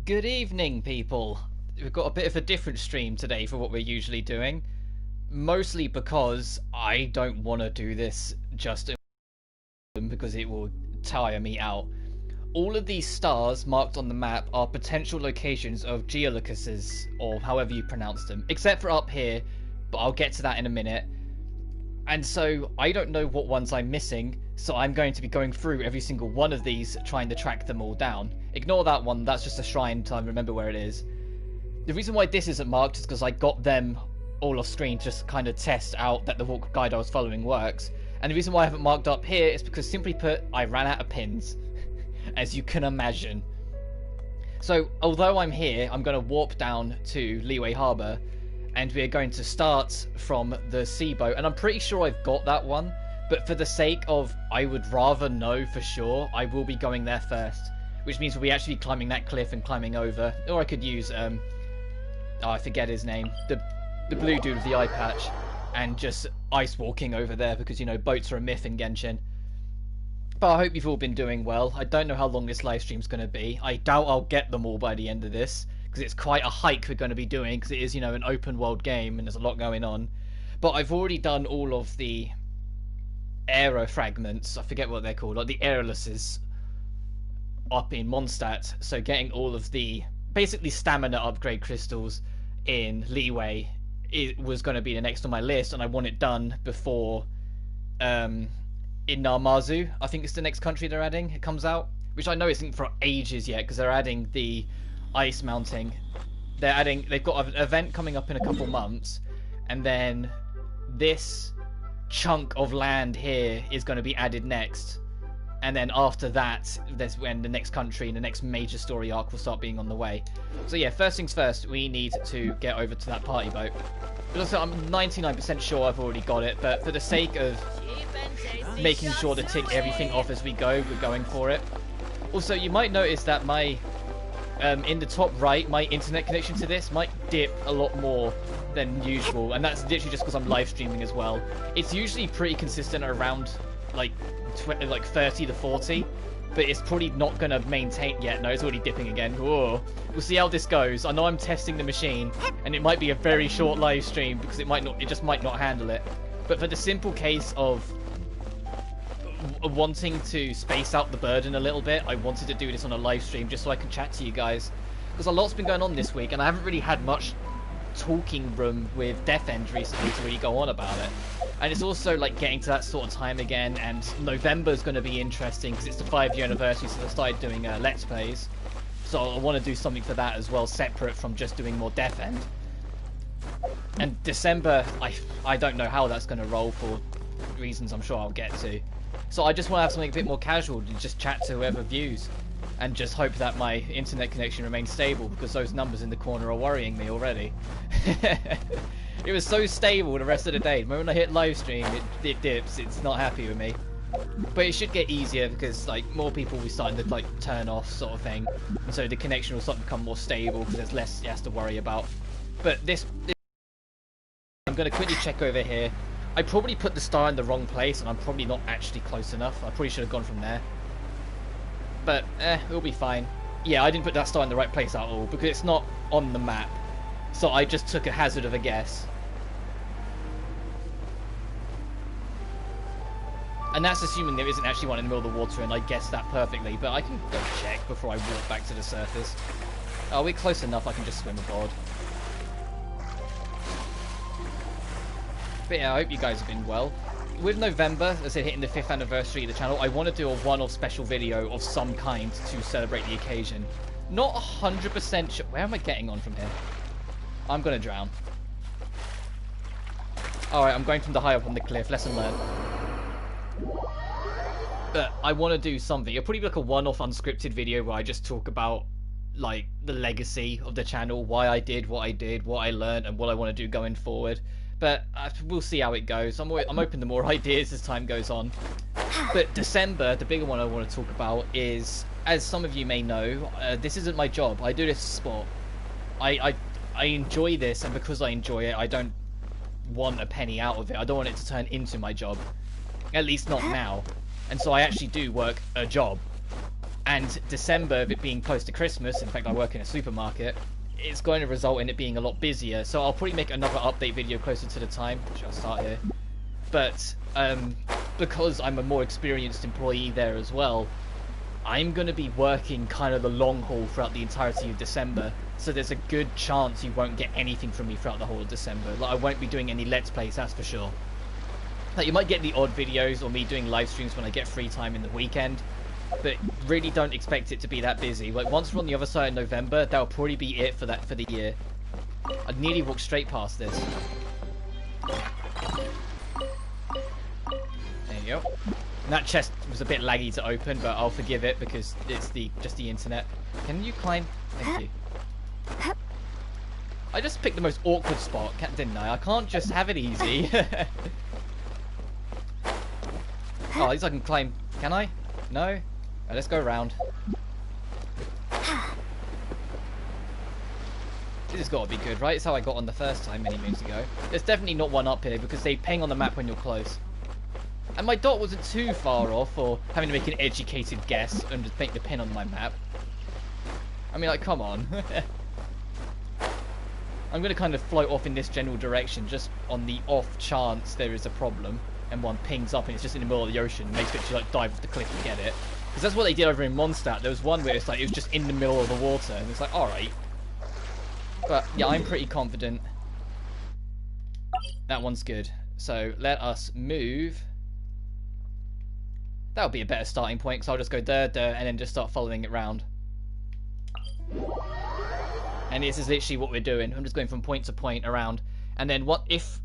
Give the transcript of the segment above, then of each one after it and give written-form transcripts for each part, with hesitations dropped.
Good evening, people. We've got a bit of a different stream today for what we're usually doing. Mostly because I don't want to do this just because it will tire me out. All of these stars marked on the map are potential locations of Geoculuses, or however you pronounce them, except for up here, but I'll get to that in a minute. And so I don't know what ones I'm missing, so I'm going to be going through every single one of these, trying to track them all down. Ignore that one, that's just a shrine until I remember where it is. The reason why this isn't marked is because I got them all off screen to just kind of test out that the walk guide I was following works. And the reason why I haven't marked up here is because, simply put, I ran out of pins, as you can imagine. So, although I'm here, I'm going to warp down to Liyue Harbour, and we're going to start from the sea boat, and I'm pretty sure I've got that one, but for the sake of I would rather know for sure, I will be going there first, which means we'll be actually climbing that cliff and climbing over, or I could use, oh, I forget his name, the blue dude with the eye patch, and just ice walking over there, because, you know, boats are a myth in Genshin. But I hope you've all been doing well. I don't know how long this live stream's going to be. I doubt I'll get them all by the end of this, because it's quite a hike we're going to be doing, because it is, you know, an open world game and there's a lot going on. But I've already done all of the aero fragments, I forget what they're called, like the aeroluses up in Mondstadt, so getting all of the basically stamina upgrade crystals in Liyue, it was going to be the next on my list, and I want it done before in Narmazu, I think it's the next country they're adding, it comes out, which I know isn't for ages yet, because they're adding the ice mounting. They've got an event coming up in a couple months, and then this chunk of land here is going to be added next, and then after that, there's when the next country and the next major story arc will start being on the way. So yeah, first things first, we need to get over to that party boat. But also, I'm 99% sure I've already got it, but for the sake of making sure to tick everything off as we go, we're going for it. Also, you might notice that my in the top right, my internet connection to this might dip a lot more than usual, and that's literally just because I'm live streaming as well. It's usually pretty consistent around like 30 to 40, but it's probably not going to maintain yet. No, it's already dipping again. Whoa. We'll see how this goes. I know I'm testing the machine, and it might be a very short live stream because it just might not handle it. But for the simple case of wanting to space out the burden a little bit, I wanted to do this on a live stream just so I can chat to you guys, because a lot's been going on this week and I haven't really had much talking room with Death End recently to really go on about it. And it's also like getting to that sort of time again, and November's going to be interesting because it's the 5-year anniversary, so I started doing Let's Plays, so I want to do something for that as well, separate from just doing more Death End. And December, I don't know how that's going to roll for reasons I'm sure I'll get to. So I just want to have something a bit more casual to just chat to whoever views, and just hope that my internet connection remains stable, because those numbers in the corner are worrying me already. It was so stable the rest of the day. When I hit live stream, it dips. It's not happy with me. But it should get easier because like more people will be starting to like turn off sort of thing, and so the connection will start to become more stable because there's less he has to worry about. But this I'm going to quickly check over here. I probably put the star in the wrong place, and I'm probably not actually close enough. I probably should have gone from there. But, it'll be fine. Yeah, I didn't put that star in the right place at all, because it's not on the map. So I just took a hazard of a guess. And that's assuming there isn't actually one in the middle of the water, and I guessed that perfectly. But I can go check before I walk back to the surface. Oh, we're close enough, I can just swim aboard. But yeah, I hope you guys have been well. With November, as I said, hitting the 5th anniversary of the channel, I want to do a one-off special video of some kind to celebrate the occasion. Not 100% sure. Where am I getting on from here? I'm going to drown. Alright, I'm going from the high up on the cliff. Lesson learned. But I want to do something. It'll probably be like a one-off unscripted video where I just talk about like the legacy of the channel, why I did, what I learned, and what I want to do going forward. But we'll see how it goes. I'm open to more ideas as time goes on. But December, the bigger one I want to talk about is, as some of you may know, this isn't my job. I do this for sport. I enjoy this, and because I enjoy it, I don't want a penny out of it. I don't want it to turn into my job. At least not now. And so I actually do work a job. And December, of it being close to Christmas, in fact I work in a supermarket, it's going to result in it being a lot busier. So I'll probably make another update video closer to the time, which I'll start here. But because I'm a more experienced employee there as well, I'm going to be working kind of the long haul throughout the entirety of December. So there's a good chance you won't get anything from me throughout the whole of December. Like, I won't be doing any Let's Plays, that's for sure. Like, you might get the odd videos or me doing live streams when I get free time in the weekend. But really don't expect it to be that busy. Like, once we're on the other side of November, that'll probably be it for the year. I'd nearly walked straight past this. There you go. And that chest was a bit laggy to open, but I'll forgive it because it's just the internet. Can you climb? Thank you. I just picked the most awkward spot, didn't I? I can't just have it easy. Oh, at least I can climb. Can I? No? Right, let's go around. This has got to be good, right? It's how I got on the first time many moons ago. There's definitely not one up here because they ping on the map when you're close. And my dot wasn't too far off for having to make an educated guess and just make the pin on my map. I mean, like, come on. I'm going to kind of float off in this general direction just on the off chance there is a problem and one pings up and it's just in the middle of the ocean and makes it like dive off the cliff and get it. Because that's what they did over in Mondstadt. There was one where it's like it was just in the middle of the water and it's like, alright. But yeah, I'm pretty confident. That one's good. So let us move. That'll be a better starting point because I'll just go and then just start following it round. And this is literally what we're doing. I'm just going from point to point around. And then what if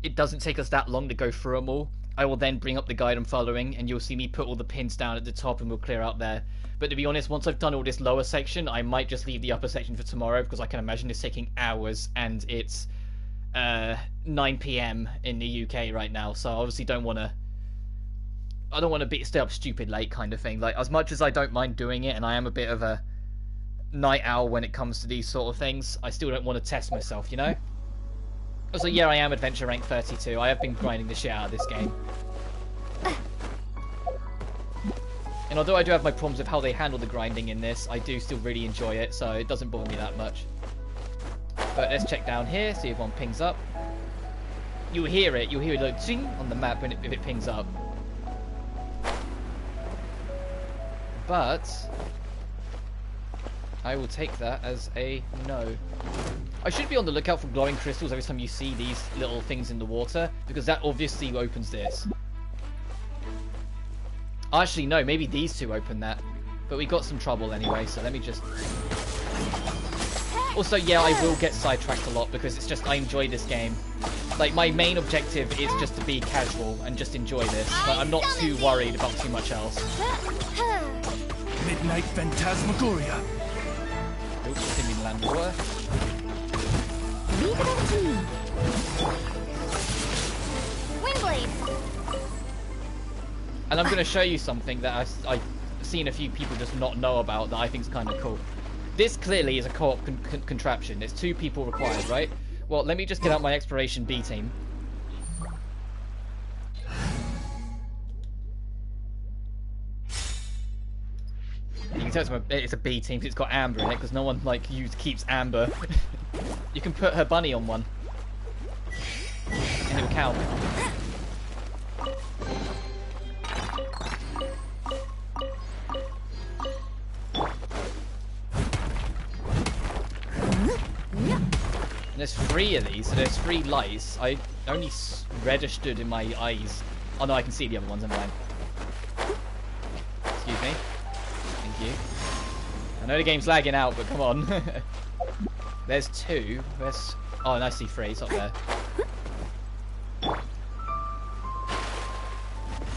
it doesn't take us that long to go through them all? I will then bring up the guide I'm following and you'll see me put all the pins down at the top and we'll clear out there. But to be honest, once I've done all this lower section, I might just leave the upper section for tomorrow because I can imagine it's taking hours and it's 9 PM in the UK right now. So I obviously don't want to stay up stupid late kind of thing. Like, as much as I don't mind doing it and I am a bit of a night owl when it comes to these sort of things, I still don't want to test myself, you know? Also, yeah, I am adventure rank 32. I have been grinding the shit out of this game. And although I do have my problems with how they handle the grinding in this, I do still really enjoy it, so it doesn't bother me that much. But let's check down here, see if one pings up. You'll hear it like zing on the map if it pings up. But I will take that as a no. I should be on the lookout for glowing crystals every time you see these little things in the water, because that obviously opens this. Actually, no, maybe these two open that. But we got some trouble anyway, so let me just... Also, yeah, I will get sidetracked a lot because it's just, I enjoy this game. Like, my main objective is just to be casual and just enjoy this. But I'm not too worried about too much else. Midnight Phantasmagoria. Oops, didn't mean to land the water. Windblade. And I'm going to show you something that I've seen a few people just not know about that I think is kind of cool. This clearly is a co-op contraption. There's 2 people required, right? Well, let me just get out my Exploration B team. You can tell it's a B team because it's got Amber in it, because no one like keeps Amber. You can put her bunny on one, and it'll count. And there's 3 of these, so there's 3 lights. I only registered in my eyes. Oh no, I can see the other ones. Never mind. Excuse me. Thank you. I know the game's lagging out, but come on. There's 2. There's... Oh, and I see 3. It's up there.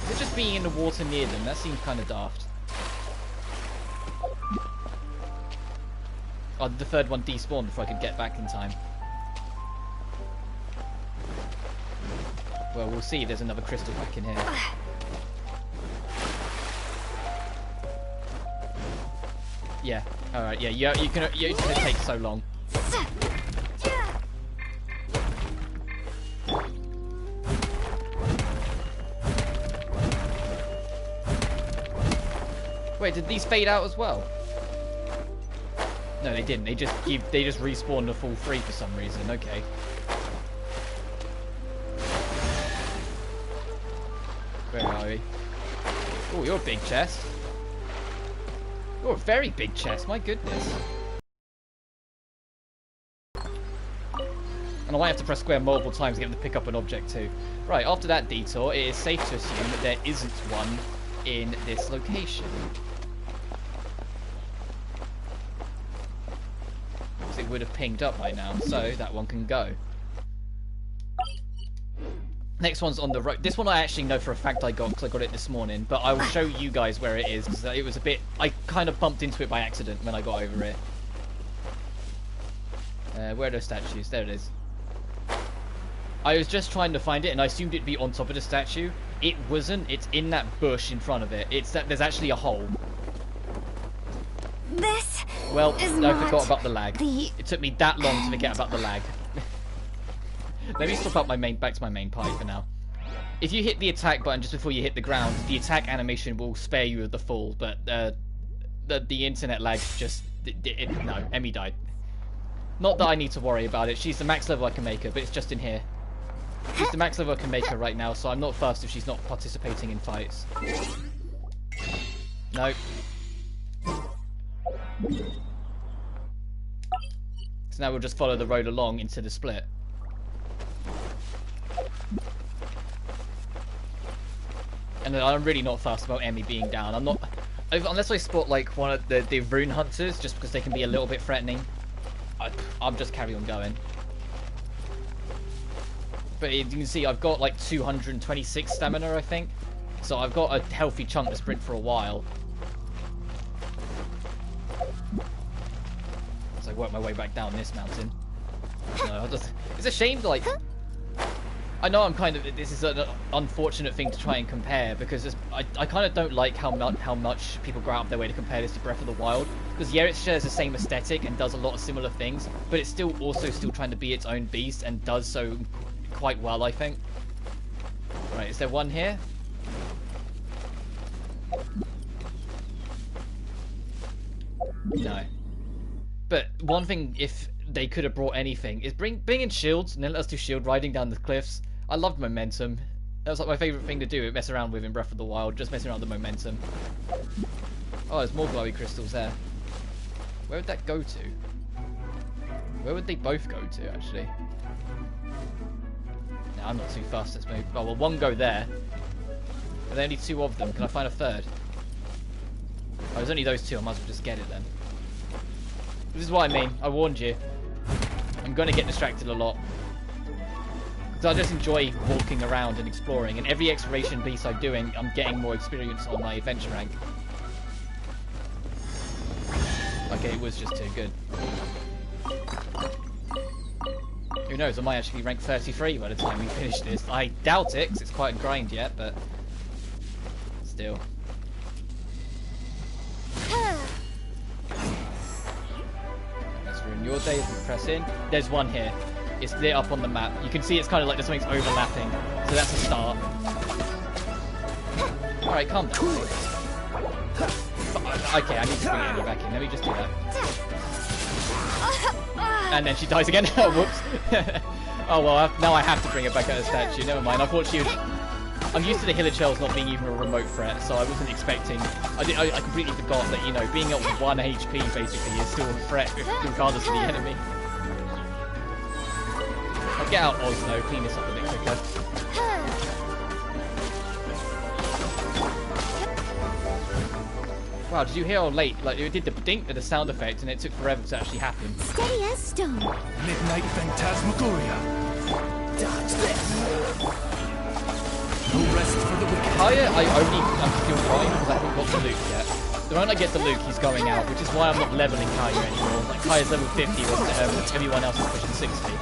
Is it just being in the water near them? That seems kind of daft. Oh, the 3rd one despawned before I could get back in time. Well, we'll see if there's another crystal back in here. Yeah. All right. Yeah. You can. It's gonna take so long. Wait, did these fade out as well? No, they didn't. They just respawned a full 3 for some reason. Okay. Where are we? Oh, you're a big chest. You're a very big chest. My goodness. And I might have to press square multiple times to get them to pick up an object too. Right, after that detour, it is safe to assume that there isn't one in this location. Because it would have pinged up by now, so that one can go. Next one's on the road. This one I actually know for a fact I got, because I got it this morning, but I will show you guys where it is, because it was a bit... I kind of bumped into it by accident when I got over it. Where are those statues? There it is. I was just trying to find it, and I assumed it'd be on top of the statue. It wasn't. It's in that bush in front of it. It's that there's actually a hole. This. Well, I forgot about the lag. It took me that long to forget about the lag. Let me swap up back to my main pipe for now. If you hit the attack button just before you hit the ground, the attack animation will spare you of the fall. But the internet lag just no. Emmy died. Not that I need to worry about it. She's the max level I can make her, but it's just in here. She's the max level I can make her right now, so I'm not fussed if she's not participating in fights. Nope. So now we'll just follow the road along into the split. And I'm really not fussed about Emmy being down. I'm not... Unless I spot like one of the rune hunters, just because they can be a little bit threatening. I'll just carry on going. But you can see I've got like 226 stamina, I think. So I've got a healthy chunk to sprint for a while. As I work my way back down this mountain. No, it's a shame, like... I know I'm kind of... This is an unfortunate thing to try and compare, because I kind of don't like how much people go out of their way to compare this to Breath of the Wild. Because yeah, it shares the same aesthetic and does a lot of similar things, but it's still trying to be its own beast, and does so quite well, I think. Right, is there one here? No. But one thing, if they could have brought anything, is bring in shields and then let us do shield riding down the cliffs. I loved momentum. That was like my favourite thing to do, mess around with in Breath of the Wild, just messing around with the momentum. Oh, there's more glowy crystals there. Where would that go to? Where would they both go to, actually? No, I'm not too fast. Let's move. Oh, well, one go there. Are there only 2 of them? Can I find a third? Oh, there's only those 2. I might as well just get it then. This is what I mean. I warned you. I'm going to get distracted a lot. Because I just enjoy walking around and exploring. And every exploration piece I'm doing, I'm getting more experience on my adventure rank. Okay, it was just too good. Who knows, I might actually be rank 33 by the time we finish this. I doubt it, because it's quite a grind yet, but... Still. Let's ruin your day as we press in. There's one here. It's lit up on the map. You can see it's kind of like there's something's overlapping. So that's a start. Alright, calm down. Okay, I need to bring Annie back in. Let me just do that. And then she dies again. Oh, whoops. Oh, well, now I have to bring her back out of the statue. Never mind. I thought she was... I'm used to the Hiller Shells not being even a remote threat, so I wasn't expecting... I completely forgot that, you know, being at 1 HP, basically, is still a threat, regardless of the enemy. I'll get out Osno, clean this up a bit quicker. Wow, did you hear how late? Like, it did the dink with the sound effect, and it took forever to actually happen. Steady as stone. Midnight Phantasmagoria. Dodge this. No rest for the wicked. Kaya, I'm still trying because I haven't got the Luke yet. The moment I get the Luke, he's going out, which is why I'm not leveling Kaya anymore. Like, Kaya's level 50, but everyone else is pushing 60.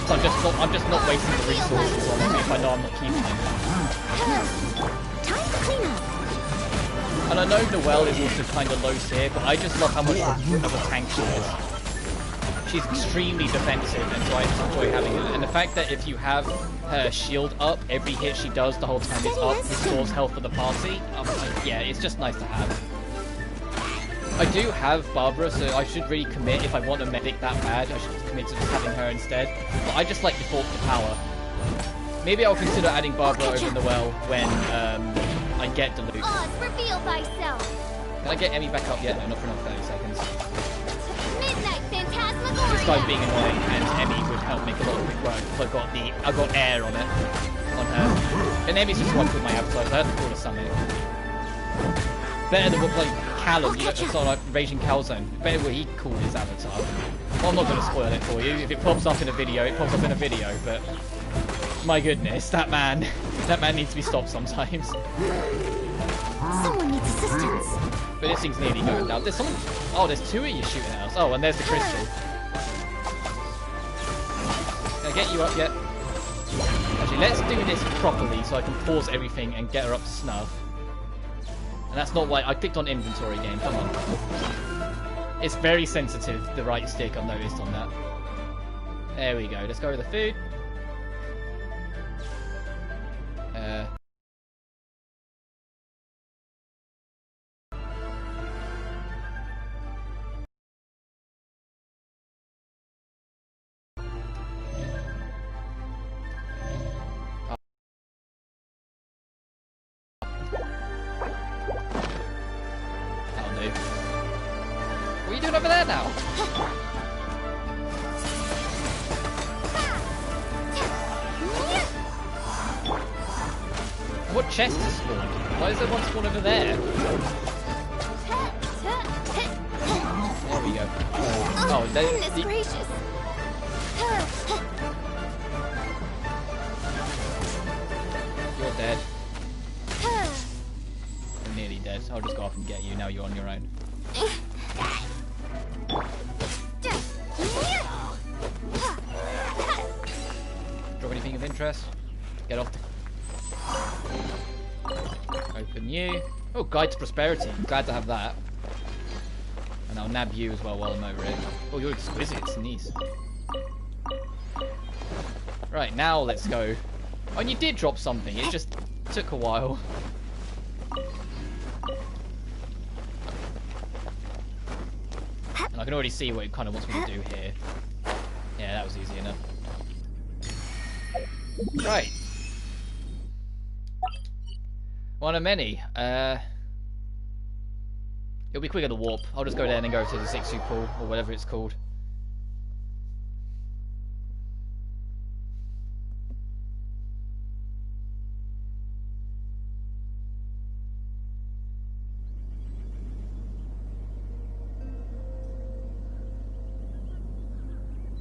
So I'm just not wasting the resources on him if I know I'm not keeping him. Time to clean up. And I know Noelle is also kind of low tier, but I just love how much of a tank she is. She's extremely defensive, and so I just enjoy having her. And the fact that if you have her shield up, every hit she does the whole time is up, restores health for the party. Yeah, it's just nice to have. I do have Barbara, so I should really commit. If I want a medic that bad, I should commit to just having her instead. But I just like default to power. Maybe I'll consider adding Barbara over in the well when I get Duluth. Oz, reveal thyself. Can I get Emmy back up yet? No, not for another 30 seconds. Midnight Phantasmagoria. This guy's being annoying, and Emmy would help make a lot of quick work if I got air on it, on her. And Emmy's just one with my avatar, so I have to call her something. Better than what like Callum, you know, it's not like Raging Calzone. Better what he called his avatar. Well, I'm not going to spoil it for you. If it pops up in a video, it pops up in a video. But my goodness, that man needs to be stopped sometimes. Someone needs assistance. But this thing's nearly going down. There's someone. Oh, there's two of you shooting at us. Oh, and there's the crystal. Can I get you up yet? Actually, let's do this properly so I can pause everything and get her up to snuff. And that's not why I clicked on inventory game. Come on. It's very sensitive, the right stick, I've noticed on that. There we go. Let's go with the food. What are you doing over there now? What chest is spawned? Why is there one spawned over there? There we go. Oh, goodness gracious. You're dead. You're nearly dead. I'll just go off and get you. Now you're on your own. Drop anything of interest? Get off the... Open you. Oh, Guide to Prosperity. Glad to have that. And I'll nab you as well while I'm over it. Oh, you're exquisite. Sneeze. Right, now let's go. Oh, and you did drop something. It just took a while. And I can already see what it kind of wants me to do here. Yeah, that was easy enough. Right. One of many. It'll be quicker to warp. I'll just go there and then go to the 6-2 pool, or whatever it's called.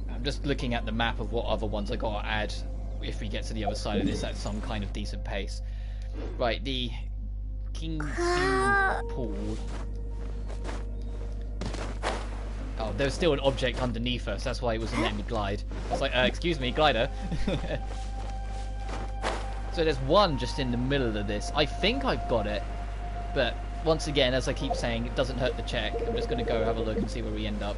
I'm just looking at the map of what other ones I gotta add if we get to the other side of this at some kind of decent pace. Right, the King's Pool. Oh, there's still an object underneath us, that's why it wasn't letting me glide. I was like, excuse me, glider. So there's one just in the middle of this. I think I've got it, but once again, as I keep saying, it doesn't hurt to check. I'm just going to go have a look and see where we end up.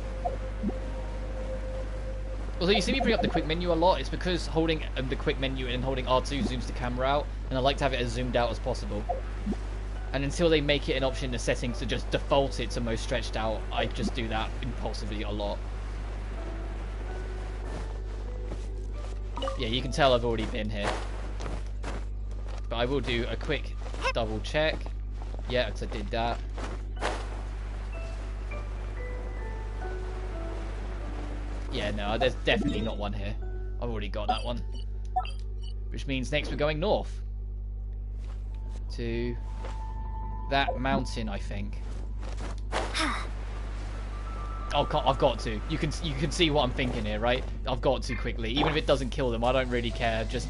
Although you see me bring up the quick menu a lot, it's because holding the quick menu and holding R2 zooms the camera out, and I like to have it as zoomed out as possible. And until they make it an option in the settings to just default it to most stretched out, I just do that impulsively a lot. Yeah, you can tell I've already been here. But I will do a quick double check. Yeah, because I did that. Yeah, no, there's definitely not one here. I've already got that one. Which means next we're going north. To that mountain, I think. Oh, I've got to. You can see what I'm thinking here, right? I've got to quickly. Even if it doesn't kill them, I don't really care. Just...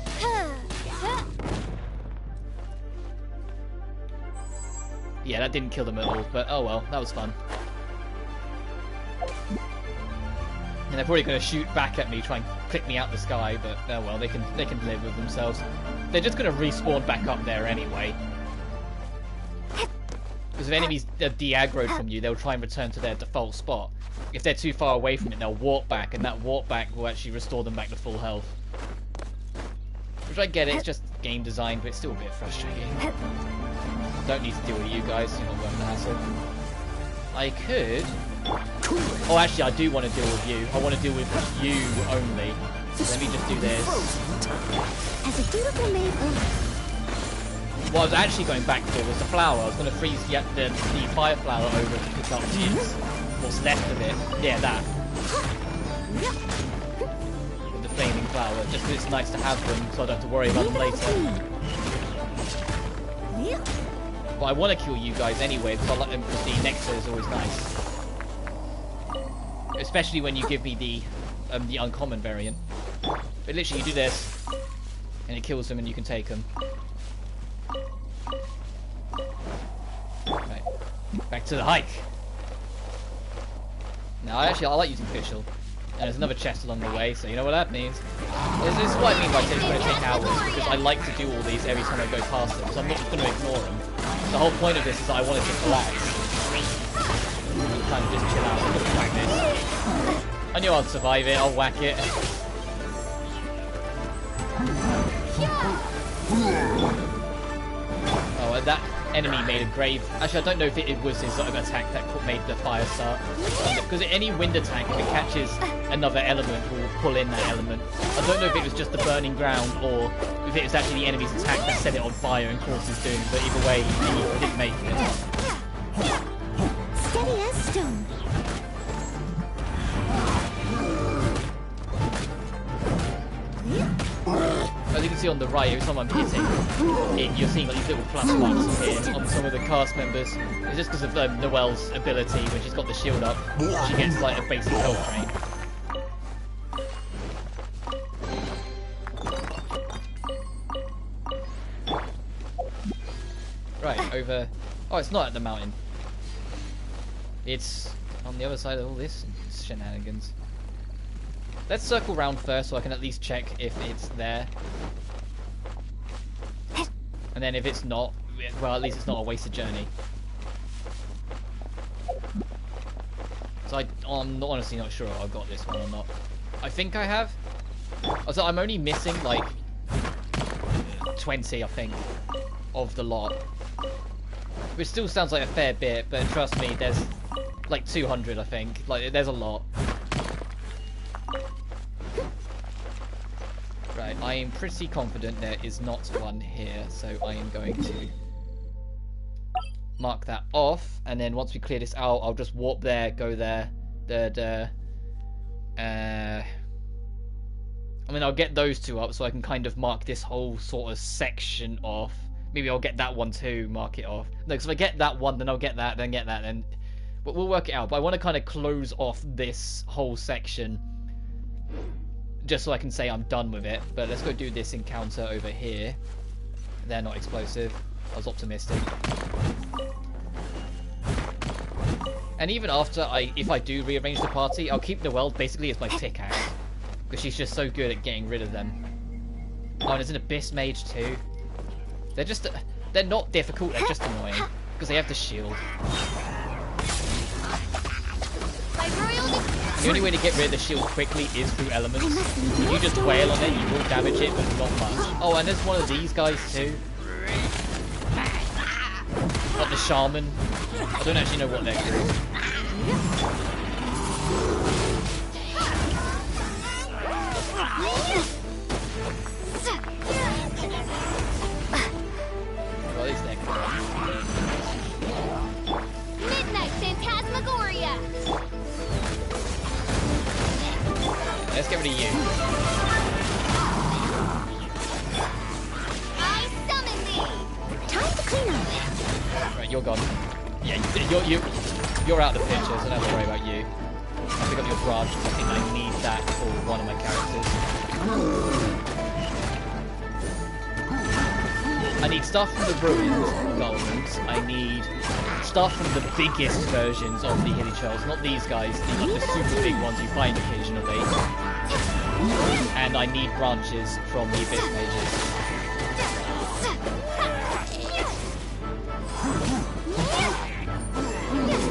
Yeah, that didn't kill them at all, but oh well, that was fun. And they're probably going to shoot back at me, try and click me out the sky, but oh well, they can live with themselves. They're just going to respawn back up there anyway. Because if enemies are de-aggroed from you, they'll try and return to their default spot. If they're too far away from it, they'll warp back, and that warp back will actually restore them back to full health. Which I get, it's just game design, but it's still a bit frustrating. Don't need to deal with you guys, you're not worth the hassle. I could... Oh, actually, I do want to deal with you. I want to deal with you only. So let me just do this. As a dutiful maid of... What I was actually going back for was the flower. I was going to freeze the fire flower over to pick up what's left of it. Yeah, that. With the flaming flower. Just because it's nice to have them so I don't have to worry about them later. But I want to kill you guys anyway because I like them because the nectar is always nice. Especially when you give me the uncommon variant. But literally you do this and it kills them and you can take them. Right. Back to the hike. Now I like using official. And there's another chest along the way, so you know what that means. This is what I mean by saying it's going to take hours, because I like to do all these every time I go past them, so I'm not just going to ignore them. The whole point of this is that I want to just relax. Kind of just chill out. I'm going to whack this. I knew I'd survive it, I'll whack it. Oh, and that enemy made a grave. Actually, I don't know if it was his sort of attack that made the fire start. Because any wind attack, if it catches another element, will pull in that element. I don't know if it was just the burning ground or if it was actually the enemy's attack that set it on fire and caused his doom. But either way, he didn't make it. Steady as stone. As you can see on the right, every time I'm hitting it, you're seeing like these little plus ones here on some of the cast members. It's just because of Noelle's ability, when she's got the shield up, she gets like a basic health drain. Right, over... Oh, it's not at the mountain. It's on the other side of all this shenanigans. Let's circle round first so I can at least check if it's there. And then if it's not, well, at least it's not a wasted journey. So I'm honestly not sure if I've got this one or not. I think I have. So I'm only missing like 20, I think, of the lot. Which still sounds like a fair bit, but trust me, there's like 200, I think. Like, there's a lot. Right, I am pretty confident there is not one here, so I am going to mark that off, and then once we clear this out, I'll just warp there, go there, I mean, I'll get those two up so I can kind of mark this whole sort of section off. Maybe I'll get that one too, mark it off. No, because if I get that one, then I'll get that, then... But we'll work it out, but I want to kind of close off this whole section just so I can say I'm done with it. But let's go do this encounter over here. They're not explosive. I was optimistic. And even after if I do rearrange the party, I'll keep Noelle basically as my pickaxe, because she's just so good at getting rid of them. Oh, and there's an Abyss Mage too. They're not difficult, they're just annoying, because they have the shield. The only way to get rid of the shield quickly is through elements. If you just wail on it, you will damage it, but not much. Oh, and there's one of these guys too. Like the Shaman. I don't actually know what they're called. Well, at least they're cool. Midnight Phantasmagoria. Let's get rid of you. I summon thee. Time to clean up. Right, you're gone. Yeah, you're out of the picture, so don't have to worry about you. I pick up your branch because I think I need that for one of my characters. I need stuff from the ruined golems. I need stuff from the biggest versions of the Hilly Trolls, not these guys, these are the super big ones you find occasionally. And I need branches from the Abyss Mages.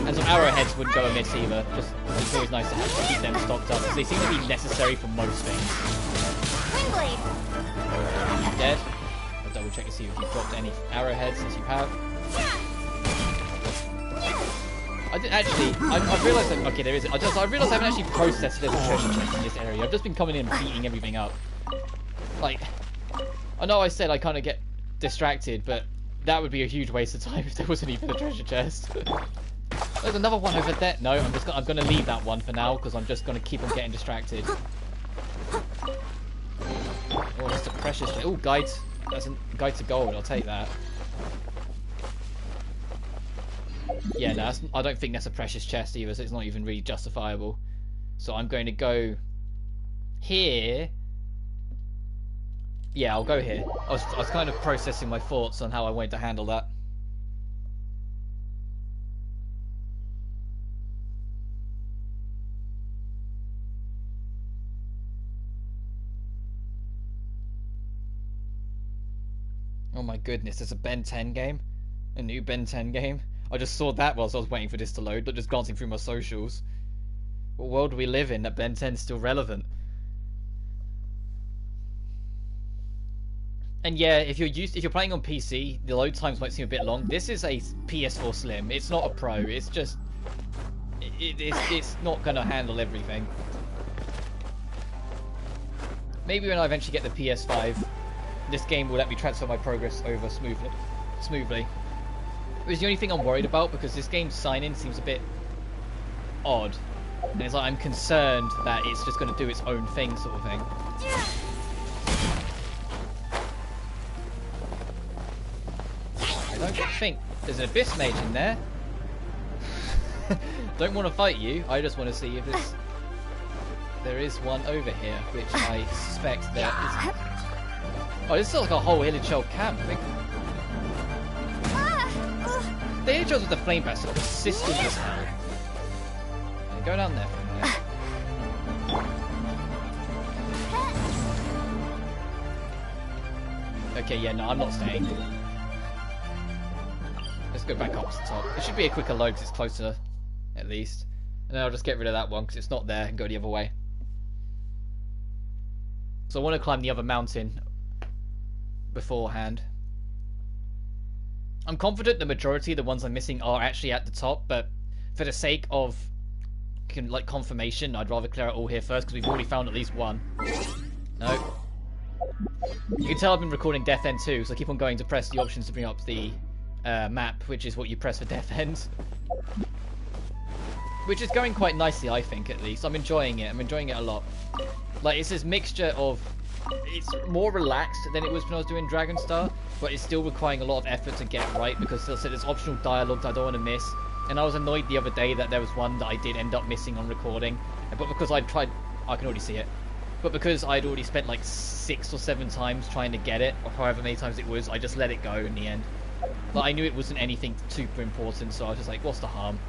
And some arrowheads wouldn't go amiss either, just it's always nice to keep them stocked up, because they seem to be necessary for most things. Windblade. You dead? I'll double check to see if you've dropped any arrowheads, as you have. I didn't actually. I realised that. Okay, there is. I realised I haven't actually processed there's a treasure chest in this area. I've just been coming in and beating everything up. Like, I know I said I kind of get distracted, but that would be a huge waste of time if there wasn't even a treasure chest. There's another one over there. No, I'm gonna leave that one for now because I'm just gonna keep on getting distracted. Oh, that's a precious. Oh, guide. That's a guide to gold. I'll take that. Yeah, no, I don't think that's a precious chest either, so it's not even really justifiable. So I'm going to go here. Yeah, I'll go here. I was kind of processing my thoughts on how I wanted to handle that. Oh my goodness, there's a Ben 10 game? A new Ben 10 game? I just saw that whilst I was waiting for this to load, but just glancing through my socials. What world do we live in that Ben 10's still relevant? And yeah, if you're playing on PC, the load times might seem a bit long. This is a PS4 Slim. It's not a Pro. It's just it's not gonna handle everything. Maybe when I eventually get the PS5, this game will let me transfer my progress over smoothly. It was the only thing I'm worried about because this game's sign-in seems a bit odd. And it's like I'm concerned that it's just going to do its own thing sort of thing. I don't think there's an Abyss Mage in there. Don't want to fight you, I just want to see if there is one over here, which I suspect there isn't. Oh, this is like a whole Hillage Shell camp. The Hillage Shells with the flame bats are persistent as hell. Okay, go down there for a minute. Okay, yeah, no, I'm not staying. Let's go back up to the top. It should be a quicker load because it's closer, at least. And then I'll just get rid of that one because it's not there and go the other way. So I want to climb the other mountain beforehand. I'm confident the majority of the ones I'm missing are actually at the top, but for the sake of confirmation, I'd rather clear it all here first because we've already found at least one. No. You can tell I've been recording Death End too, so I keep on going to press the options to bring up the map, which is what you press for Death End. Which is going quite nicely, I think, at least. I'm enjoying it. I'm enjoying it a lot. Like, it's this mixture of... It's more relaxed than it was when I was doing Dragonstar, but it's still requiring a lot of effort to get right because there's optional dialogue that I don't want to miss. And I was annoyed the other day that there was one that I did end up missing on recording, but because I'd tried, I can already see it. But because I'd already spent like 6 or 7 times trying to get it, or however many times it was, I just let it go in the end. But I knew it wasn't anything super important, so I was just like, what's the harm?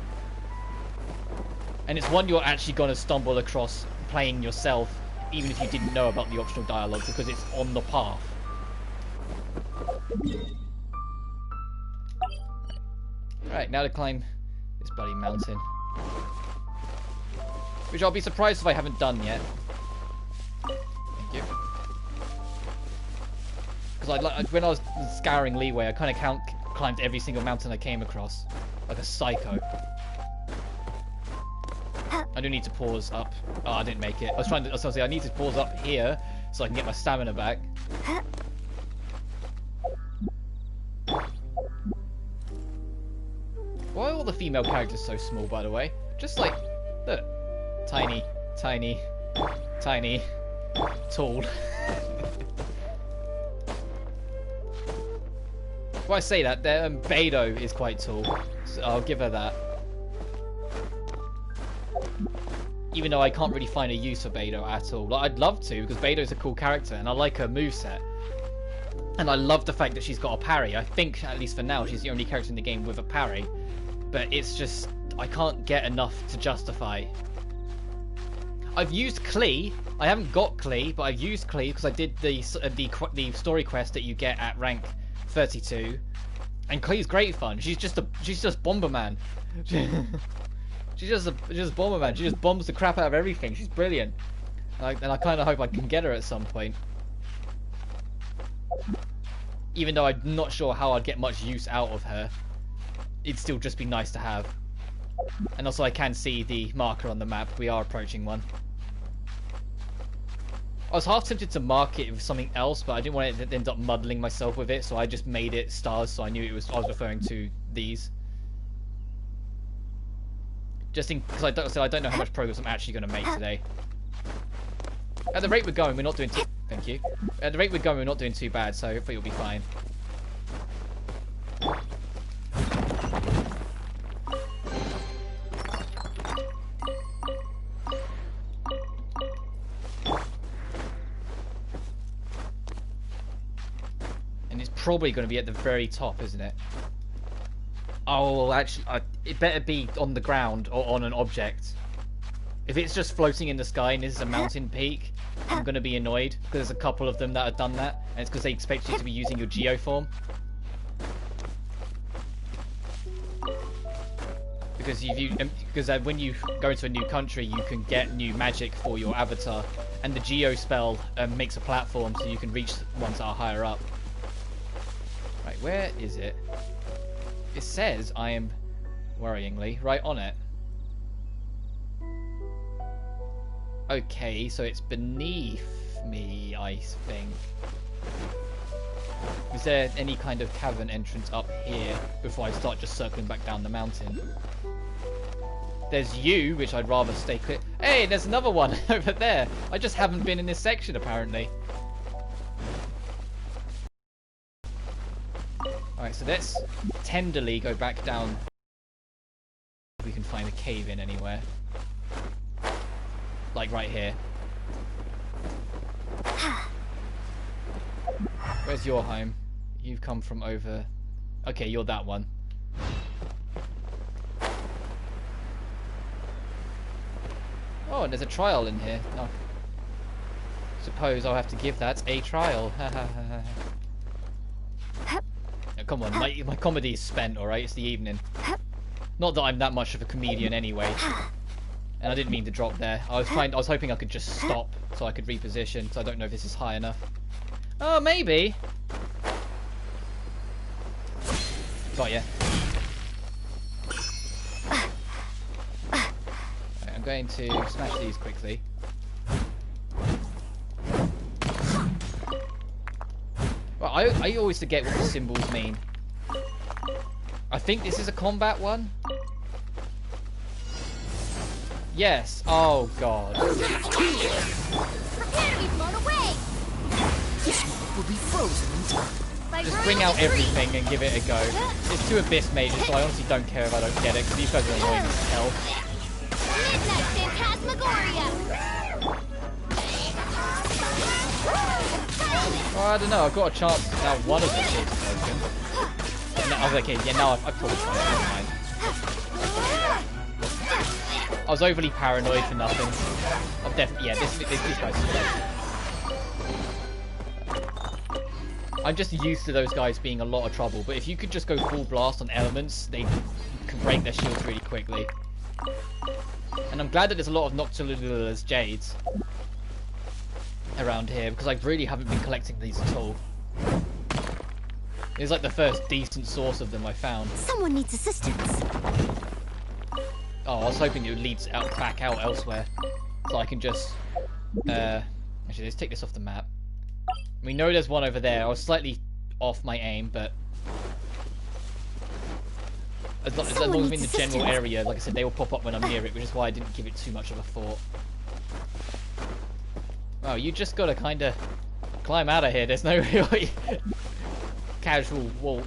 And it's one you're actually going to stumble across playing yourself, even if you didn't know about the optional dialogue, because it's on the path. Right, now to climb this bloody mountain. Which I'll be surprised if I haven't done yet. Thank you. Because when I was scouring Leeway, I kind of climbed every single mountain I came across. Like a psycho. I do need to pause up. Oh, I didn't make it. I was trying to say I need to pause up here so I can get my stamina back. Why are all the female characters so small, by the way? Just like, look. Tiny, tiny, tiny, tall. Well, I say that, Beidou is quite tall, so I'll give her that. Even though I can't really find a use for Beidou at all. Like, I'd love to, because Beidou's a cool character, and I like her moveset. And I love the fact that she's got a parry. I think, at least for now, she's the only character in the game with a parry. But it's just, I can't get enough to justify. I've used Klee. I haven't got Klee, but I've used Klee because I did the story quest that you get at rank 32. And Klee's great fun. She's just Bomberman. She's just Bomberman. She just bombs the crap out of everything. She's brilliant. And I kind of hope I can get her at some point. Even though I'm not sure how I'd get much use out of her. It'd still just be nice to have. And also I can see the marker on the map. We are approaching one. I was half tempted to mark it with something else, but I didn't want it to end up muddling myself with it, so I just made it stars, so I knew I was referring to these. Just in because I don't know how much progress I'm actually going to make today. At the rate we're going, we're not doing too... Thank you. At the rate we're going, we're not doing too bad, so hopefully it'll be fine. And it's probably going to be at the very top, isn't it? Oh, well, actually, it better be on the ground or on an object. If it's just floating in the sky and this is a mountain peak, I'm going to be annoyed because there's a couple of them that have done that, and it's because they expect you to be using your geoform. Because when you go into a new country, you can get new magic for your avatar, and the geo spell makes a platform so you can reach ones that are higher up. Right, where is it? It says I am, worryingly, right on it. Okay, so it's beneath me, I think. Is there any kind of cavern entrance up here before I start just circling back down the mountain? There's you, which I'd rather stay clear. Hey, there's another one over there. I just haven't been in this section, apparently. Alright, so let's tenderly go back down. If we can find a cave in anywhere. Like right here. Where's your home? You've come from over... Okay, you're that one. Oh, and there's a trial in here. Oh. Suppose I'll have to give that a trial. Oh, come on, my comedy is spent, alright? It's the evening. Not that I'm that much of a comedian anyway. And I didn't mean to drop there. I was hoping I could just stop so I could reposition, so I don't know if this is high enough. Oh, maybe. Got ya. Right, I'm going to smash these quickly. Well, I always forget what the symbols mean. I think this is a combat one. Yes. Oh god. Prepare to be blown away. This one will be frozen in time. Just bring out everything and give it a go. It's two Abyss Mages, so I honestly don't care if I don't get it, because these guys are annoying as hell. Midnight Phantasmagoria. Oh, I don't know, I've got a chance now one of the kids broken. No, I was like, yeah, now I've probably tried it, never mind. I was overly paranoid for nothing. I've definitely, yeah, this guy's slow. I'm just used to those guys being a lot of trouble, but if you could just go full blast on elements, they can break their shields really quickly. And I'm glad that there's a lot of Noctilulas Jades around here, because I really haven't been collecting these at all. It's like the first decent source of them I found. Someone needs assistance. Oh, I was hoping it would lead back out elsewhere, so I can just... actually, let's take this off the map. We know there's one over there. I was slightly off my aim, but... As long as I'm in the general area, like I said, they will pop up when I'm near it, which is why I didn't give it too much of a thought. Wow, you just gotta kinda climb out of here. There's no really casual walk.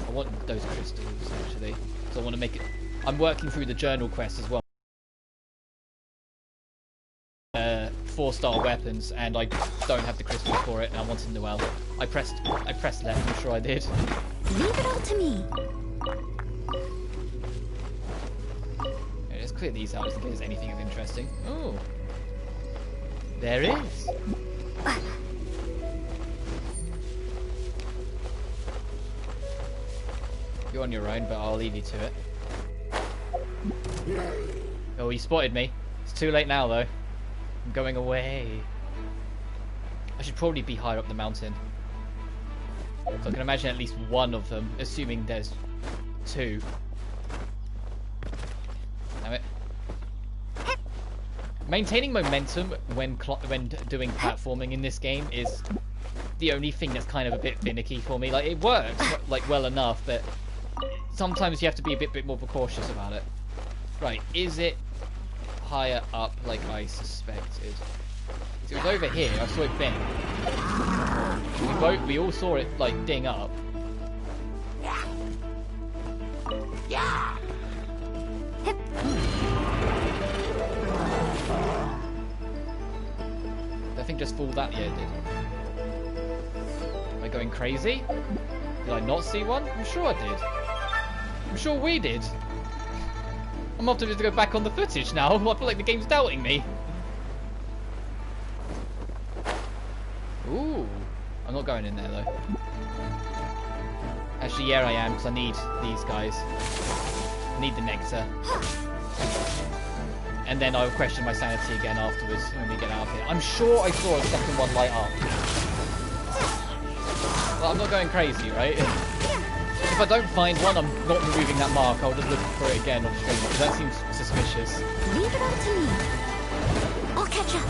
I want those crystals, actually, because I want to make it... I'm working through the journal quest as well. 4-star weapons, and I don't have the crystals for it, and I want to know, well, I pressed left, I'm sure I did. Leave it all to me. Okay, let's clear these out just in case there's anything of interesting. Oh, there is. You're on your own, but I'll leave you to it. Oh, he spotted me. It's too late now, though. I'm going away. I should probably be higher up the mountain. So I can imagine at least one of them, assuming there's two. Damn it. Maintaining momentum when doing platforming in this game is the only thing that's kind of a bit finicky for me. Like, it works like well enough, but sometimes you have to be a bit more cautious about it. Right, is it higher up like I suspected? It was over here. I saw it bend. We all saw it like ding up. Did that thing just fall that? Yeah, it did. Am I going crazy? Did I not see one? I'm sure I did. I'm sure we did. I'm opting to go back on the footage now. I feel like the game's doubting me. Ooh. I'm not going in there though. Actually, yeah, I am, because I need these guys. I need the nectar. And then I'll question my sanity again afterwards when we get out of here. I'm sure I saw a second one light up. Well, I'm not going crazy, right? If I don't find one, I'm not removing that mark. I'll just look for it again on stream, because that seems suspicious. Leave it up to me. I'll catch up.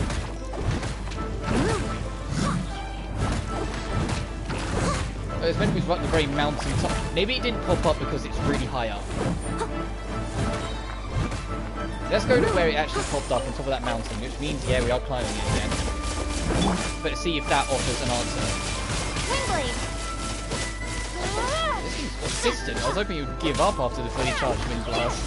It's meant to be right at the very mountain top. Maybe it didn't pop up because it's really high up. Let's go to where it actually popped up on top of that mountain, which means, yeah, we are climbing it again. But see if that offers an answer. Windblade. This seems persistent. I was hoping you would give up after the fully charged wind blast.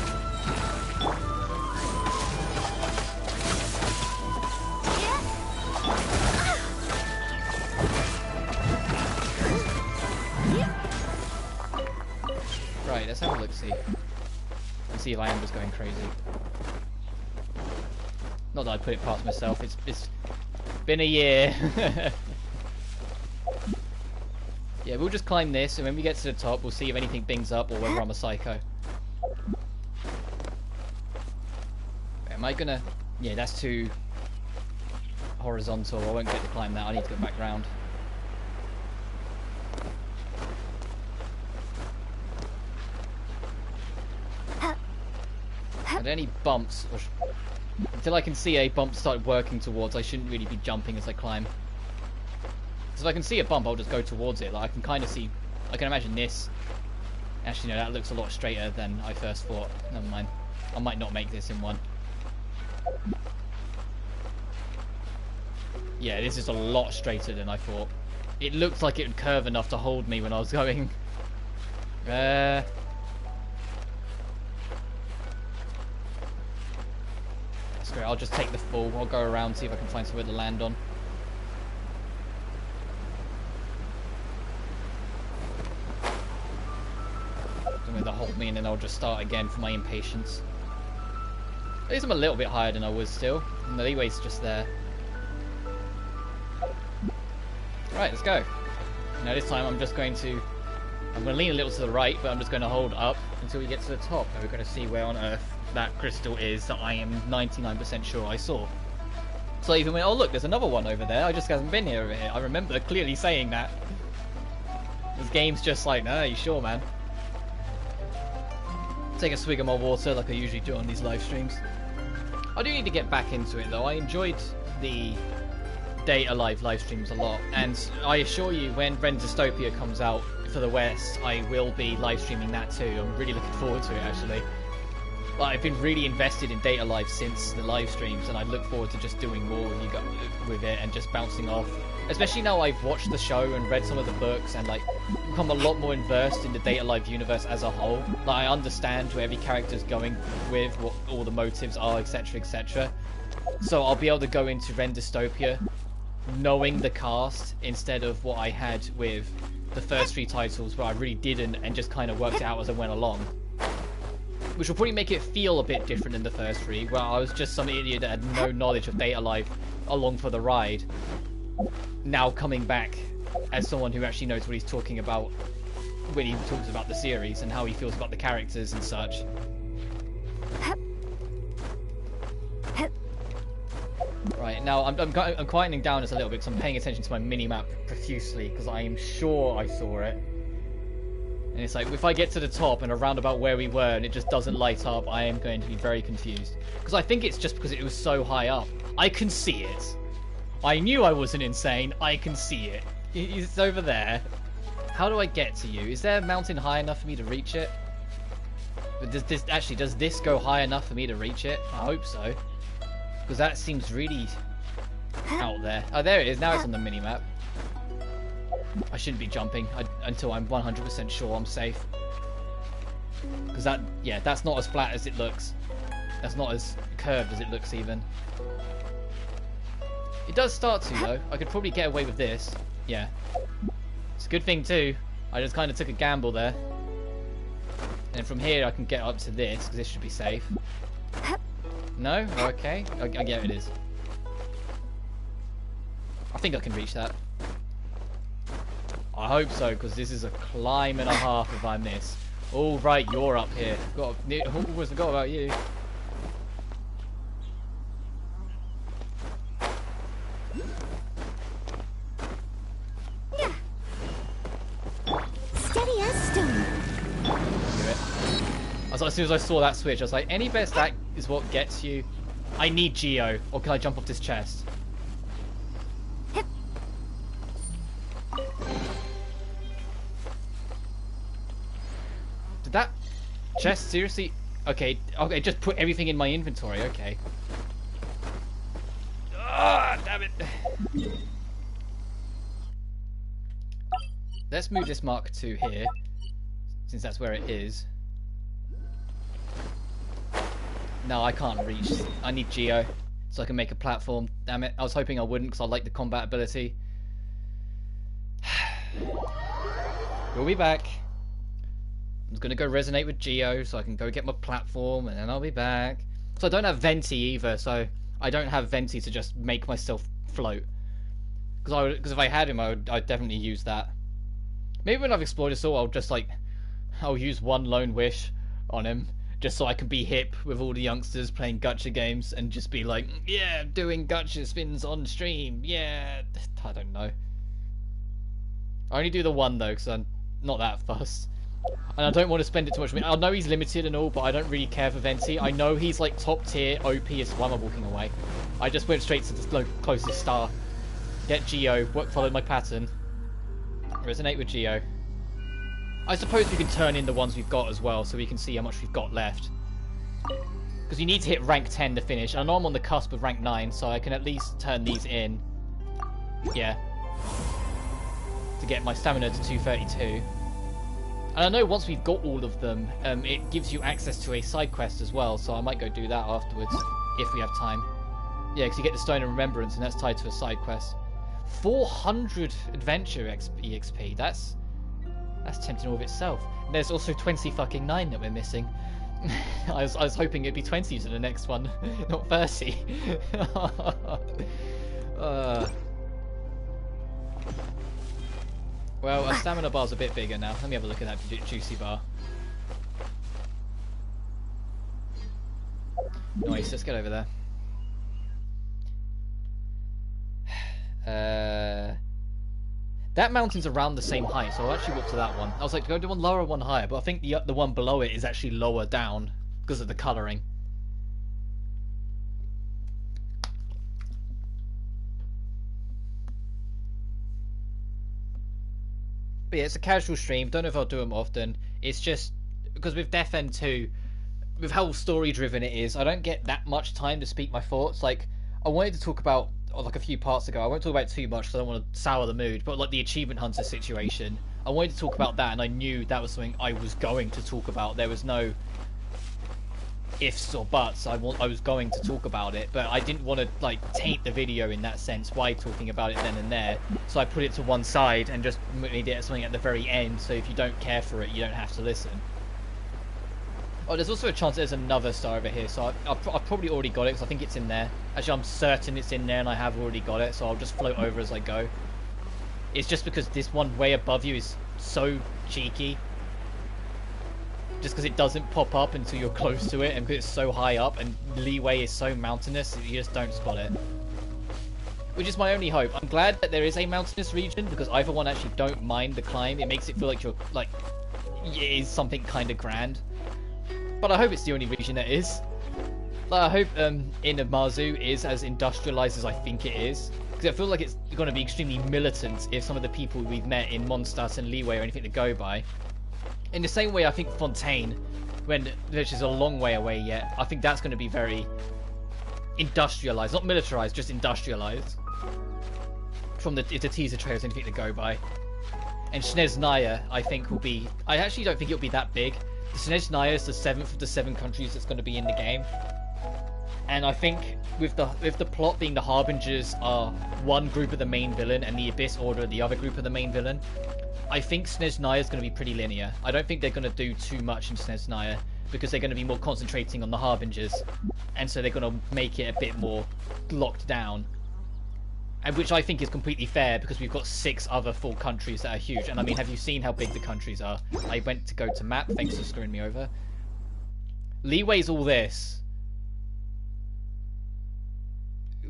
Right, let's have a look-see. And see if I am just going crazy. Not that I put it past myself, it's been a year. Yeah, we'll just climb this, and when we get to the top, we'll see if anything bings up or whether I'm a psycho. Am I gonna... Yeah, that's too horizontal. I won't get to climb that. I need to go back round. Are there any bumps? Until I can see a bump start working towards, I shouldn't really be jumping as I climb. So if I can see a bump, I'll just go towards it. Like, I can kind of see... I can imagine this. Actually, no, that looks a lot straighter than I first thought. Never mind. I might not make this in one. Yeah, this is a lot straighter than I thought. It looked like it would curve enough to hold me when I was going. That's great. I'll just take the fall. I'll go around, see if I can find somewhere to land on. Somewhere to hold me, and then I'll just start again for my impatience. At least I'm a little bit higher than I was still. And the leeway's just there. Right, let's go. Now this time I'm just going to... I'm going to lean a little to the right, but I'm just going to hold up until we get to the top. And we're going to see where on earth that crystal is that I am 99% sure I saw. So I even went, oh look, there's another one over there. I just haven't been here over here. I remember clearly saying that. This game's just like, nah, you sure, man? Take a swig of my water like I usually do on these live streams. I do need to get back into it though. I enjoyed the Data live streams a lot, and I assure you when Ren Dystopia comes out for the West, I will be live streaming that too. I'm really looking forward to it actually. Like, I've been really invested in Data Live since the live streams, and I look forward to just doing more with you with it and just bouncing off. Especially now I've watched the show and read some of the books and like become a lot more immersed in the Data Live universe as a whole. Like, I understand where every character's going with, what all the motives are, etc, etc. So I'll be able to go into Ren Dystopia knowing the cast instead of what I had with the first three titles where I really didn't and just kind of worked it out as I went along. Which will probably make it feel a bit different than the first three, where I was just some idiot that had no knowledge of Data Life along for the ride. Now coming back as someone who actually knows what he's talking about when he talks about the series and how he feels about the characters and such. Right, now I'm quietening down just a little bit because I'm paying attention to my mini-map profusely because I am sure I saw it. And it's like, if I get to the top and around about where we were and it just doesn't light up, I am going to be very confused. Because I think it's just because it was so high up. I can see it. I knew I wasn't insane. I can see it. It's over there. How do I get to you? Is there a mountain high enough for me to reach it? Does this go high enough for me to reach it? I hope so. Because that seems really out there. Oh, there it is. Now it's on the mini-map. I shouldn't be jumping until I'm 100% sure I'm safe. Because that's not as flat as it looks. That's not as curved as it looks even. It does start to though. I could probably get away with this. Yeah. It's a good thing too. I just kind of took a gamble there. And from here I can get up to this because this should be safe. No? Okay. Yeah, it is. I think I can reach that. I hope so, because this is a climb and a half if I miss. Oh, right, you're up here. Almost forgot about you. Steady as stone. Do it. As soon as I saw that switch, I was like, any best that is what gets you. I need Geo, or can I jump off this chest? Did that chest seriously? Okay, just put everything in my inventory. Okay. Ah, damn it. Let's move this Mark II here, since that's where it is. No, I can't reach. I need Geo, so I can make a platform. Damn it. I was hoping I wouldn't, because I like the combat ability. We'll be back. I'm going to go resonate with Geo, so I can go get my platform, and then I'll be back. So I don't have Venti either, so I don't have Venti to just make myself float. Because if I had him, I'd definitely use that. Maybe when I've explored this all, I'll use one lone wish on him. Just so I can be hip with all the youngsters playing gacha games and just be like, yeah, doing gacha spins on stream, yeah. I don't know. I only do the one though, because I'm not that fussed. And I don't want to spend it too much. I know he's limited and all, but I don't really care for Venti. I know he's like top tier, OP'est one. I'm walking away. I just went straight to the closest star. Get Geo, follow my pattern. Resonate with Geo. I suppose we can turn in the ones we've got as well, so we can see how much we've got left. Because you need to hit rank 10 to finish. I know I'm on the cusp of rank 9, so I can at least turn these in. Yeah. To get my stamina to 232. And I know once we've got all of them, it gives you access to a side quest as well, so I might go do that afterwards, if we have time. Yeah, because you get the Stone of Remembrance, and that's tied to a side quest. 400 adventure EXP, that's tempting all of itself. And there's also 20 fucking 9 that we're missing. I was hoping it'd be 20 to the next one, not 30. Well, our stamina bar's a bit bigger now. Let me have a look at that juicy bar. Nice, let's get over there. That mountain's around the same height, so I'll actually walk to that one. I was like, go to one lower, one higher, but I think the one below it is actually lower down because of the colouring. But yeah, it's a casual stream. Don't know if I'll do them often. It's just because with Death End 2, with how story driven it is, I don't get that much time to speak my thoughts. Like, I wanted to talk about, like a few parts ago, I won't talk about it too much because I don't want to sour the mood, but like the achievement hunter situation, I wanted to talk about that, and I knew that was something I was going to talk about. There was no ifs or buts. I was going to talk about it, but I didn't want to like taint the video in that sense by talking about it then and there, so I put it to one side and just made it something at the very end, so if you don't care for it, you don't have to listen. Oh, there's also a chance there's another star over here, so I've probably already got it, because I think it's in there. Actually, I'm certain it's in there, and I have already got it, so I'll just float over as I go. It's just because this one way above you is so cheeky. Just because it doesn't pop up until you're close to it, and because it's so high up, and leeway is so mountainous, you just don't spot it. which is my only hope. I'm glad that there is a mountainous region, because I, for one, actually don't mind the climb. It makes it feel like you're, like, it is something kind of grand. But I hope it's the only region that is. Like, I hope Inamazu is as industrialized as I think it is. Because I feel like it's going to be extremely militant if some of the people we've met in Mondstadt and Liyue are anything to go by. In the same way, I think Fontaine, which is a long way away yet, I think that's going to be very industrialized. Not militarized, just industrialized. From the teaser trailers, anything to go by. And Snezhnaya, I think, will be... I actually don't think it'll be that big. Snezhnaya is the 7th of the 7 countries that's going to be in the game. And I think with the plot being the Harbingers are one group of the main villain and the Abyss Order are the other group of the main villain, I think Snezhnaya is going to be pretty linear. I don't think they're going to do too much in Snezhnaya because they're going to be more concentrating on the Harbingers. And so they're going to make it a bit more locked down. And which I think is completely fair because we've got 6 other full countries that are huge. And I mean, have you seen how big the countries are? I went to go to map, thanks for screwing me over. Liyue's all this.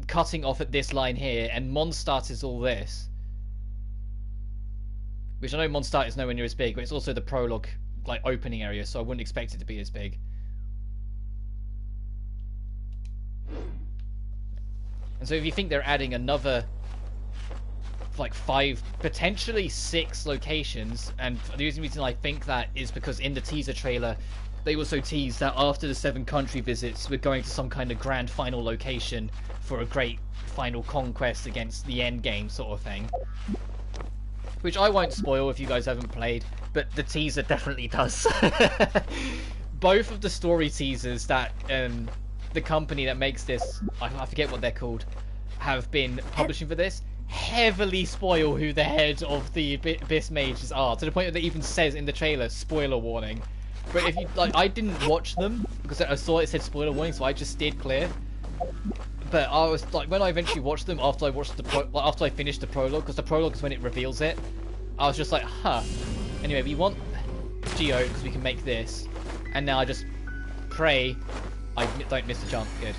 Cutting off at this line here, and Mondstadt is all this. Which I know Mondstadt is nowhere near as big, but it's also the prologue, like, opening area, so I wouldn't expect it to be as big. And so if you think they're adding another, like, 5, potentially 6 locations, and the only reason I think that is because in the teaser trailer, they also teased that after the 7 country visits, we're going to some kind of grand final location for a great final conquest against the end game sort of thing. Which I won't spoil if you guys haven't played, but the teaser definitely does. Both of the story teasers that the company that makes this, I forget what they're called, have been publishing for this, heavily spoil who the head of the Abyss Mages are, to the point that it even says in the trailer, spoiler warning. But if you, like, I didn't watch them, because I saw it said spoiler warning, so I just steered clear. But I was, like, when I eventually watched them, after I watched after I finished the prologue, because the prologue is when it reveals it, I was just like, huh. Anyway, we want Geo, because we can make this, and now I just pray I don't miss the jump. Good.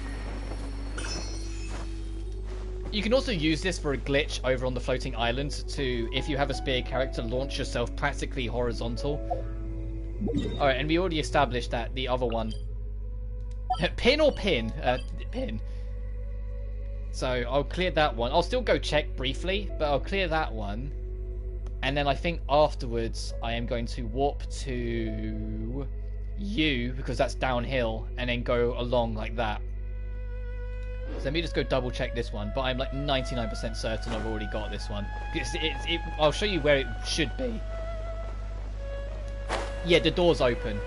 You can also use this for a glitch over on the floating island to, if you have a spear character, launch yourself practically horizontal. Alright, and we already established that the other one... Pin or pin? Pin. So, I'll clear that one. I'll still go check briefly, but I'll clear that one. And then I think afterwards, I am going to warp to... U, because that's downhill, and then go along like that. So let me just go double check this one, but I'm like 99% certain I've already got this one. I'll show you where it should be. Yeah, the door's open.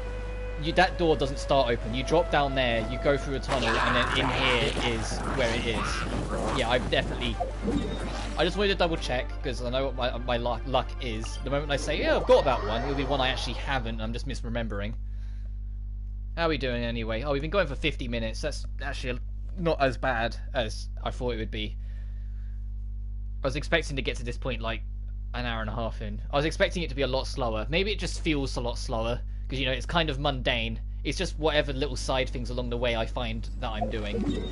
That door doesn't start open. You drop down there, you go through a tunnel, and then in here is where it is. Yeah, I've definitely... I just wanted to double check, because I know what my luck is. The moment I say, yeah, I've got that one, it'll be one I actually haven't, I'm just misremembering. How are we doing anyway? Oh, we've been going for 50 minutes. That's actually not as bad as I thought it would be. I was expecting to get to this point like an hour and a half in. I was expecting it to be a lot slower. Maybe it just feels a lot slower because, you know, it's kind of mundane. It's just whatever little side things along the way I find that I'm doing.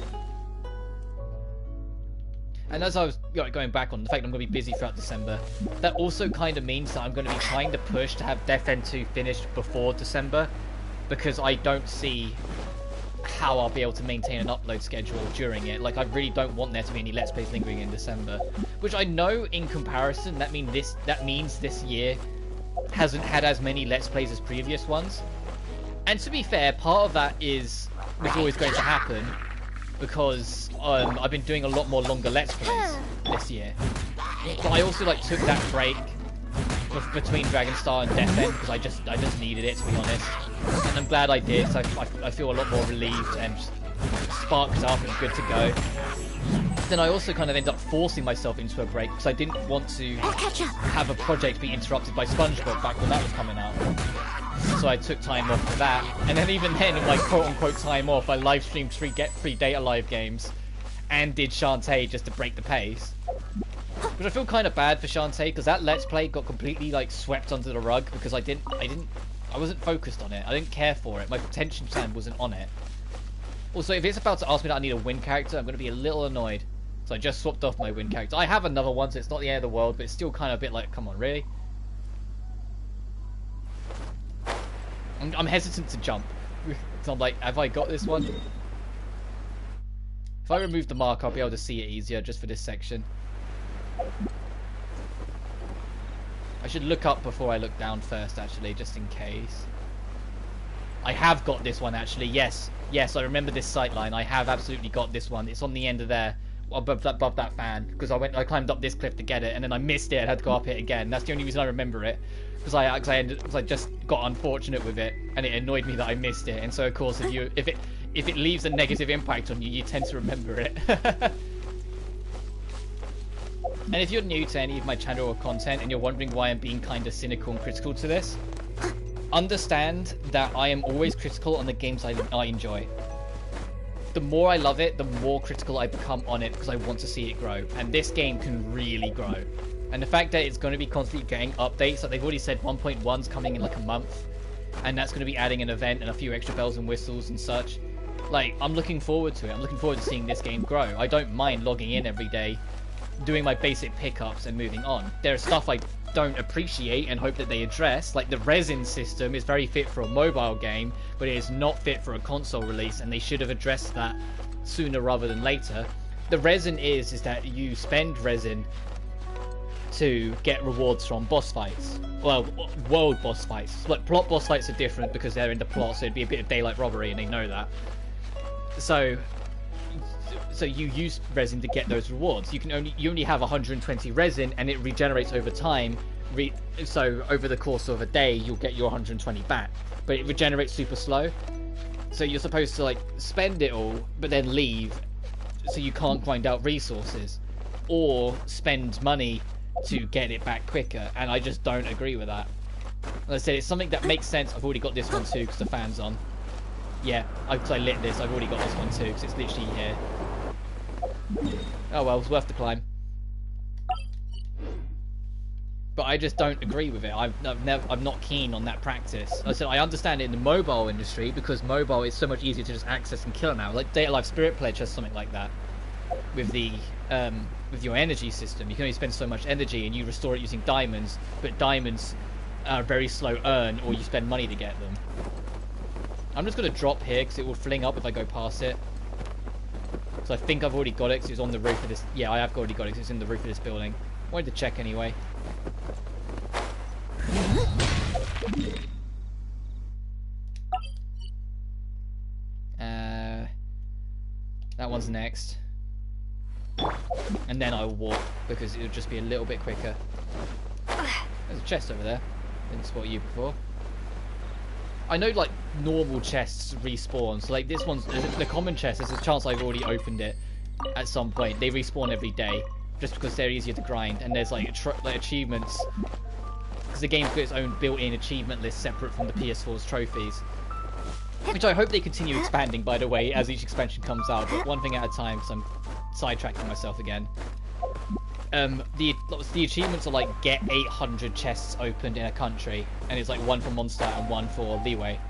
And as I was going back on the fact that I'm going to be busy throughout December, that also kind of means that I'm going to be trying to push to have Death End 2 finished before December, because I don't see how I'll be able to maintain an upload schedule during it. Like, I really don't want there to be any Let's Plays lingering in December. Which I know, in comparison, that means this year hasn't had as many Let's Plays as previous ones. And to be fair, part of that was always going to happen, because I've been doing a lot more longer Let's Plays this year. But I also, like, took that break between Dragonstar and Death End because I just needed it, to be honest. And I'm glad I did, so I feel a lot more relieved and sparked up and good to go. Then I also kind of ended up forcing myself into a break because I didn't want to have a project be interrupted by SpongeBob back when that was coming out. So I took time off for that. And then even then, in my quote-unquote time off, I live streamed 3 Data Live games and did Shantae just to break the pace. Which I feel kind of bad for Shantae, because that Let's Play got completely, like, swept under the rug, because I wasn't focused on it. I didn't care for it. My attention span wasn't on it. Also, if it's about to ask me that I need a win character, I'm going to be a little annoyed. So I just swapped off my wind character. I have another one, so it's not the end of the world, but it's still kind of a bit like, come on, really? I'm hesitant to jump. So I'm like, have I got this one? If I remove the mark, I'll be able to see it easier just for this section. I should look up before I look down first, actually, just in case. I have got this one, actually. Yes, I remember this sight line. I have absolutely got this one. It's on the end of there, above that fan, because I climbed up this cliff to get it, and then I missed it and had to go up it again. That's the only reason I remember it, because I just got unfortunate with it, and it annoyed me that I missed it. And so, of course, if it leaves a negative impact on you, you tend to remember it. And if you're new to any of my channel or content and you're wondering why I'm being kind of cynical and critical to this, understand that I am always critical on the games I enjoy. The more I love it, the more critical I become on it because I want to see it grow. And this game can really grow. And the fact that it's going to be constantly getting updates, like they've already said 1.1's coming in like a month, and that's going to be adding an event and a few extra bells and whistles and such. Like, I'm looking forward to it. I'm looking forward to seeing this game grow. I don't mind logging in every day, doing my basic pickups and moving on. There's stuff I don't appreciate and hope that they address, like the resin system is very fit for a mobile game, but it is not fit for a console release, and they should have addressed that sooner rather than later. The resin is that you spend resin to get rewards from boss fights. Well, world boss fights. Like, plot boss fights are different because they're in the plot, so it'd be a bit of daylight robbery, and they know that. So you use resin to get those rewards. You only have 120 resin, and it regenerates over time. So over the course of a day, you'll get your 120 back, but it regenerates super slow. So you're supposed to like spend it all, but then leave, so you can't grind out resources, or spend money to get it back quicker. And I just don't agree with that. As I said, it's something that makes sense. I've already got this one too because the fan's on. Yeah, I lit this. I've already got this one too because it's literally here. Oh well, it's worth the climb. But I just don't agree with it. I'm not keen on that practice. Like I said, I understand it in the mobile industry because mobile is so much easier to just access and kill now. Like Data Life Spirit Pledge has something like that with the with your energy system. You can only spend so much energy, and you restore it using diamonds. But diamonds are very slow earn, or you spend money to get them. I'm just gonna drop here because it will fling up if I go past it. So I think I've already got it because it's on the roof of this. Yeah, I have already got it because it's in the roof of this building. Wanted to check anyway. That one's next. And then I'll walk because it'll just be a little bit quicker. There's a chest over there. Didn't spot you before. I know, like, normal chests respawn. So, like, this one's the common chest. There's a chance I've already opened it at some point. They respawn every day just because they're easier to grind. And there's, like, achievements. Because the game's got its own built-in achievement list separate from the PS4's trophies. Which I hope they continue expanding, by the way, as each expansion comes out. But one thing at a time, because I'm sidetracking myself again. The achievements are like get 800 chests opened in a country, and it's like one for Mondstadt and one for Leeway.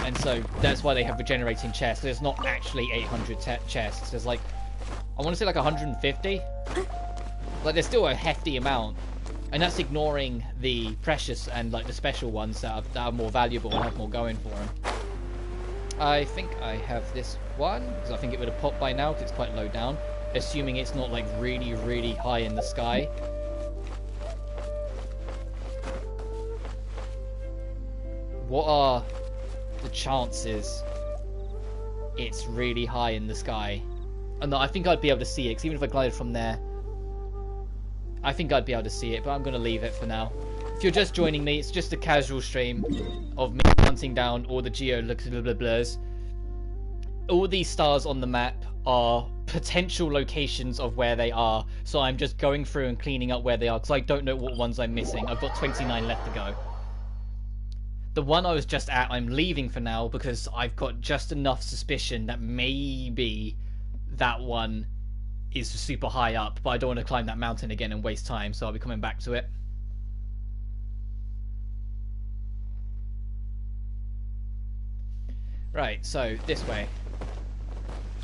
And so that's why they have regenerating chests. There's not actually 800 chests. There's like, I want to say like 150. Like there's still a hefty amount, and that's ignoring the precious and like the special ones that are more valuable and have more going for them. I think I have this one because I think it would have popped by now because it's quite low down. Assuming it's not like really, really high in the sky. What are the chances it's really high in the sky? And I think I'd be able to see it, because even if I glided from there, I think I'd be able to see it, but I'm going to leave it for now. If you're just joining me, it's just a casual stream of me hunting down all the Geoculus. All these stars on the map are potential locations of where they are, so I'm just going through and cleaning up where they are because I don't know what ones I'm missing. I've got 29 left to go. The one I was just at, I'm leaving for now because I've got just enough suspicion that maybe that one is super high up, but I don't want to climb that mountain again and waste time, so I'll be coming back to it. Right, so this way.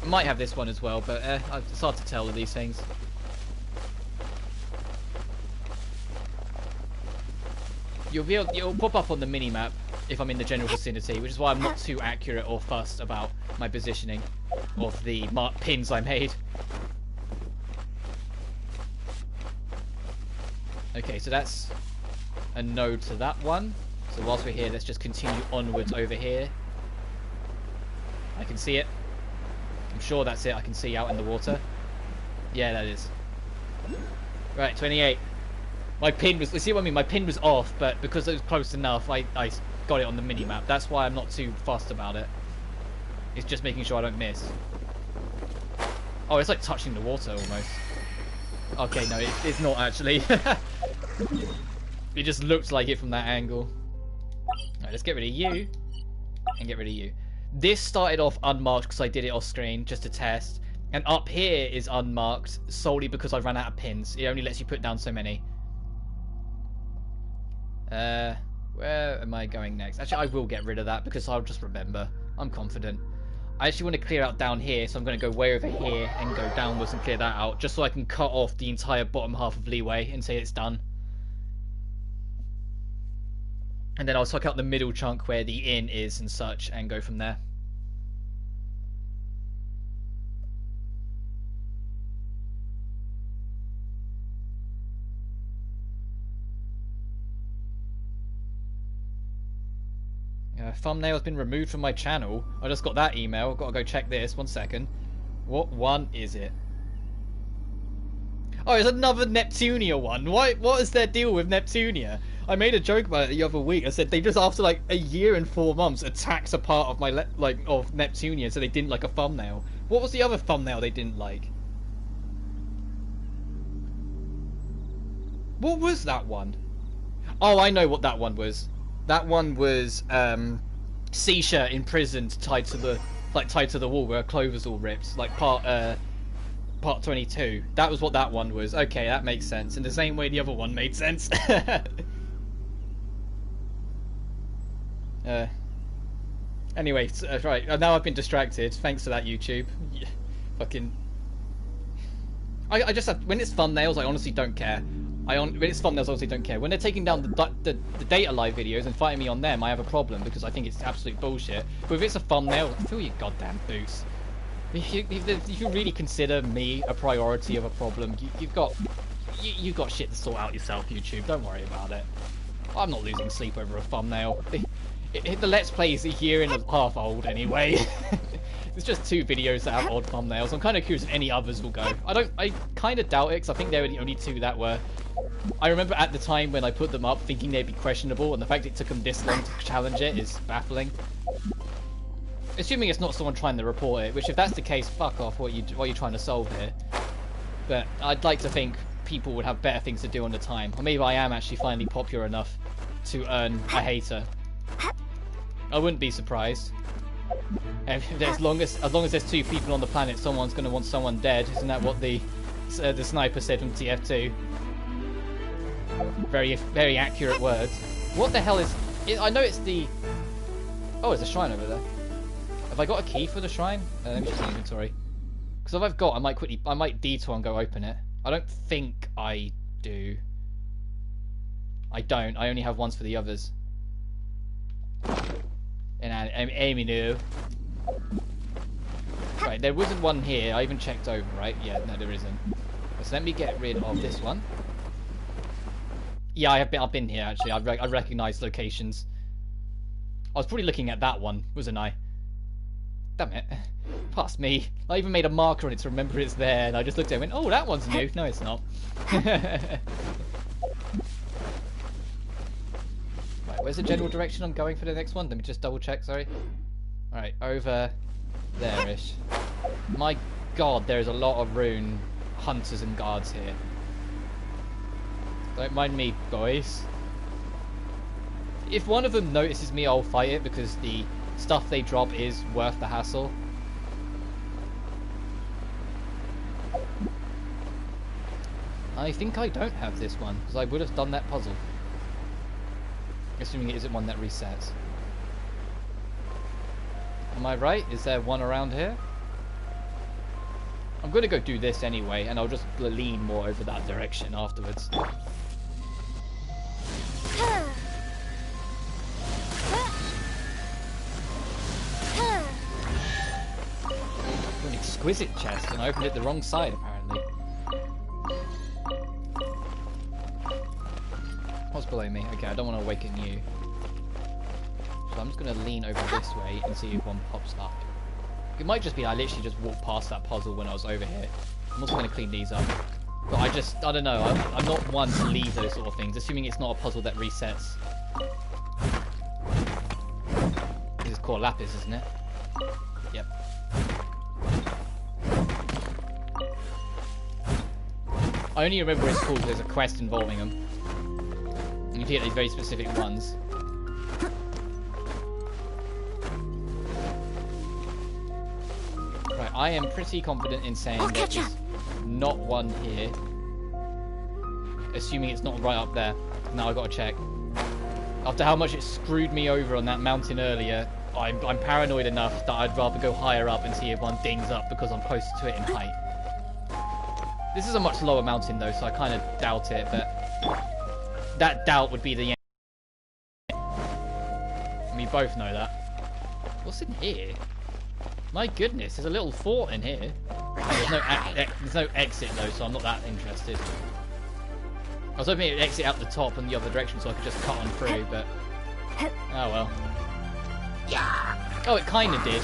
I might have this one as well, but it's hard to tell with these things. It'll pop up on the mini-map if I'm in the general vicinity, which is why I'm not too accurate or fussed about my positioning of the pins I made. Okay, so that's a node to that one. So whilst we're here, let's just continue onwards over here. I can see it. I'm sure that's it. I can see out in the water. Yeah, that is. Right, 28. My pin was... See what I mean? My pin was off, but because it was close enough, I got it on the mini-map. That's why I'm not too fussed about it. It's just making sure I don't miss. Oh, it's like touching the water almost. Okay, no, it's not actually. It just looked like it from that angle. Alright, let's get rid of you. And get rid of you. This started off unmarked because I did it off screen just to test. And up here is unmarked solely because I ran out of pins. It only lets you put down so many. Where am I going next? Actually, I will get rid of that because I'll just remember. I'm confident. I actually want to clear out down here, so I'm going to go way over here and go downwards and clear that out, just so I can cut off the entire bottom half of Leeway and say it's done. And then I'll suck out the middle chunk where the inn is and such, and go from there. Thumbnail has been removed from my channel. I just got that email. Gotta go check this. 1 second. What one is it? Oh, it's another Neptunia one. What is their deal with Neptunia? I made a joke about it the other week. I said they just, after like a year and 4 months, attacked a part of my of Neptunia, so they didn't like a thumbnail. What was the other thumbnail they didn't like? What was that one? Oh, I know what that one was. That one was Seisha imprisoned, tied to the wall where her clover's all ripped, like part 22. That was what that one was. Okay, that makes sense. In the same way the other one made sense. Anyway, right. Now I've been distracted. Thanks for that, YouTube. Yeah, fucking. I just have, when it's thumbnails, I honestly don't care. When it's thumbnails, I honestly don't care. When they're taking down the data live videos and fighting me on them, I have a problem because I think it's absolute bullshit. But if it's a thumbnail, fill your goddamn boots. If you really consider me a priority of a problem, you've got shit to sort out yourself, YouTube. Don't worry about it. I'm not losing sleep over a thumbnail. The Let's Play is a year and a half old anyway. There's just 2 videos that have odd thumbnails. I'm kind of curious if any others will go. I kind of doubt it because I think they were the only 2 that were. I remember at the time when I put them up thinking they'd be questionable, and the fact it took them this long to challenge it is baffling. Assuming it's not someone trying to report it, which if that's the case, fuck off, what are you trying to solve here? But I'd like to think people would have better things to do on the time. Or maybe I am actually finally popular enough to earn a hater. I wouldn't be surprised. And as long as there's 2 people on the planet, someone's going to want someone dead. Isn't that what the sniper said from TF2? Very, very accurate words. What the hell is... I know it's the... Oh, there's a shrine over there. Have I got a key for the shrine? Let me check the inventory. Because if I've got, I might detour and go open it. I don't think I do. I don't. I only have ones for the others. And Amy knew. Right, there wasn't one here. I even checked over, right? Yeah, no, there isn't. So let me get rid of this one. Yeah, I've been here actually. I recognise locations. I was probably looking at that one, wasn't I? Damn it. Past me. I even made a marker on it to remember it's there, and I just looked at it and went, oh, that one's new. No, it's not. Right, where's the general direction I'm going for the next one? Let me just double check, sorry. Alright, over there-ish. My god, there's a lot of rune hunters and guards here. Don't mind me, boys. If one of them notices me, I'll fight it because the stuff they drop is worth the hassle. I think I don't have this one because I would have done that puzzle. Assuming it isn't one that resets. Am I right? Is there one around here? I'm going to go do this anyway, and I'll just lean more over that direction afterwards. An exquisite chest, and I opened it the wrong side, apparently. What's below me? Okay, I don't want to awaken you. So I'm just going to lean over this way and see if one pops up. It might just be I literally just walked past that puzzle when I was over here. I'm also going to clean these up. But I don't know, I'm not one to leave those sort of things, assuming it's not a puzzle that resets. This is Core Lapis, isn't it? Yep. I only remember it's called because there's a quest involving them. And you get these very specific ones. Right, I am pretty confident in saying that there's not one here. Assuming it's not right up there. Now I've got to check. After how much it screwed me over on that mountain earlier, I'm paranoid enough that I'd rather go higher up and see if one dings up because I'm closer to it in height. This is a much lower mountain though, so I kind of doubt it, but that doubt would be the end. We both know that. What's in here? My goodness, there's a little fort in here. There's no exit though, so I'm not that interested. I was hoping it would exit out the top and the other direction so I could just cut on through, but... oh well. Oh, it kind of did,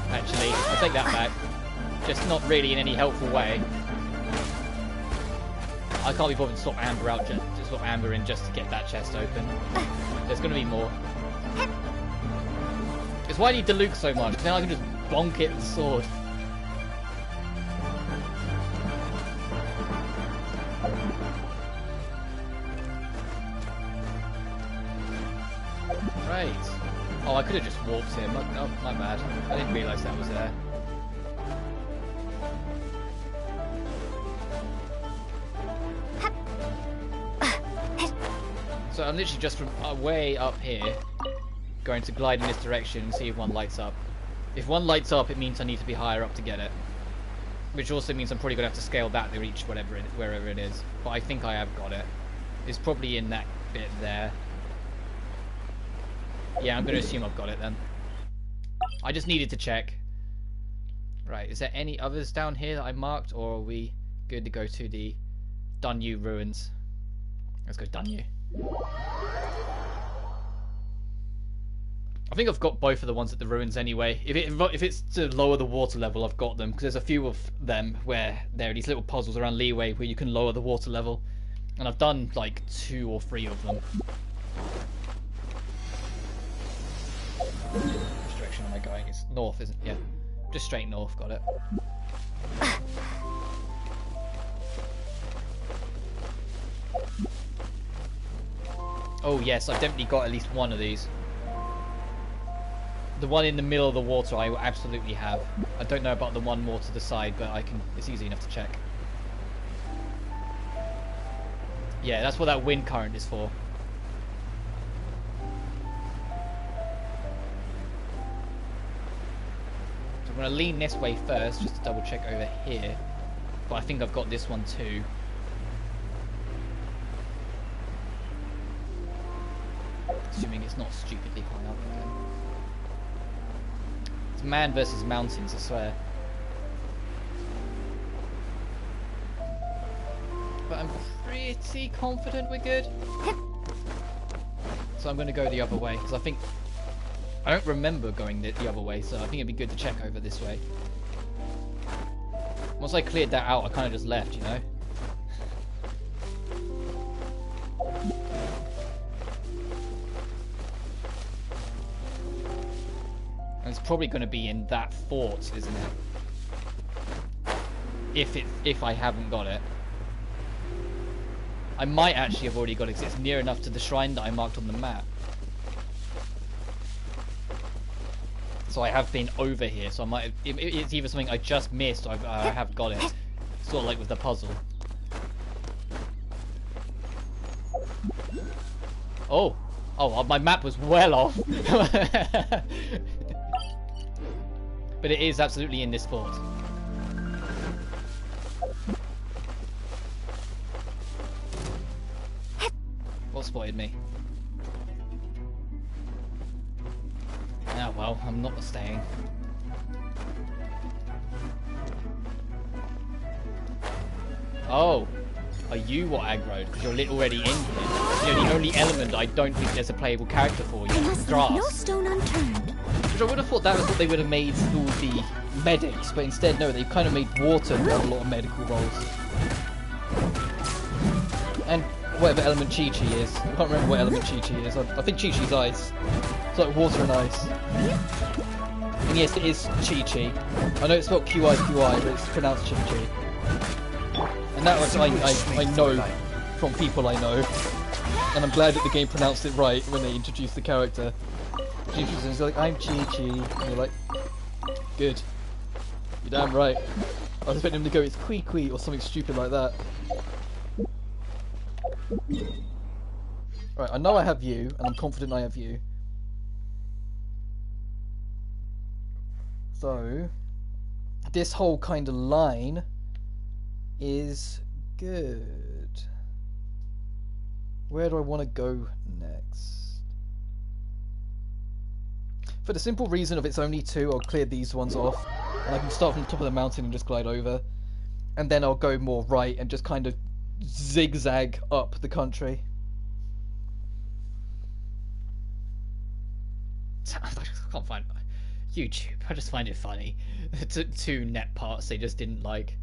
actually. I'll take that back. Just not really in any helpful way. I can't be bothered to swap Amber out, just swap Amber in just to get that chest open. There's going to be more. It's why I need Deluxe so much, because then I can just bonk it with the sword. Right. Oh, I could have just warped him. Oh, my bad. I didn't realise that was there. So I'm literally just from way up here going to glide in this direction and see if one lights up. If one lights up, it means I need to be higher up to get it. Which also means I'm probably going to have to scale that to reach wherever it is. But I think I have got it. It's probably in that bit there. Yeah, I'm going to assume I've got it then. I just needed to check. Right, is there any others down here that I marked, or are we good to go to the Dunyu ruins? Let's go Dunyu. I think I've got both of the ones at the ruins anyway. If it's to lower the water level, I've got them, because there's a few of them where there are these little puzzles around Leeway where you can lower the water level, and I've done like 2 or 3 of them. Which direction am I going? It's north, isn't it? Yeah, just straight north. Got it. Oh yes, I've definitely got at least one of these. The one in the middle of the water I absolutely have. I don't know about the one more to the side, but I can. It's easy enough to check. Yeah, that's what that wind current is for. So I'm going to lean this way first, just to double check over here. But I think I've got this one too. Assuming it's not stupidly high up again. It's man versus mountains, I swear. But I'm pretty confident we're good. So I'm going to go the other way, because I don't remember going the other way, so I think it'd be good to check over this way. Once I cleared that out, I kind of just left, you know? And it's probably going to be in that fort, isn't it? If I haven't got it. I might actually have already got it, because it's near enough to the shrine that I marked on the map. So I have been over here, so I might have, it's either something I just missed or I have got it. Sort of like with the puzzle. Oh! Oh, my map was well off! But it is absolutely in this fort. What spotted me? Ah, well, I'm not staying. Oh, are you what aggroed? Because you're already in here. You know, the only element I don't think there's a playable character for you I is must leave grass. no stone unturned. Which I would have thought that was what they would have made all the medics, but instead, no, they've kind of made water do a lot of medical roles. And whatever element Chi-Chi is. I can't remember what element Chi-Chi is. I think Chi-Chi's ice. It's like water and ice. And yes, it is Chi-Chi. I know it's spelled Q-I-Q-I, but it's pronounced Chi-Chi. And that was I know from people I know. And I'm glad that the game pronounced it right when they introduced the character. She's like, I'm Chi-Chi. And you're like, good. You're damn right. I was expecting him to go, it's Kui-Kui or something stupid like that. Right, I know I have you, and I'm confident I have you. So, this whole kind of line is good. Where do I want to go next? For the simple reason of it's only two, I'll clear these ones off, and I can start from the top of the mountain and just glide over. And then I'll go more right and just kind of zigzag up the country. I can't find YouTube. I just find it funny. Two net parts they just didn't like.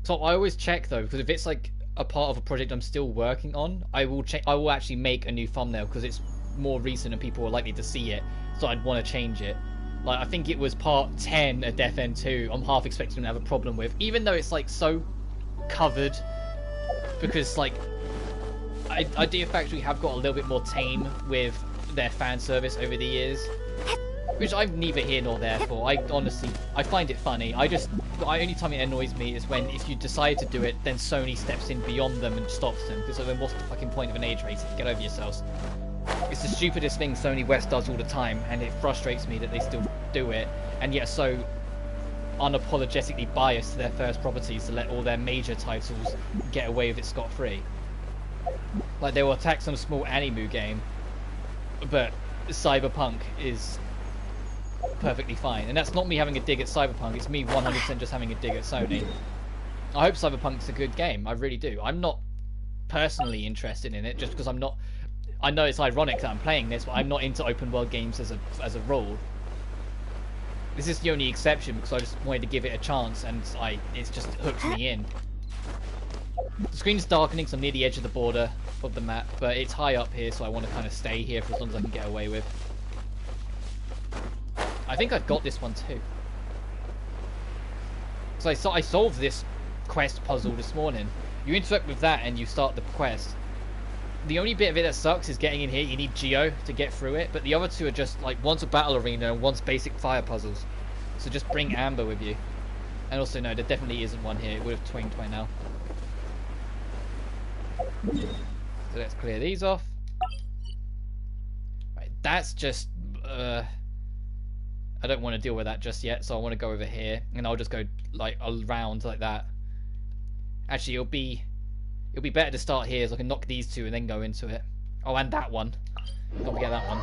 So I always check though, because if it's like a part of a project I'm still working on, I will check. I will actually make a new thumbnail because it's more recent and people are likely to see it. So I'd want to change it. Like I think it was part 10 at Death End 2. I'm half expecting to have a problem with, even though it's like so covered. Because like Idea Factory have got a little bit more tame with their fan service over the years, which I'm neither here nor there for. I honestly find it funny. The only time it annoys me is when if you decide to do it, then Sony steps in beyond them and stops them. Because then what's the fucking point of an age rating? Get over yourselves. It's the stupidest thing Sony West does all the time, and it frustrates me that they still do it, and yet so unapologetically biased to their first properties to let all their major titles get away with it scot-free. Like they will attack some small anime game, but Cyberpunk is perfectly fine. And that's not me having a dig at Cyberpunk, it's me 100% just having a dig at Sony. I hope Cyberpunk's a good game, I really do. I'm not personally interested in it just because I'm not... I know it's ironic that I'm playing this, but I'm not into open world games as a rule. This is the only exception because I just wanted to give it a chance and it's just hooked me in. The screen's darkening, so I'm near the edge of the border of the map, but it's high up here, so I want to kind of stay here for as long as I can get away with. I think I've got this one too. So I solved this quest puzzle this morning. You interact with that and you start the quest. The only bit of it that sucks is getting in here. You need Geo to get through it, but the other two are just like one's a battle arena and one's basic fire puzzles. So just bring Amber with you. And also no, there definitely isn't one here. It would have twinged by now. So let's clear these off. Right, that's just I don't want to deal with that just yet, so I want to go over here and I'll just go like around like that. Actually, it'll be better to start here so I can knock these two and then go into it. Oh, and that one. Don't forget that one.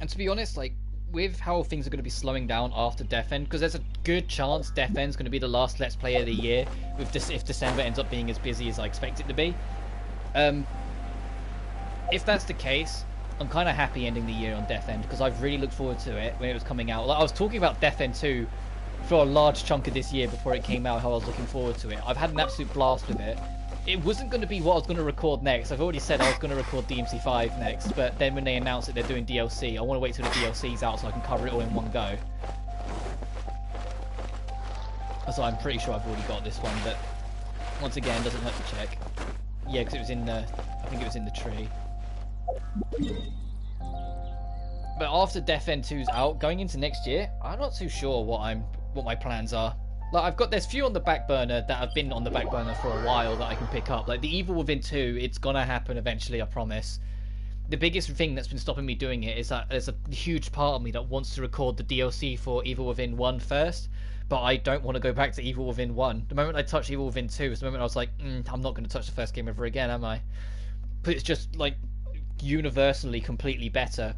And to be honest, like, with how things are going to be slowing down after Death End, because there's a good chance Death End's going to be the last Let's Play of the year, with if December ends up being as busy as I expect it to be. If that's the case, I'm kind of happy ending the year on Death End, because I've really looked forward to it when it was coming out. Like, I was talking about Death End 2 for a large chunk of this year before it came out, how I was looking forward to it. I've had an absolute blast with it. It wasn't going to be what I was going to record next. I've already said I was going to record DMC5 next, but then when they announced that they're doing DLC, I want to wait till the DLC's out so I can cover it all in one go. So I'm pretty sure I've already got this one, but once again, doesn't hurt to check. Yeah, because it was in the... I think it was in the tree. But after Death End 2's out, going into next year, I'm not too sure what my plans are. Like, there's few on the back burner that have been on the back burner for a while that I can pick up. Like the Evil Within 2, it's gonna happen eventually, I promise. The biggest thing that's been stopping me doing it is that there's a huge part of me that wants to record the DLC for Evil Within 1 first, but I don't want to go back to Evil Within 1. The moment I touch Evil Within 2 is the moment I was like, I'm not going to touch the first game ever again, am I? But it's just, like, universally completely better.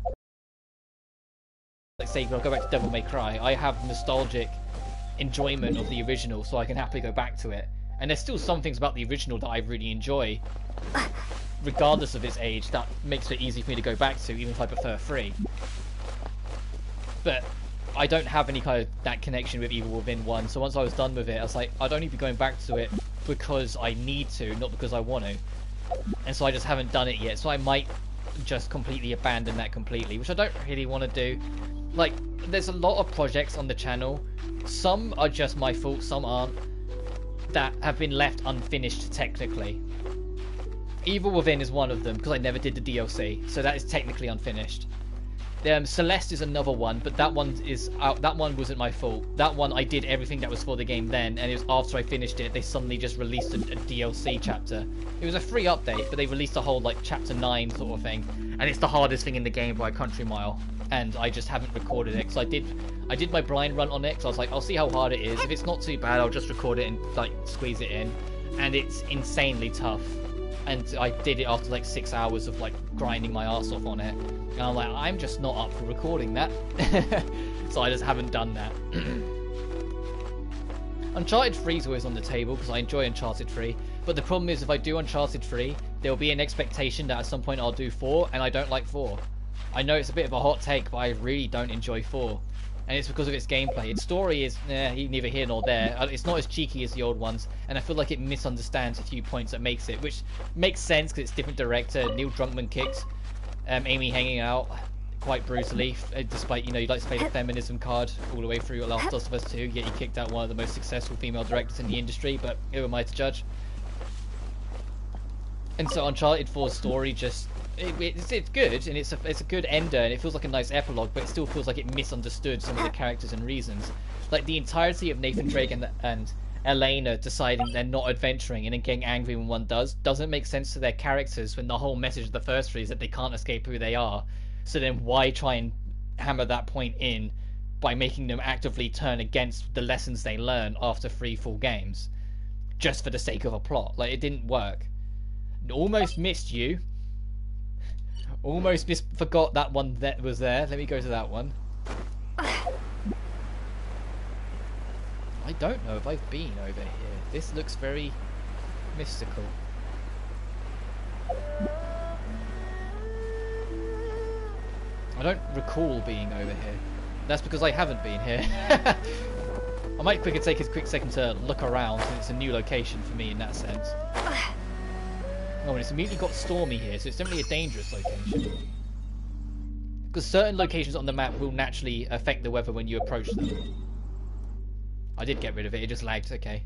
Like, say, I'll go back to Devil May Cry, I have nostalgic enjoyment of the original, so I can happily go back to it. And there's still some things about the original that I really enjoy, regardless of its age, that makes it easy for me to go back to, even if I prefer 3. But I don't have any kind of that connection with Evil Within 1, so once I was done with it, I was like, I'd only be going back to it because I need to, not because I want to. And so I just haven't done it yet, so I might just completely abandon that completely, which I don't really want to do. Like, there's a lot of projects on the channel, some are just my fault, some aren't, that have been left unfinished technically. Evil Within is one of them, because I never did the DLC, so that is technically unfinished. Celeste is another one, but that one is that one wasn't my fault. That one I did everything that was for the game then, and it was after I finished it, they suddenly just released a DLC chapter. It was a free update, but they released a whole like chapter 9 sort of thing, and it's the hardest thing in the game by a country mile. And I just haven't recorded it, because I did my blind run on it, because I was like, I'll see how hard it is. If it's not too bad, I'll just record it and like squeeze it in. And it's insanely tough. And I did it after like 6 hours of like grinding my ass off on it. And I'm like, I'm just not up for recording that. So I just haven't done that. Uncharted 3 is always on the table because I enjoy Uncharted 3. But the problem is if I do Uncharted 3, there will be an expectation that at some point I'll do 4, and I don't like 4. I know it's a bit of a hot take, but I really don't enjoy 4. And it's because of its gameplay. Its story is neither here nor there. It's not as cheeky as the old ones, and I feel like it misunderstands a few points that makes it, which makes sense because it's different director. Neil Druckmann kicked Amy hanging out quite brutally, despite, you know, you like to play the feminism card all the way through Last of Us 2, yet he kicked out one of the most successful female directors in the industry, but who am I to judge? And so Uncharted 4's story just... It's good, and it's a good ender, and it feels like a nice epilogue, but it still feels like it misunderstood some of the characters and reasons. Like the entirety of Nathan Drake and Elena deciding they're not adventuring and then getting angry when one doesn't make sense to their characters, when the whole message of the first 3 is that they can't escape who they are. So then why try and hammer that point in by making them actively turn against the lessons they learn after 3 full games, just for the sake of a plot? Like, it didn't work. Almost missed you. Almost forgot that one that was there. Let me go to that one. I don't know if I've been over here. This looks very mystical. I don't recall being over here. That's because I haven't been here. I might take a quick second to look around, since it's a new location for me in that sense. Oh, and it's immediately got stormy here, so it's definitely a dangerous location. Because certain locations on the map will naturally affect the weather when you approach them. I did get rid of it, it just lagged, okay.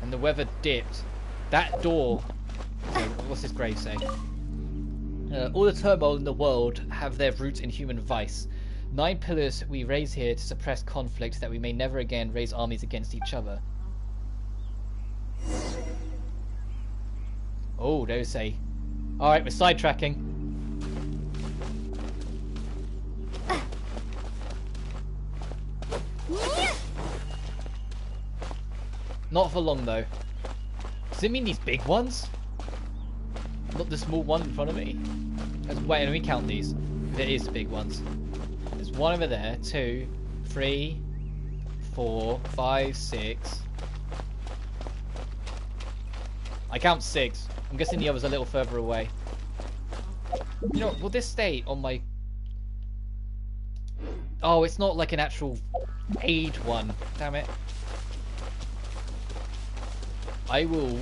And the weather dipped. That door... Okay, what's this grave say? All the turmoil in the world have their roots in human vice. 9 pillars we raise here to suppress conflict, that we may never again raise armies against each other. Oh, there's say. Alright, we're sidetracking. Not for long though. Does it mean these big ones? Not the small one in front of me? Wait, let me count these. There is big ones. There's one over there, 2, 3, 4, 5, 6. I count 6. I'm guessing the other's a little further away. You know, will this stay on my... Oh, it's not like an actual aid one. Damn it. I will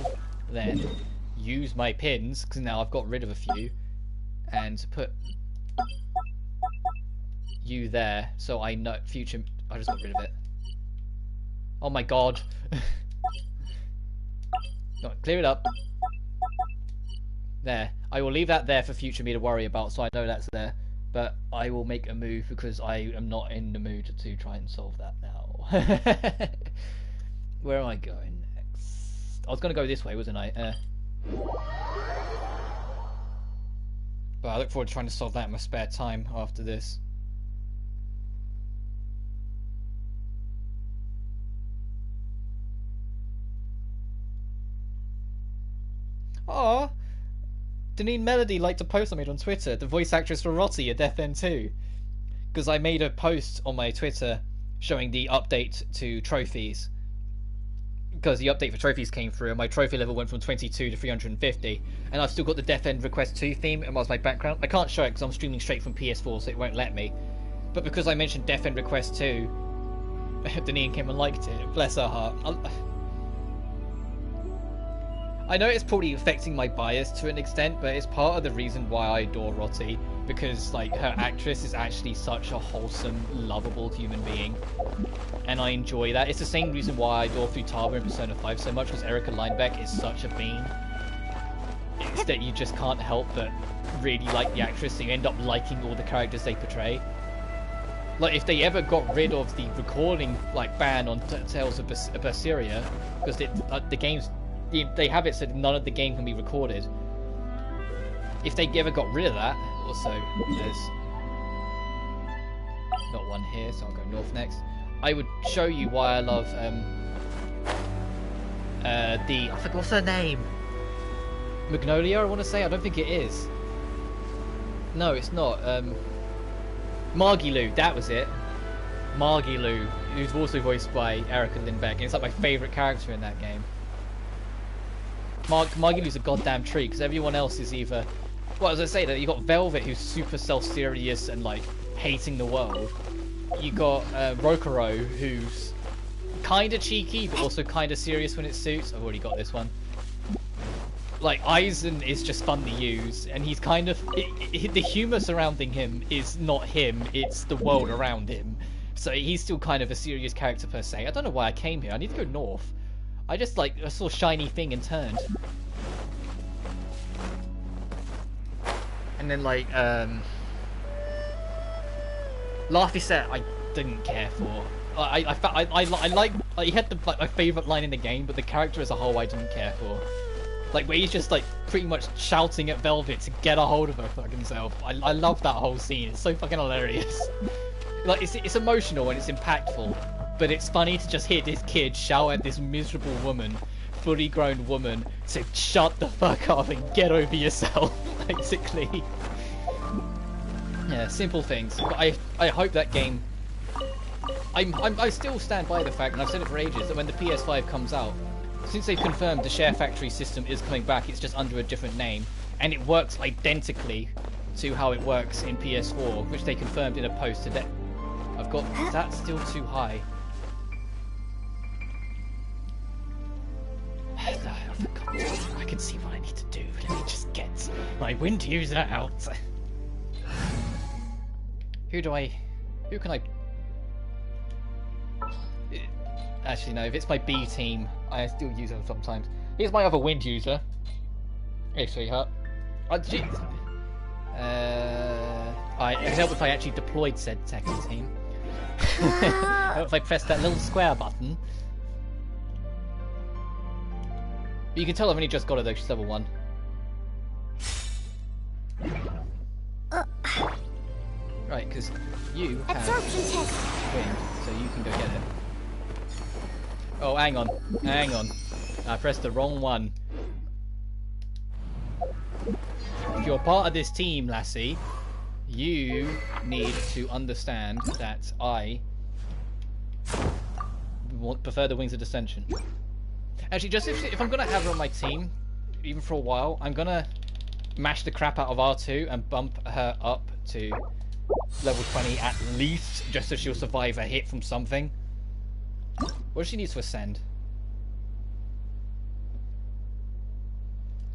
then use my pins, because now I've got rid of a few, and put you there, so I know future... I just got rid of it. Oh my god. No, clear it up. There. I will leave that there for future me to worry about, so I know that's there. But I will make a move because I am not in the mood to try and solve that now. Where am I going next? I was going to go this way, wasn't I? But I look forward to trying to solve that in my spare time after this. Aww! Deneen Melody liked a post I made on Twitter, the voice actress for Rotty at Death End 2. Because I made a post on my Twitter showing the update to trophies. Because the update for trophies came through and my trophy level went from 22 to 350. And I've still got the Death End Request 2 theme as my background. I can't show it because I'm streaming straight from PS4 so it won't let me. But because I mentioned Death End Request 2, Deneen came and liked it. Bless her heart. I know it's probably affecting my bias to an extent, but it's part of the reason why I adore Rotty, because like her actress is actually such a wholesome, lovable human being, and I enjoy that. It's the same reason why I adore Futaba in Persona 5 so much, because Erika Linebeck is such a bean. It's that you just can't help but really like the actress, so you end up liking all the characters they portray. Like, if they ever got rid of the recording like ban on Tales of Berseria, because the game's they have it so that none of the game can be recorded. If they ever got rid of that, also there's not one here, so I'll go north next. I would show you why I love I forgot what's her name. Magnolia, I want to say. I don't think it is. No, it's not. Margilu, that was it. Margilu, who's also voiced by Erika Lindbeck, and it's like my favourite character in that game. Margilu's a goddamn treat, because everyone else is either... Well, as I say, that you got Velvet, who's super self-serious and, like, hating the world. You got Rokuro, who's kind of cheeky, but also kind of serious when it suits. I've already got this one. Like, Aizen is just fun to use, and he's kind of... the humour surrounding him is not him, it's the world around him. So he's still kind of a serious character per se. I don't know why I came here. I need to go north. I just, like, I saw a shiny thing and turned. And then, like, Laphicet, I didn't care for. I like, he had my favourite line in the game, but the character as a whole I didn't care for. Like, where he's just, like, pretty much shouting at Velvet to get a hold of her fucking self. I love that whole scene. It's so fucking hilarious. Like, it's emotional and it's impactful. But it's funny to just hear this kid shout at this miserable woman, fully grown woman, to shut the fuck up and get over yourself, basically. Yeah, simple things. But I hope that game... I still stand by the fact, and I've said it for ages, that when the PS5 comes out, since they've confirmed the Share Factory system is coming back, it's just under a different name, and it works identically to how it works in PS4, which they confirmed in a post today. I've got... That's still too high. I can see what I need to do. Let me just get my wind user out. Who can I... Actually, no, if it's my B team, I still use them sometimes. Here's my other wind user. Hey, sweetheart. It helped if I actually deployed said second team. If I pressed that little square button. You can tell I've only just got it though, she's level 1. Right, because you have wind, so you can go get it. Oh, hang on. I pressed the wrong one. If you're part of this team, lassie, you need to understand that I prefer the Wings of Dissension. Actually, just if I'm going to have her on my team, even for a while, I'm going to mash the crap out of R2 and bump her up to level 20 at least, just so she'll survive a hit from something. What does she need to ascend?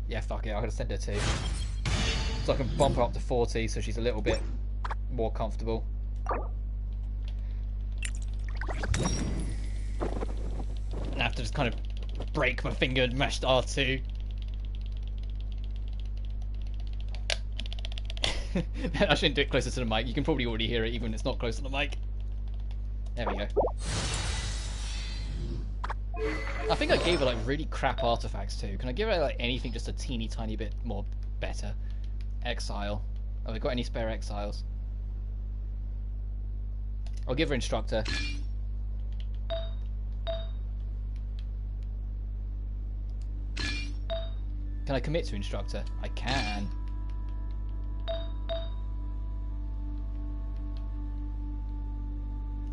Yeah, fuck it, I'm going to send her to. So I can bump her up to 40, so she's a little bit more comfortable. And I have to just kind of break my finger and mash R2. I shouldn't do it closer to the mic. You can probably already hear it even when it's not close to the mic. There we go. I think I gave her like really crap artifacts too. Can I give her like anything just a teeny tiny bit more better? Exile. Have we got any spare exiles? I'll give her instructor. Can I commit to instructor? I can.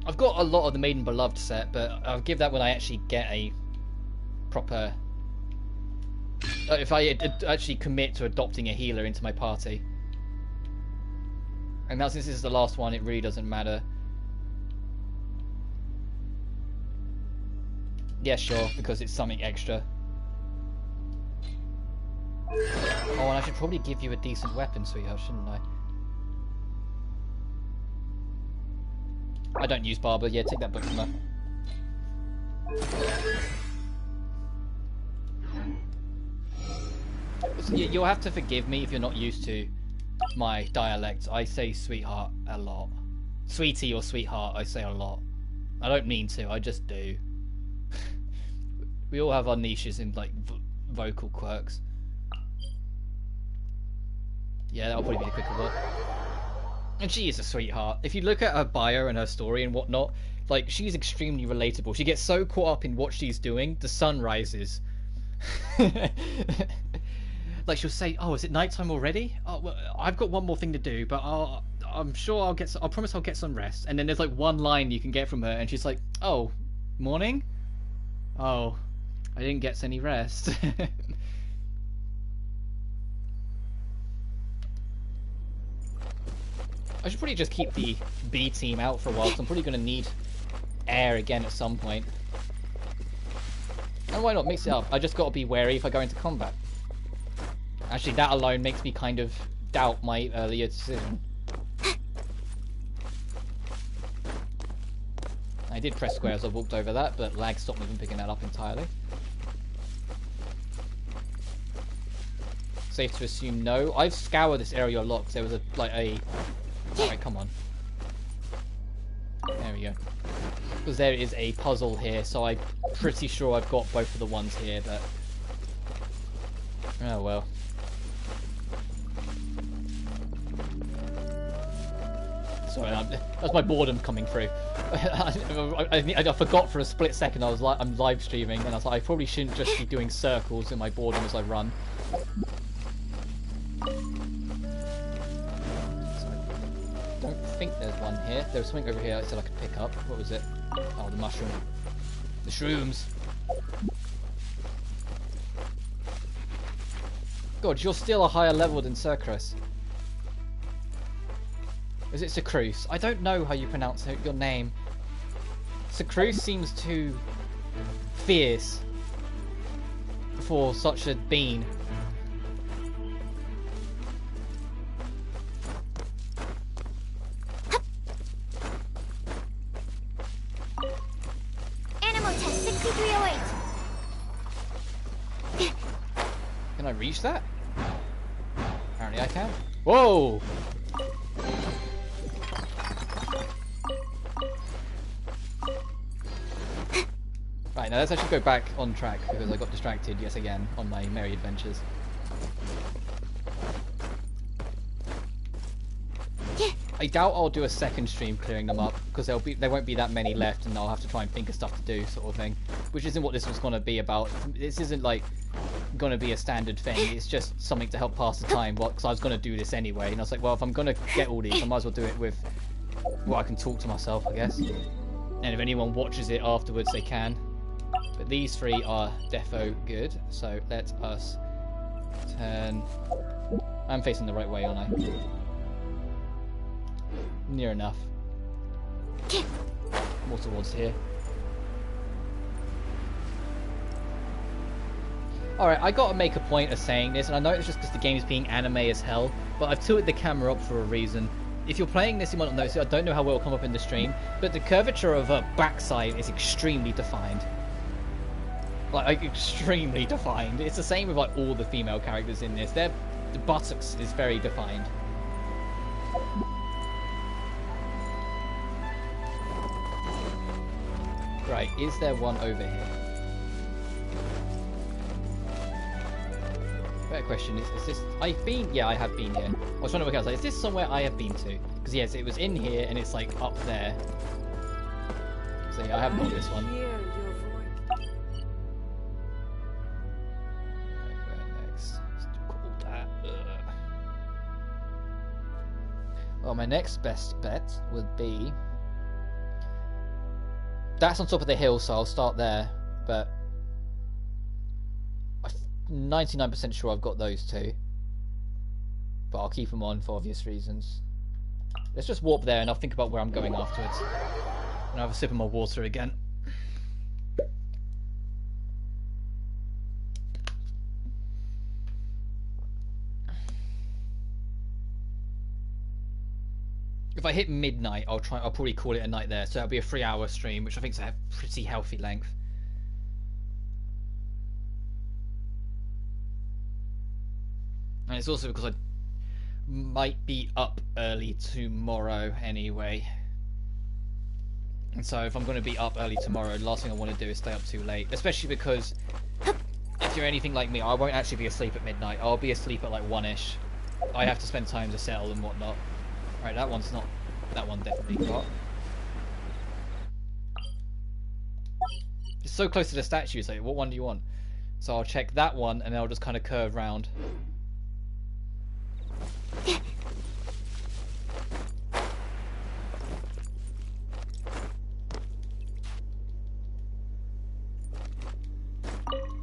I've got a lot of the Maiden Beloved set, but I'll give that when I actually get a proper... if I actually commit to adopting a healer into my party. And now since this is the last one, it really doesn't matter. Yeah, sure, because it's something extra. Oh, and I should probably give you a decent weapon, sweetheart, shouldn't I? I don't use Barber. Yeah, take that book from her. So you'll have to forgive me if you're not used to my dialect. I say sweetheart a lot. Sweetie or sweetheart, I say a lot. I don't mean to, I just do. We all have our niches in like vocal quirks. Yeah, that'll probably be the quicker look. And she is a sweetheart. If you look at her bio and her story and whatnot, like, she's extremely relatable. She gets so caught up in what she's doing, the sun rises. Like, she'll say, oh, is it nighttime already? Oh, well, I've got one more thing to do, but I'm sure I'll promise I'll get some rest. And then there's like one line you can get from her, and she's like, oh, morning? Oh, I didn't get any rest. I should probably just keep the B team out for a while, because I'm probably going to need air again at some point. And why not mix it up? I just got to be wary if I go into combat. Actually, that alone makes me kind of doubt my earlier decision. I did press square as I walked over that, but lag stopped me from picking that up entirely. Safe to assume no. I've scoured this area a lot, because there was a... Alright, come on. There we go. Because there is a puzzle here, so I'm pretty sure I've got both of the ones here, but... oh well. Sorry, that's my boredom coming through. I forgot for a split second I'm live streaming, and I was like, I probably shouldn't just be doing circles in my boredom as I run. I don't think there's one here. There was something over here I said I could pick up. What was it? Oh, the mushroom. The shrooms. God, you're still a higher level than Cercrus. Is it Cercrus? I don't know how you pronounce your name. Cercrus seems too fierce for such a bean. Can I reach that? Apparently I can. Whoa! Right, now let's actually go back on track because I got distracted yet again on my merry adventures. I doubt I'll do a second stream clearing them up because there won't be that many left, and I'll have to try and think of stuff to do, sort of thing. Which isn't what this was going to be about. This isn't like going to be a standard thing. It's just something to help pass the time. Because I was going to do this anyway, and I was like, well, if I'm going to get all these, I might as well do it with well, I can talk to myself, I guess. And if anyone watches it afterwards, they can. But these three are defo good. So let us turn. I'm facing the right way, aren't I? Near enough. More towards here. Alright, I gotta make a point of saying this, and I know it's just because the game is being anime as hell, but I've tilted the camera up for a reason. If you're playing this, you might not notice it. I don't know how well it'll come up in the stream, but the curvature of her backside is extremely defined. Like, extremely defined. It's the same with like all the female characters in this. The buttocks is very defined. Right, is there one over here? Better question is this... I've been... Yeah, I have been here. I was trying to work out, like, is this somewhere I have been to? Because yes, it was in here and it's like up there. So yeah, I have got this one. Hear your voice. Right, where next? Let's call that. Well, my next best bet would be... That's on top of the hill, so I'll start there. But I'm 99% sure I've got those two. But I'll keep them on for obvious reasons. Let's just warp there and I'll think about where I'm going afterwards. And I'll have a sip of my water again. If I hit midnight, I'll probably call it a night there. So that'll be a 3-hour stream, which I think is a pretty healthy length. And it's also because I might be up early tomorrow anyway. And so if I'm going to be up early tomorrow, the last thing I want to do is stay up too late. Especially because if you're anything like me, I won't actually be asleep at midnight. I'll be asleep at like 1ish. I have to spend time to settle and whatnot. Right, that one's not... That one definitely got. It's so close to the statue, so what one do you want? So I'll check that one and then I'll just kind of curve round.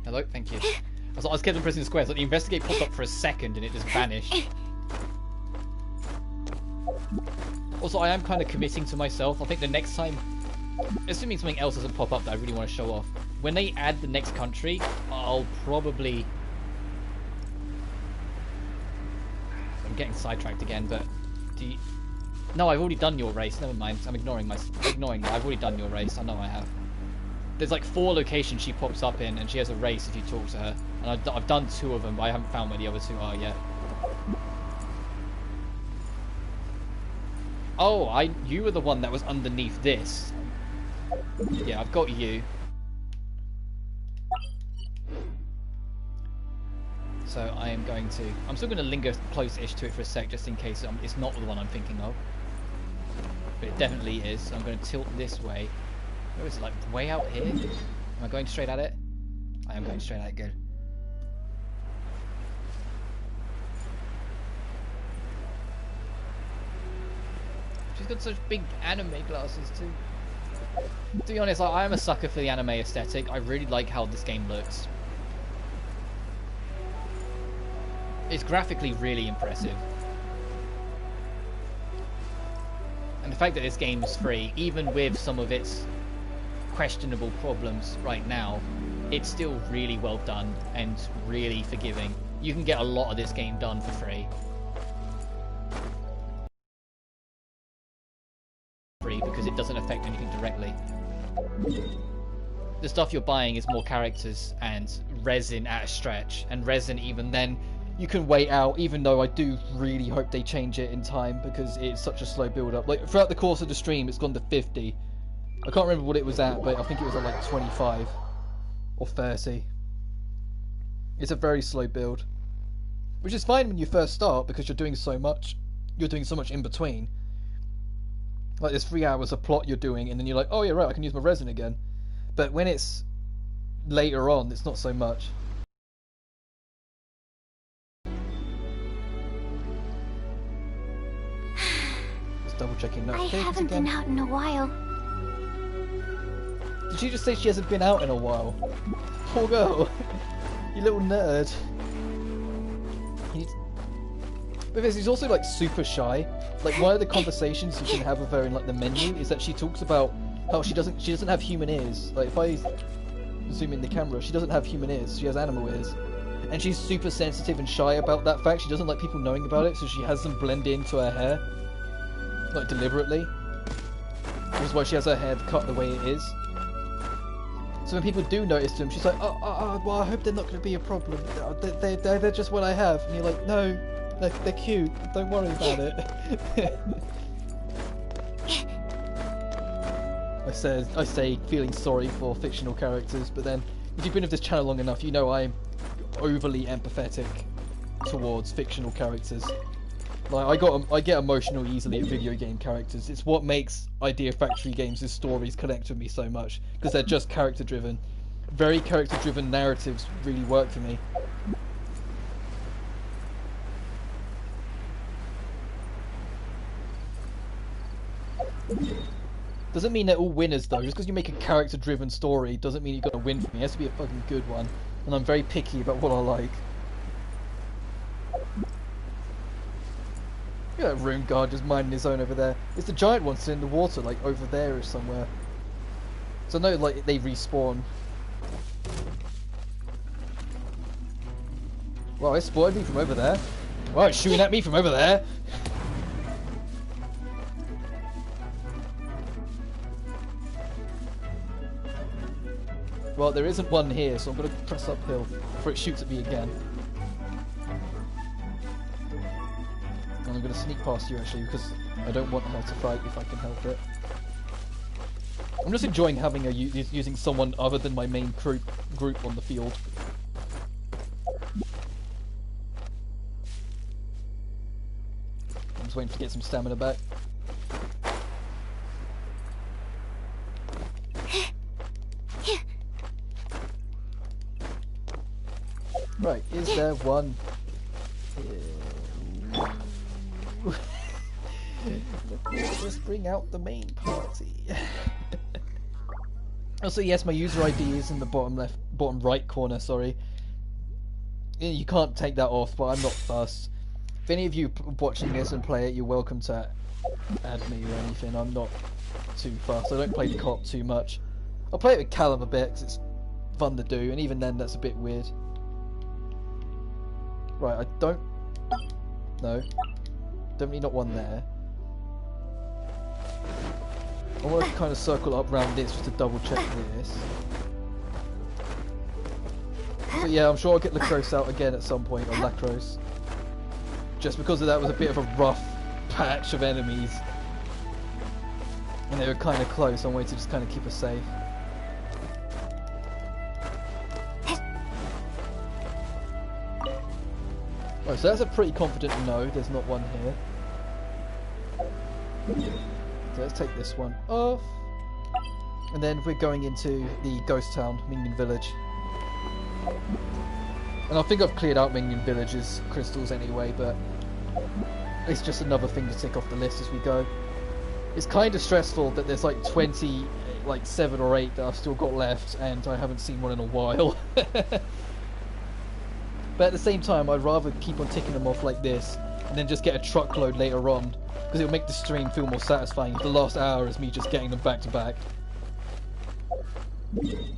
Hello, thank you. I was kept on pressing square, so the investigate popped up for a second and it just vanished. Also, I am kind of committing to myself. I think the next time, assuming something else doesn't pop up that I really want to show off, when they add the next country, I'll probably... I'm getting sidetracked again, but do you... No, I've already done your race. Never mind. I'm ignoring that. I've already done your race. I know I have. There's like 4 locations she pops up in, and she has a race if you talk to her. And I've done 2 of them, but I haven't found where the other 2 are yet. Oh, you were the one that was underneath this. Yeah, I've got you. So I am going to... I'm still going to linger close-ish to it for a sec, just in case it's not the one I'm thinking of. But it definitely is. So I'm going to tilt this way. Where is it? Like, way out here? Am I going straight at it? I am going straight at it, good. She's got such big anime glasses too. To be honest, I am a sucker for the anime aesthetic. I really like how this game looks. It's graphically really impressive. And the fact that this game is free, even with some of its questionable problems right now, it's still really well done and really forgiving. You can get a lot of this game done for free. Because it doesn't affect anything directly. The stuff you're buying is more characters and resin at a stretch, and resin even then you can wait out, even though I do really hope they change it in time because it's such a slow build up. Like throughout the course of the stream it's gone to 50. I can't remember what it was at, but I think it was at like 25 or 30. It's a very slow build, which is fine when you first start because you're doing so much in between. Like there's 3 hours of plot you're doing, and then you're like, oh yeah, right, I can use my resin again. But when it's later on, it's not so much. Just double checking notifications I haven't again. been out in a while. Did she just say she hasn't been out in a while? Poor girl. You little nerd. But he's also like super shy. Like one of the conversations you can have with her in like the menu is that she talks about how she doesn't have human ears. Like if I zoom in the camera, she doesn't have human ears. She has animal ears, and she's super sensitive and shy about that fact. She doesn't like people knowing about it, so she has them blend into her hair, like deliberately. Which is why she has her hair cut the way it is. So when people do notice them, she's like, well, I hope they're not going to be a problem. They're just what I have. And you're like, no, They're cute. Don't worry about it. I say feeling sorry for fictional characters, but then if you've been with this channel long enough, you know I'm overly empathetic towards fictional characters. Like I get emotional easily at video game characters. It's what makes Idea Factory games' stories connect with me so much, because they're just character driven. Very character driven narratives really work for me. Doesn't mean they're all winners though. Just because you make a character driven story doesn't mean you're gonna win for me. It has to be a fucking good one. And I'm very picky about what I like. Look at that room guard just minding his own over there. It's the giant one still in the water, like over there or somewhere. So I know like they respawn. Wow, it spotted me from over there. Wow, it's shooting at me from over there. Well, there isn't one here, so I'm going to press uphill before it shoots at me again. And I'm going to sneak past you actually, because I don't want her to fight if I can help it. I'm just enjoying having using someone other than my main group on the field. I'm just waiting to get some stamina back. Right, is there one here? Let's bring out the main party. Also, yes, my user ID is in the bottom right corner, sorry. You can't take that off, but I'm not fussed. If any of you watching this and play it, you're welcome to add me or anything. I'm not too fussed. I don't play the co-op too much. I'll play it with Callum a bit, because it's fun to do, and even then that's a bit weird. Right, I don't... No. Definitely not one there. I want to kind of circle up round this just to double check this. So yeah, I'm sure I'll get Lacrosse out again at some point, or Lacrosse. Just because of that was a bit of a rough patch of enemies. And they were kind of close, I'm waiting to just kind of keep us safe. Right, so that's a pretty confident no, there's not one here. So let's take this one off. And then we're going into the ghost town, Minion Village. And I think I've cleared out Minion Village's crystals anyway, but it's just another thing to tick off the list as we go. It's kind of stressful that there's like 20, like 7 or 8 that I've still got left, and I haven't seen one in a while. But at the same time, I'd rather keep on ticking them off like this, and then just get a truckload later on, because it'll make the stream feel more satisfying if the last hour is me just getting them back to back. Take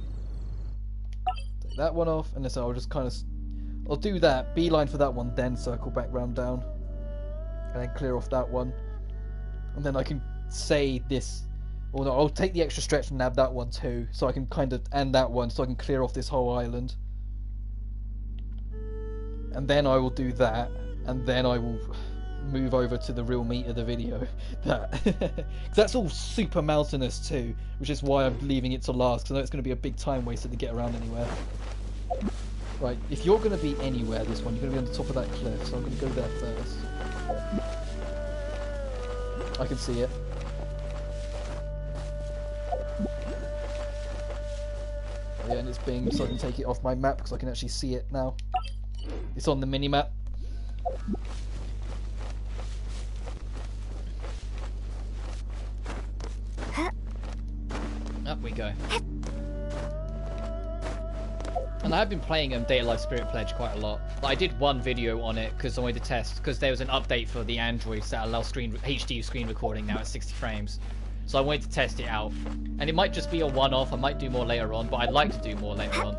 that one off, and then so I'll just kind of... I'll do that, beeline for that one, then circle back round down. And then clear off that one. And then I can say this... Or no, I'll take the extra stretch and nab that one too, so I can kind of... And that one, so I can clear off this whole island. And then I will do that, and then I will move over to the real meat of the video. That, that's all super mountainous too, which is why I'm leaving it to last, because I know it's going to be a big time waster to get around anywhere. Right, if you're going to be anywhere this one, you're going to be on the top of that cliff, so I'm going to go there first. I can see it. Yeah, and it's being, so I can take it off my map, because I can actually see it now. It's on the mini-map. Up we go. And I have been playing Day of Life Spirit Pledge quite a lot. I did one video on it because I wanted to test, because there was an update for the Androids that allow HD screen recording now at 60 frames. So I wanted to test it out. And it might just be a one-off, I might do more later on, but I'd like to do more later on.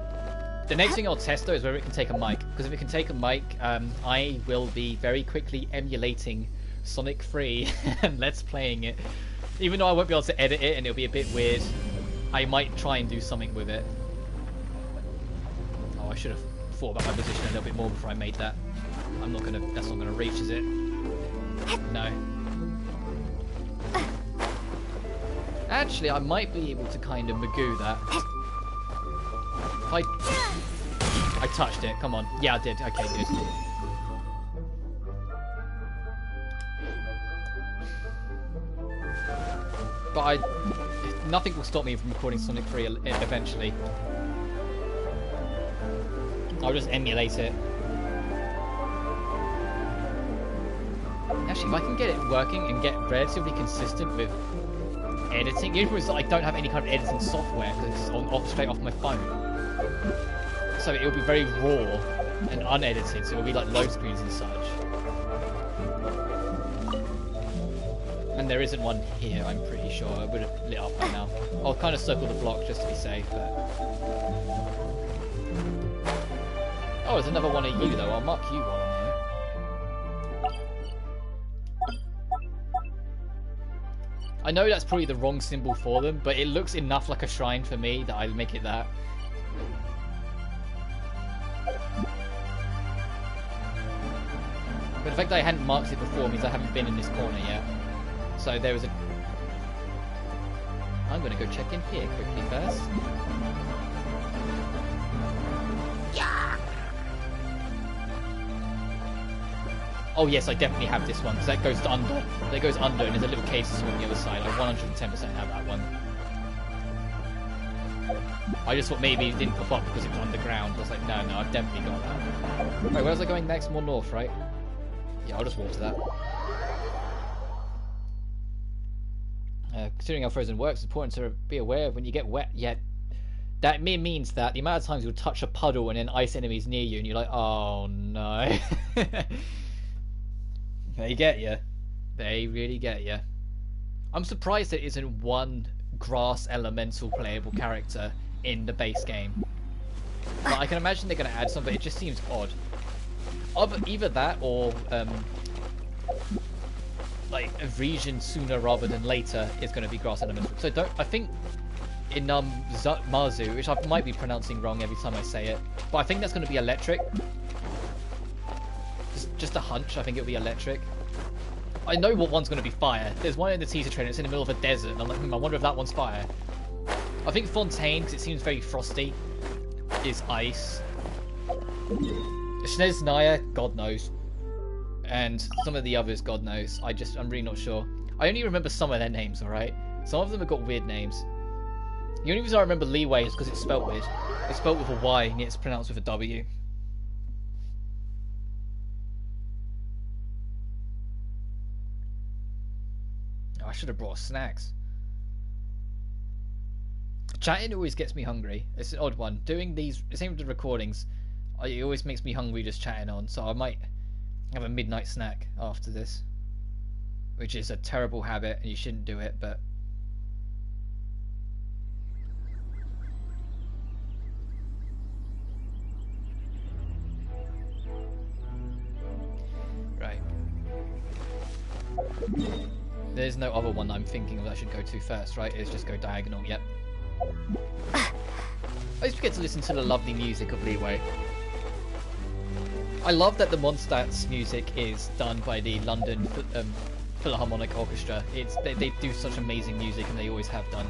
The next thing I'll test though is whether it can take a mic, because if it can take a mic, I will be very quickly emulating Sonic 3 and Let's Playing it. Even though I won't be able to edit it and it'll be a bit weird, I might try and do something with it. Oh, I should have thought about my position a little bit more before I made that. I'm not gonna. That's not gonna reach, is it? No. Actually, I might be able to kind of magoo that. If I touched it. Come on. Yeah, I did. Okay, good. But nothing will stop me from recording Sonic 3 eventually. I'll just emulate it. Actually, if I can get it working and get relatively consistent with editing, usually it's that I don't have any kind of editing software because it's straight off my phone. So it'll be very raw and unedited, so it'll be like load screens and such. And there isn't one here, I'm pretty sure. I would have lit up by now. I'll kind of circle the block just to be safe, but... Oh, there's another one of you though. I'll mark you one on here. I know that's probably the wrong symbol for them, but it looks enough like a shrine for me that I'll make it that. But the fact that I hadn't marked it before means I haven't been in this corner yet. So there was a... I'm going to go check in here quickly first. Oh yes, I definitely have this one, because that goes under. That goes under, and there's a little cave system on the other side. I 110% have that one. I just thought maybe it didn't pop up because it was underground. I was like, no, I've definitely got that. Right, where was I going next? More north, right? Yeah, I'll just walk to that. Considering how Frozen works, it's important to be aware of when you get wet. Yeah, that means that the amount of times you'll touch a puddle and then ice enemies near you, and you're like, oh no. They get you. They really get you. I'm surprised there isn't one grass elemental playable character in the base game. But I can imagine they're going to add some, but it just seems odd. Either that or like a region sooner rather than later is going to be grass elemental. So I think in Marzu, which I might be pronouncing wrong every time I say it, but I think that's going to be electric. Just a hunch, I think it'll be electric. I know what one's going to be fire. There's one in the teaser trailer, it's in the middle of a desert, and I'm like, I wonder if that one's fire. I think Fontaine, because it seems very frosty, is ice. Snezhnaya, God knows. And some of the others, God knows. I'm really not sure. I only remember some of their names, alright? Some of them have got weird names. The only reason I remember Leeway is because it's spelt weird. It's spelt with a Y, and it's pronounced with a W. I should have brought snacks. Chatting always gets me hungry. It's an odd one. Doing these, same with the recordings, it always makes me hungry just chatting on. So I might have a midnight snack after this, which is a terrible habit and you shouldn't do it, but... Right. There's no other one I'm thinking of that I should go to first, right? It's just go diagonal, yep. I used to get to listen to the lovely music of Leeway. I love that the Mondstadt's music is done by the London Philharmonic Orchestra. They do such amazing music, and they always have done.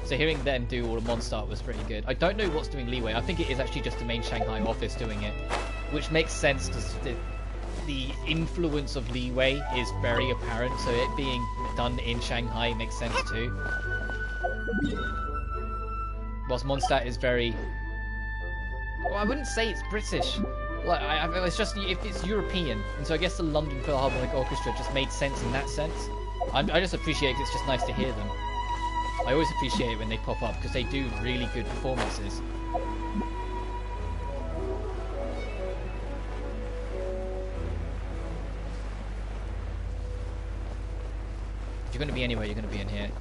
So hearing them do all of Mondstadt was pretty good. I don't know what's doing Leeway. I think it is actually just the main Shanghai office doing it, which makes sense because the influence of Leeway is very apparent, so it being done in Shanghai makes sense too. Whilst Mondstadt is very... Well, I wouldn't say it's British. Like, it's just, if it's European, and so I guess the London Philharmonic Orchestra just made sense in that sense. I just appreciate it 'cause it's just nice to hear them. I always appreciate it when they pop up, because they do really good performances. If you're going to be anywhere, you're going to be in here.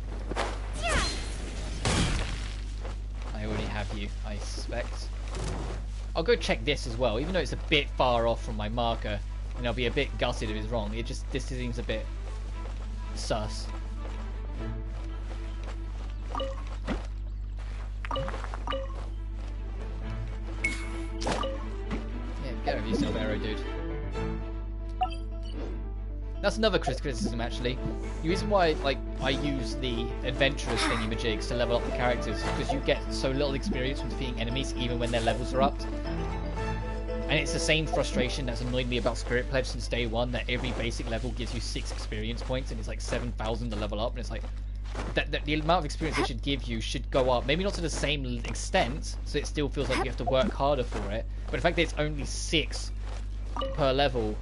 I already have you, I suspect. I'll go check this as well, even though it's a bit far off from my marker, and I'll be a bit gutted if it's wrong. This seems a bit sus. Yeah, get over yourself, arrow dude. That's another criticism, actually. The reason why, like, I use the adventurous thingy-majigs to level up the characters is because you get so little experience from defeating enemies, even when their levels are upped. And it's the same frustration that's annoyed me about Spirit Pledge since day one, that every basic level gives you 6 experience points, and it's like 7,000 to level up, and it's like, the amount of experience they should give you should go up. Maybe not to the same extent, so it still feels like you have to work harder for it, but the fact that it's only 6 per level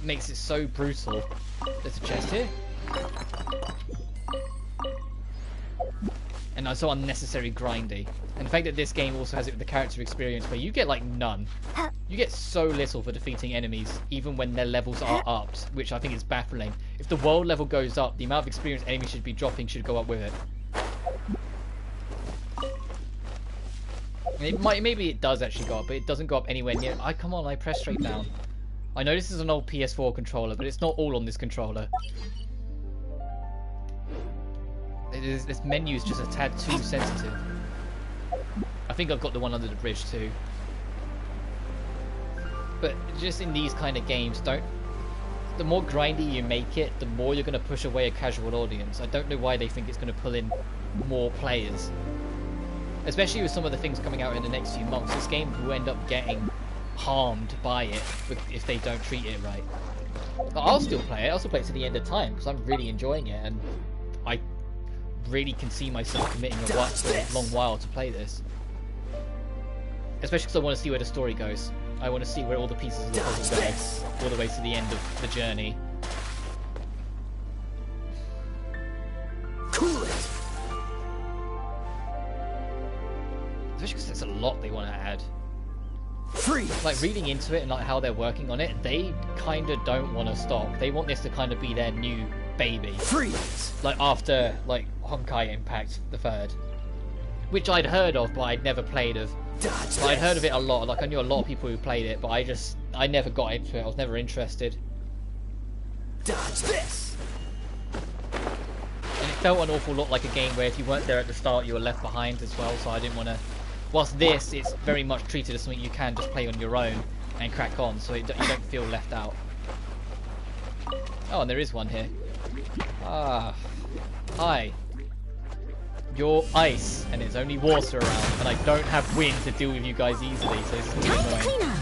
makes it so brutal. There's a chest here. And it's so unnecessary grindy. And the fact that this game also has it with the character experience where you get like none. You get so little for defeating enemies, even when their levels are upped, which I think is baffling. If the world level goes up, the amount of experience enemies should be dropping should go up with it. Maybe it does actually go up, but it doesn't go up anywhere near. Come on, I press straight down. I know this is an old PS4 controller, but it's not all on this controller. This menu's just a tad too sensitive. I think I've got the one under the bridge too. But just in these kind of games, the more grindy you make it, the more you're going to push away a casual audience. I don't know why they think it's going to pull in more players. Especially with some of the things coming out in the next few months. This game will end up getting harmed by it if they don't treat it right. But I'll still play it. I'll still play it to the end of time because I'm really enjoying it, and I really can see myself committing a long while to play this. Especially because I want to see where the story goes. I want to see where all the pieces of the puzzle go, all the way to the end of the journey. Cool it. Especially because there's a lot they want to add. Freeze. Like, reading into it and like how they're working on it, they kind of don't want to stop. They want this to kind of be their new baby. Freeze. Like after like Honkai Impact the 3rd, which I'd heard of but I'd never played of. I'd heard of it a lot. Like I knew a lot of people who played it, but I never got into it. I was never interested. Dodge this. And it felt an awful lot like a game where if you weren't there at the start, you were left behind as well. So I didn't want to. Whilst this, it's very much treated as something you can just play on your own and crack on, so you don't feel left out. Oh, and there is one here. Ah, hi. You're ice, and there's only water around, and I don't have wind to deal with you guys easily, so this is really Time to annoying. clean up.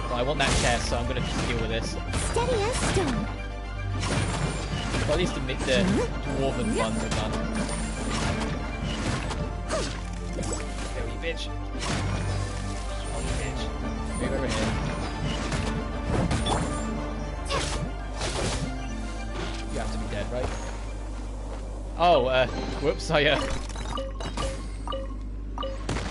But I want that chest, so I'm going to just deal with this. Steady as stone. Well, at least the dwarven ones are done. There you bitch. Oh, you bitch. Move over here. You have to be dead, right? Oh, whoops, I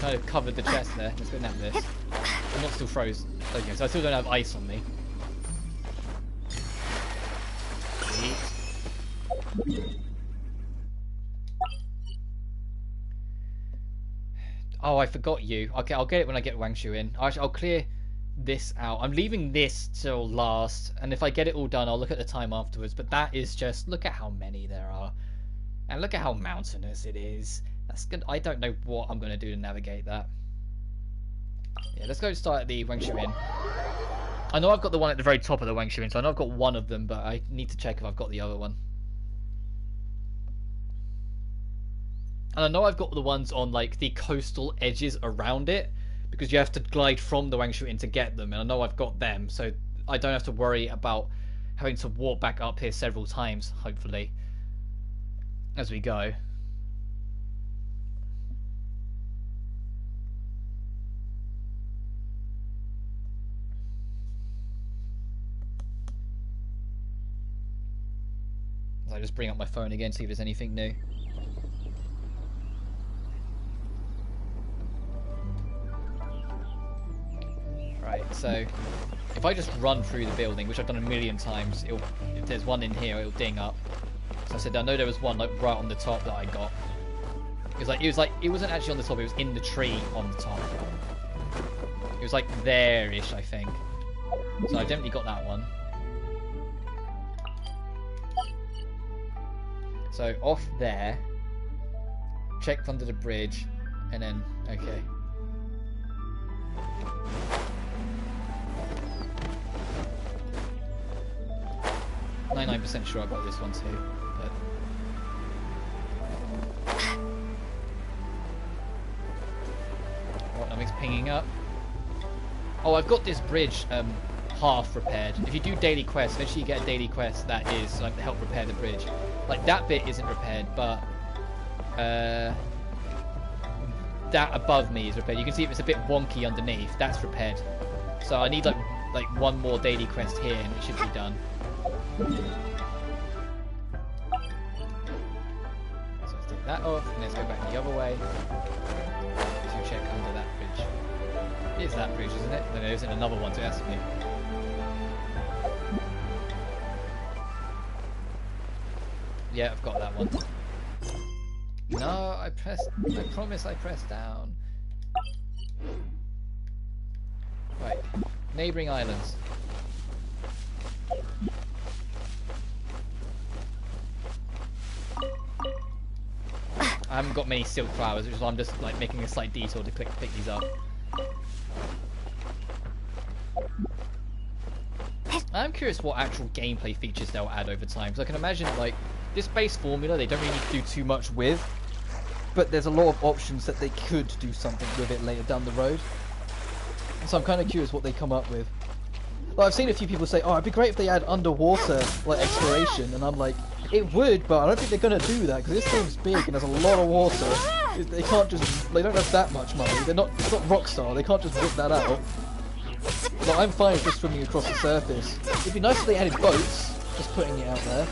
kind of covered the chest there. Let's go nap this. I'm not still frozen. Okay, so I still don't have ice on me. Sweet. Oh, I forgot you. Okay, I'll get it when I get Wangshu in. I'll clear this out. I'm leaving this till last, and if I get it all done, I'll look at the time afterwards. But that is just, look at how many there are. And look at how mountainous it is. That's good. I don't know what I'm going to do to navigate that. Yeah, let's go start at the Wangshu Inn. I know I've got the one at the very top of the Wangshu Inn, so I know I've got one of them, but I need to check if I've got the other one. And I know I've got the ones on like the coastal edges around it, because you have to glide from the Wangshu Inn to get them, and I know I've got them, so I don't have to worry about having to walk back up here several times, hopefully, as we go. I just bring up my phone again, see if there's anything new. Right, so if I just run through the building, which I've done a million times, if there's one in here, it'll ding up. So I said I know there was one like right on the top that I got. It wasn't actually on the top, it was in the tree on the top. It was like there-ish, I think. So I definitely got that one. So off there, checked under the bridge, and then, okay. 99% sure I got this one too. But... Oh, nothing's pinging up. Oh, I've got this bridge half repaired. If you do daily quests, eventually you get a daily quest that is like to help repair the bridge. Like that bit isn't repaired, but that above me is repaired. You can see if it's a bit wonky underneath. That's repaired. So I need like one more daily quest here, and it should be done. So let's take that off, and let's go back the other way to check under that bridge. It is that bridge, isn't it? No, there isn't another one, so it has to be. Yeah, I've got that one. No, I promise I pressed down. Right, neighbouring islands. I haven't got many silk flowers, which is why I'm just like making a slight detour to pick these up. I'm curious what actual gameplay features they'll add over time, because I can imagine like this base formula they don't really need to do too much with, but there's a lot of options that they could do something with it later down the road. So I'm kind of curious what they come up with. Like, I've seen a few people say, oh, it'd be great if they add underwater like exploration, and I'm like, it would, but I don't think they're going to do that, because this game's big and there's a lot of water. They can't just, they don't have that much money. It's not Rockstar, they can't just whip that out. Like, I'm fine with just swimming across the surface. It'd be nice if they added boats, just putting it out there.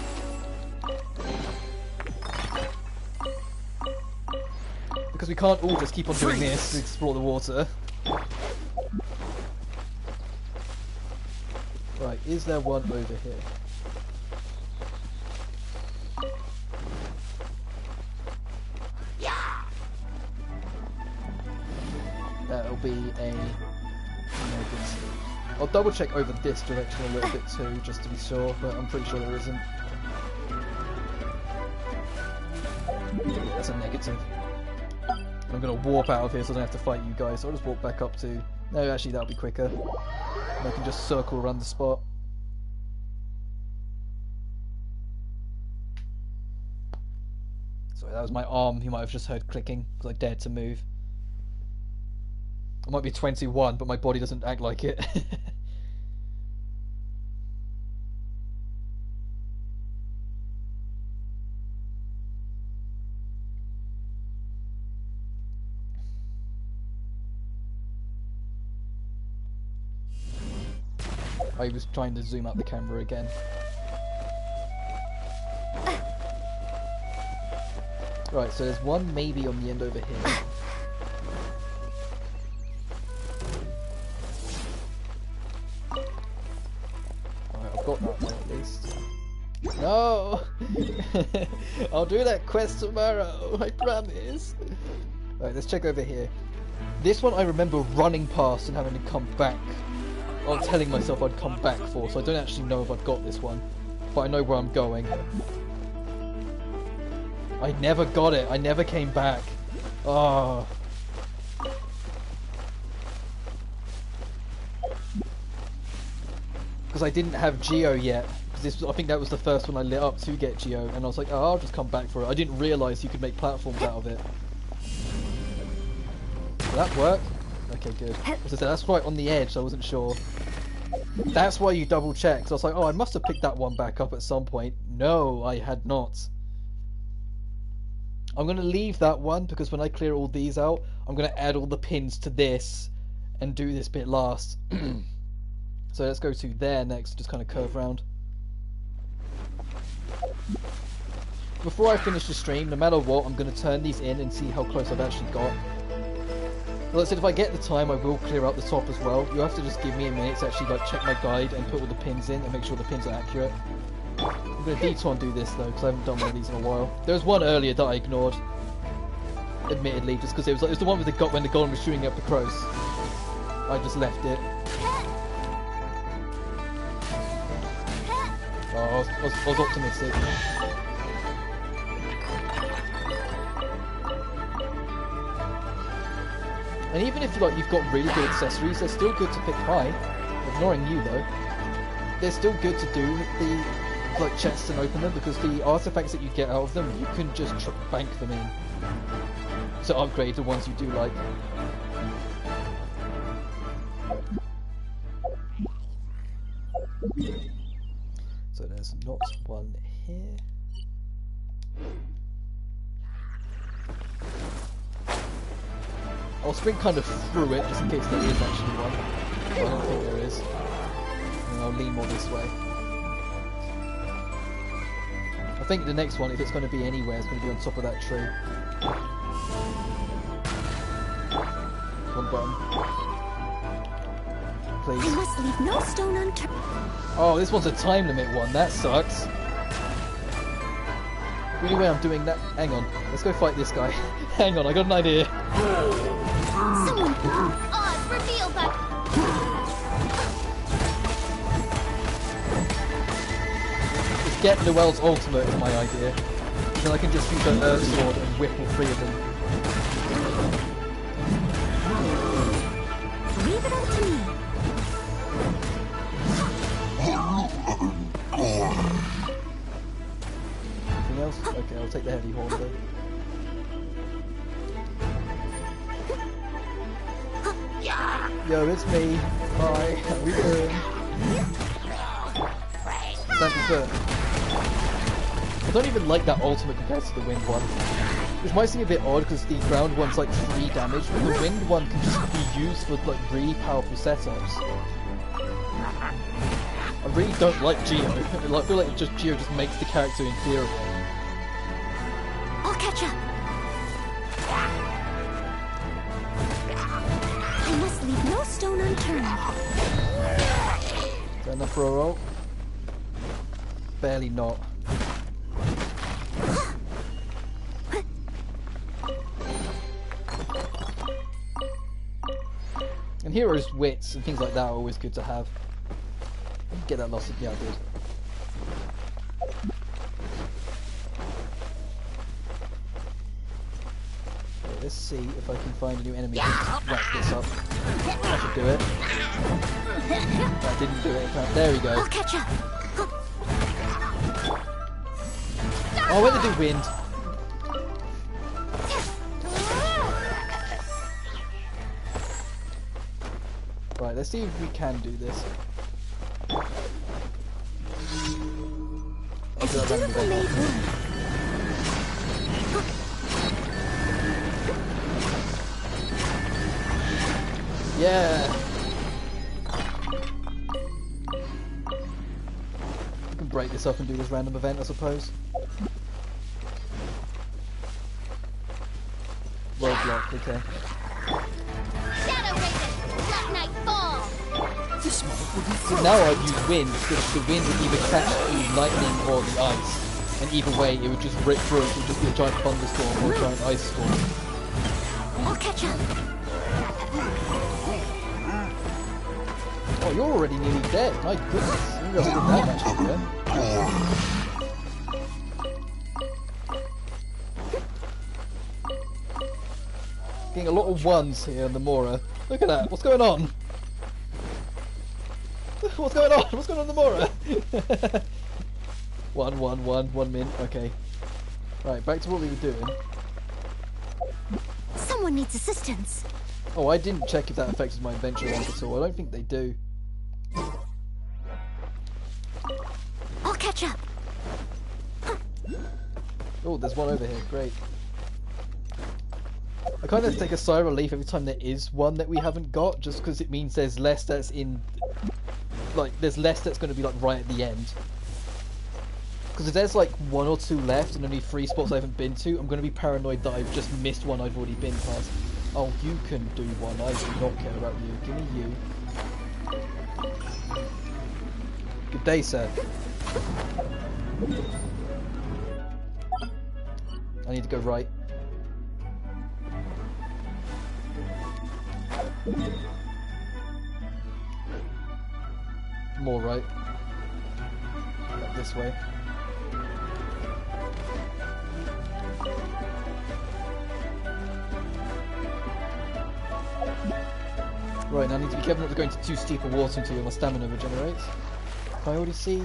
Because we can't all just keep on doing this to explore the water. Right, is there one over here? That'll be a emergency. I'll double check over this direction a little bit too, just to be sure, but I'm pretty sure there isn't. That's a negative. I'm gonna warp out of here so I don't have to fight you guys, so I'll just walk back up to... No, actually that'll be quicker. And I can just circle around the spot. Sorry, that was my arm. You might have just heard clicking, because I dared to move. I might be 21, but my body doesn't act like it. I was trying to zoom out the camera again. Right, so there's one maybe on the end over here. Alright, I've got that one at least. No! I'll do that quest tomorrow, I promise. Alright, let's check over here. This one I remember running past and having to come back. Or telling myself I'd come back for, so I don't actually know if I've got this one. But I know where I'm going. I never got it. I never came back. Oh. Because I didn't have Geo yet. I think that was the first one I lit up to get Geo, and I was like, oh, I'll just come back for it. I didn't realise you could make platforms out of it. Did that work? Okay, good. As I said, that's right on the edge, so I wasn't sure. That's why you double check. So I was like, oh, I must have picked that one back up at some point. No, I had not. I'm going to leave that one, because when I clear all these out, I'm going to add all the pins to this and do this bit last. So let's go to there next, just kind of curve round. Before I finish the stream, no matter what, I'm going to turn these in and see how close I've actually got. Like I said, if I get the time, I will clear out the top as well. You have to just give me a minute to actually like check my guide and put all the pins in and make sure the pins are accurate. I'm going to detour and do this though, because I haven't done one of these in a while. There was one earlier that I ignored, admittedly, just because it was the one with when the golem was shooting up the crows. I just left it. Oh, I was optimistic. And even if you've got really good accessories, they're still good to pick high. Ignoring you though. They're still good to do like chests and open them, because the artifacts that you get out of them, you can just bank them in to upgrade the ones you do like. So there's not one here. I'll sprint kind of through it just in case there is actually one. I don't think there is. And I'll lean more this way. I think the next one, if it's going to be anywhere, is going to be on top of that tree. One button. Please. I must leave no stone unturned. Oh, this one's a time limit one. That sucks. Really way I'm doing that. Hang on. Let's go fight this guy. Hang on, I got an idea. Someone. Oz, reveal that. Just get Noel's ultimate is my idea. Then I can just use an Earth Sword and whip all three of them. Leave it up to me. Anything else? Okay, I'll take the heavy horn then. Yo, it's me. Hi, how we doing? Stand firm. I don't even like that ultimate compared to the wind one. Which might seem a bit odd because the ground one's like 3 damage, but the wind one can just be used for like really powerful setups. I really don't like Geo. I feel like Geo just makes the character inferior. I'll catch up. I must leave no stone unturned. Is that enough for a roll? Barely not. And heroes' wits and things like that are always good to have. Get that lost. Yeah, I did. Okay, let's see if I can find a new enemy to wrap this up. That should do it. That didn't do it. There we go. I'll catch up. Oh, I went to do wind. Right, let's see if we can do this. It's a beautiful made room. Yeah! We can break this up and do this random event, I suppose. Roadblock, okay. Shadow Raven. Black Knight Fall. This moment will be So frozen. now I'd use wind, because the wind would either catch the lightning or the ice. And either way, it would just rip through it, it would just be a giant thunderstorm or a giant ice storm. I'll catch up. Oh, you're already nearly dead. My goodness. You didn't that much earlier. Getting a lot of ones here in the Mora. Look at that. What's going on? What's going on? What's going on in the Mora? 1 min. Okay. Right, back to what we were doing. Someone needs assistance. Oh, I didn't check if that affected my adventure rank at all. I don't think they do. I'll catch up. Oh, there's one over here. Great. I kind of take a sigh of relief every time there is one that we haven't got, just because it means there's less that's in... Like, there's less that's going to be, like, right at the end. Because if there's, like, 1 or 2 left and only 3 spots I haven't been to, I'm going to be paranoid that I've just missed one I've already been past. Oh, you can do one. I do not care about you. Give me you. Good day, sir. I need to go right. More right. Like this way. Right, now I need to be careful not to go into too steep a water until my stamina regenerates. Can I already see?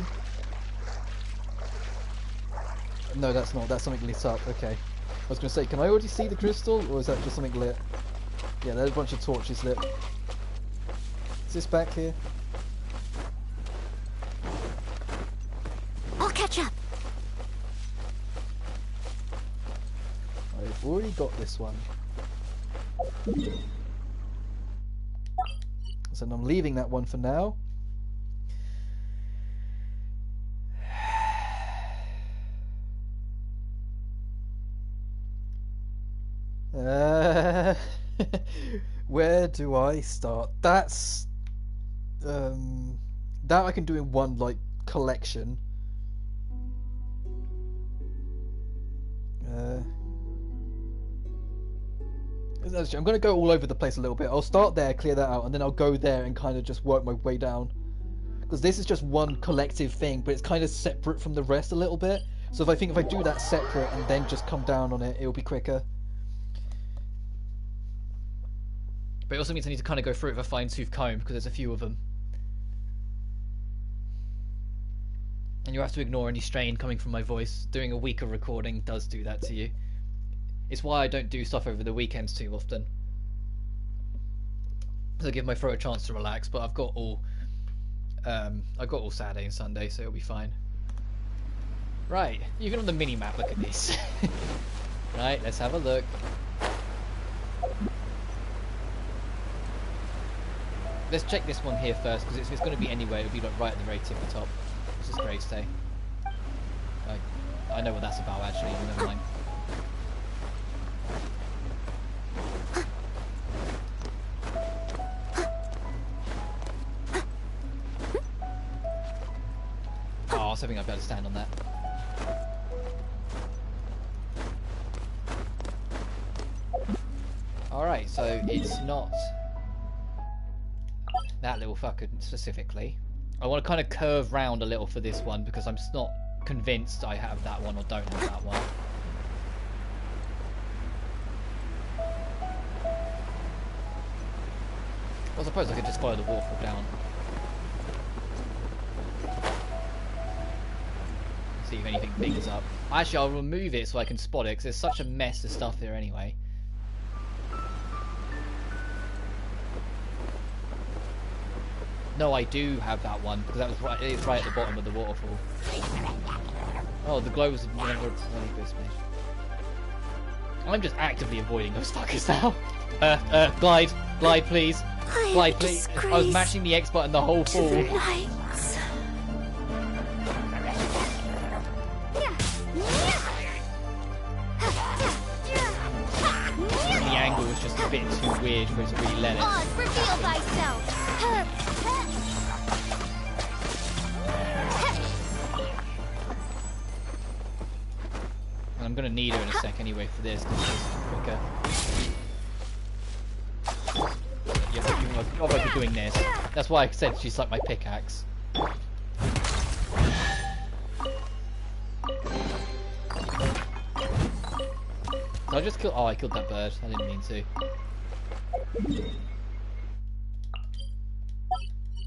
No, that's not. That's something lit up. Okay. I was going to say, can I already see the crystal, or is that just something lit? Yeah, there's a bunch of torches lit. Is this back here? I'll catch up. I've already got this one. So I'm leaving that one for now. Where do I start? That's that I can do in one like collection. I'm going to go all over the place a little bit. I'll start there, clear that out, and then I'll go there and kind of just work my way down. Because this is just one collective thing, but it's kind of separate from the rest a little bit. So if I do that separate and then just come down on it, it'll be quicker. But it also means I need to kind of go through it with a fine-tooth comb, because there's a few of them. And you have to ignore any strain coming from my voice. Doing a weaker recording does do that to you. It's why I don't do stuff over the weekends too often. To give my throat a chance to relax, but I've got all Saturday and Sunday, so it'll be fine. Right, even on the mini-map, look at this. Right, let's have a look. Let's check this one here first, because if it's going to be anywhere, it'll be like right at the very tip of the top. This is great, stay. I know what that's about, actually, never mind. Oh, I was hoping I'd be able to stand on that. Alright, so it's not that little fucker specifically. I want to kind of curve round a little for this one because I'm just not convinced I have that one or don't have that one. Well, I suppose I could just follow the waterfall down. See if anything big is up. Actually, I'll remove it so I can spot it because there's such a mess of stuff here anyway. No, I do have that one because that was right. It's right at the bottom of the waterfall. Oh, the glow was never I'm just actively avoiding those fuckers now. Glide, please, glide, please. I was mashing the X button the whole fall. The angle was just a bit too weird for it to really let it. Oz, reveal thyself. And I'm gonna need her in a sec anyway for this because it's quicker. You're like doing this. That's why I said she's like my pickaxe. So I just killed. Oh, I killed that bird. I didn't mean to.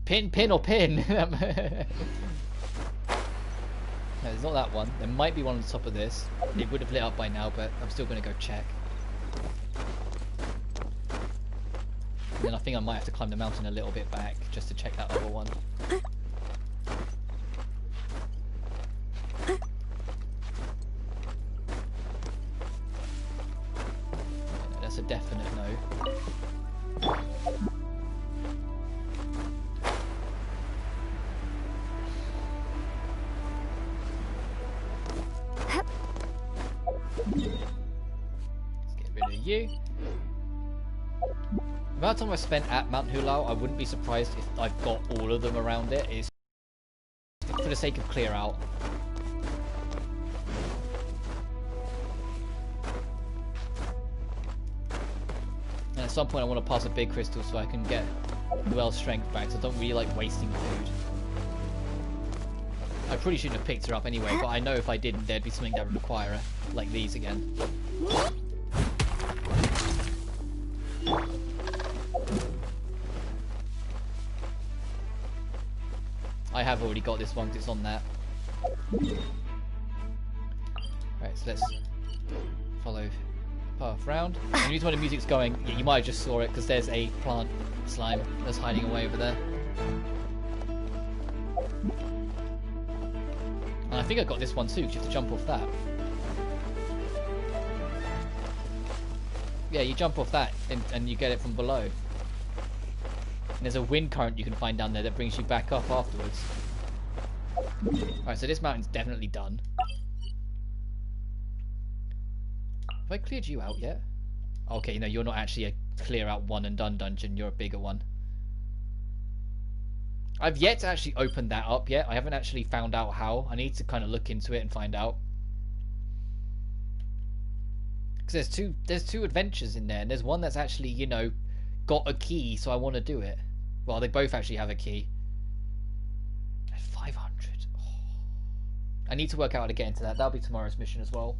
Pin or pin. No, it's not that one. There might be one on the top of this. It would have lit up by now, but I'm still going to go check. And then I think I might have to climb the mountain a little bit back just to check that other one. That's a definite no. You. The amount of time I spent at Mount Hulao, I wouldn't be surprised if I've got all of them around it. It's for the sake of clear out. And at some point I want to pass a big crystal so I can get Luelle's strength back, so I don't really like wasting food. I probably shouldn't have picked her up anyway, but I know if I didn't there'd be something that would require her, like these again. I have already got this one because it's on that. Right, so let's follow path round. And the reason why the music's going, yeah, you might have just saw it because there's a plant slime that's hiding away over there. And I think I got this one too, because you have to jump off that. Yeah, you jump off that and you get it from below. And there's a wind current you can find down there that brings you back up afterwards. Alright, so this mountain's definitely done. Have I cleared you out yet? Okay, no, you're not actually a clear out one and done dungeon, you're a bigger one. I've yet to actually open that up yet. I haven't actually found out how. I need to kind of look into it and find out. Because there's two adventures in there, and there's one that's actually, you know, got a key, so I want to do it. Well, they both actually have a key. At 500. Oh. I need to work out how to get into that. That'll be tomorrow's mission as well.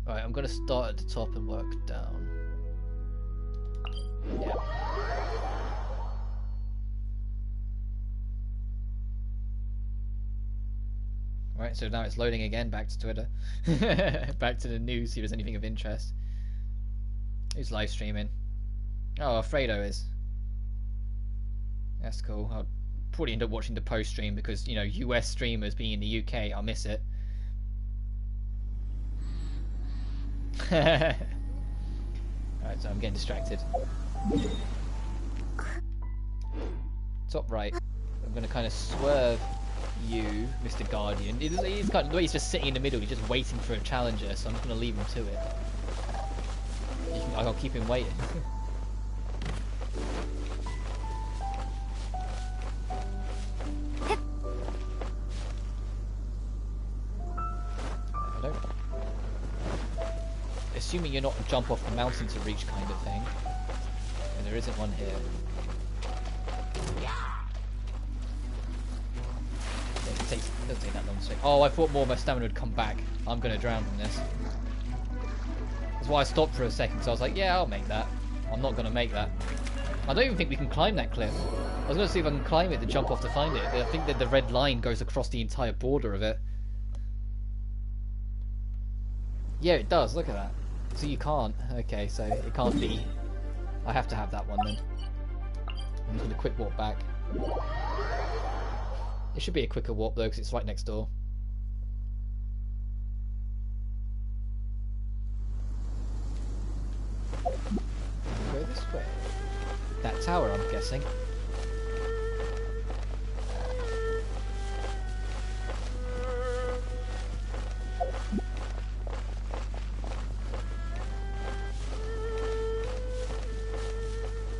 Right, I'm going to start at the top and work down. Yeah. Right, so now it's loading again, back to Twitter. Back to the news, see if there's anything of interest. Who's live streaming? Oh, Alfredo is. That's cool. I'll probably end up watching the post stream because, you know, US streamers being in the UK, I'll miss it. Alright, so I'm getting distracted. Top right. I'm going to kind of swerve you, Mr. Guardian. He's kind of, the way he's just sitting in the middle, he's just waiting for a challenger, so I'm just going to leave him to it. I'll keep him waiting. Hello. Assuming you're not a jump off the mountain to reach kind of thing. And there isn't one here. It doesn't take that long to take. Oh, I thought more of my stamina would come back. I'm going to drown from this. That's why I stopped for a second, because I was like, yeah, I'll make that. I'm not going to make that. I don't even think we can climb that cliff. I was going to see if I can climb it to jump off to find it, but I think that the red line goes across the entire border of it. Yeah, it does. Look at that. So you can't. Okay, so it can't be. I have to have that one then. I'm just going to quick walk back. It should be a quicker walk though, because it's right next door. Go this way. That tower, I'm guessing.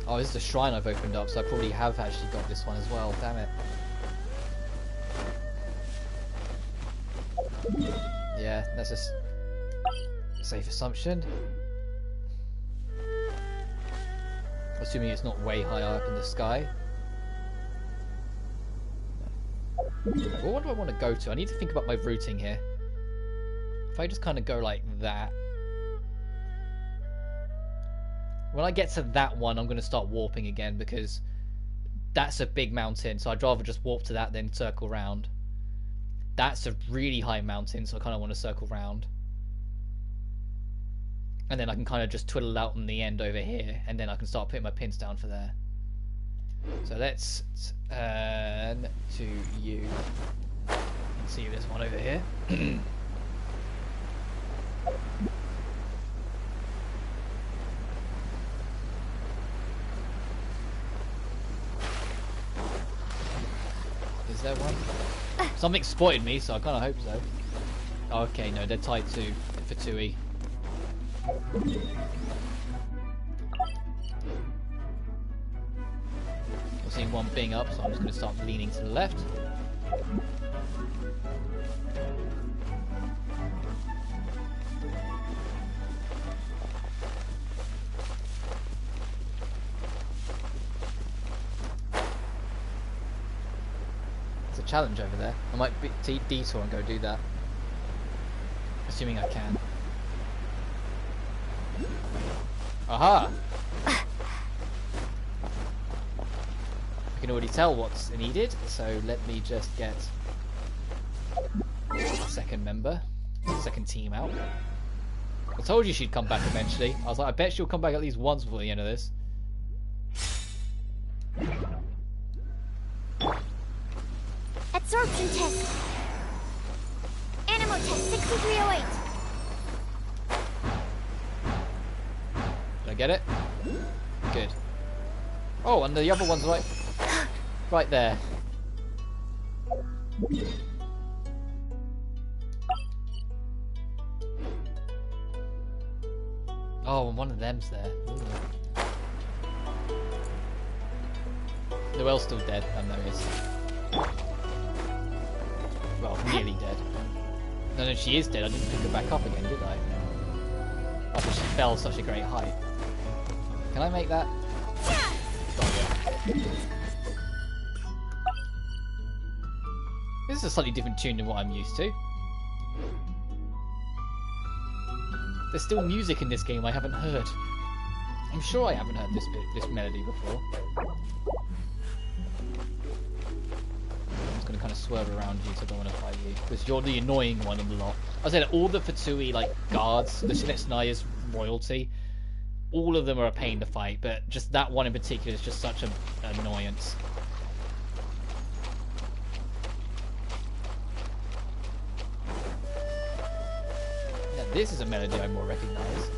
Oh, this is the shrine I've opened up, so I probably have actually got this one as well. Damn it. Yeah, that's a safe assumption. Assuming it's not way high up in the sky. Well, what do I want to go to? I need to think about my routing here. If I just kind of go like that. When I get to that one, I'm going to start warping again because that's a big mountain, so I'd rather just warp to that than circle round. That's a really high mountain, so I kind of want to circle round. And then I can kind of just twiddle out on the end over here, and then I can start putting my pins down for there. So let's turn to you. And see if there's one over here. Is there one? Something spotted me, so I kind of hope so. Okay, no, they're tied to for 2E. I'm seeing one being up, so I'm just going to start leaning to the left. Challenge over there. I might detour and go do that. Assuming I can. Aha! can already tell what's needed, so let me just get a second member, second team out. I told you she'd come back eventually. I was like, I bet she'll come back at least once before the end of this. Absorption test. Animal test 6308. Did I get it? Good. Oh, and the other one's right there. Oh, and one of them's there. Ooh. Noelle's still dead. No, he is. Well, nearly dead. No, she is dead. I didn't pick her back up again, did I? After she fell such a great height. Can I make that? This is a slightly different tune than what I'm used to. There's still music in this game I haven't heard. I'm sure I haven't heard this melody before. I'm just going to kind of swerve around you, so I don't want to fight you, because you're the annoying one in the lot. I said all the Fatui guards, the Sinetsnaya's royalty, all of them are a pain to fight, but just that one in particular is just such an annoyance. Yeah, this is a melody I more recognise.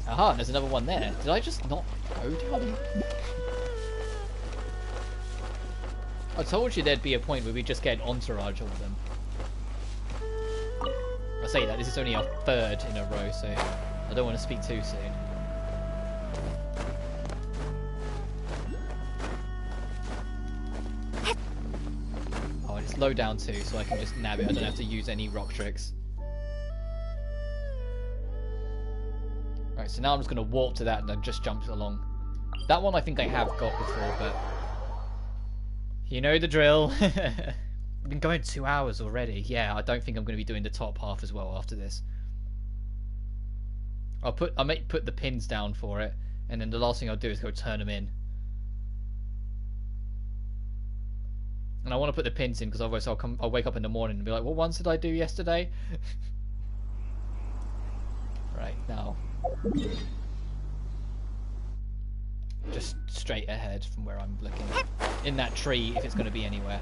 Aha, there's another one there. Did I just not go down? I told you there'd be a point where we just get an entourage of them. I say that, this is only our third in a row, so I don't want to speak too soon. Oh, and it's low down too, so I can just nab it. I don't have to use any rock tricks. Right, so now I'm just going to warp to that and then just jump along. That one I think I have got before, but you know the drill. I've been going 2 hours already. Yeah, I don't think I'm going to be doing the top half as well after this. I may put the pins down for it, and then the last thing I'll do is go turn them in. And I want to put the pins in because otherwise I'll wake up in the morning and be like, what ones did I do yesterday? Right, now. Just straight ahead from where I'm looking. In that tree, if it's going to be anywhere.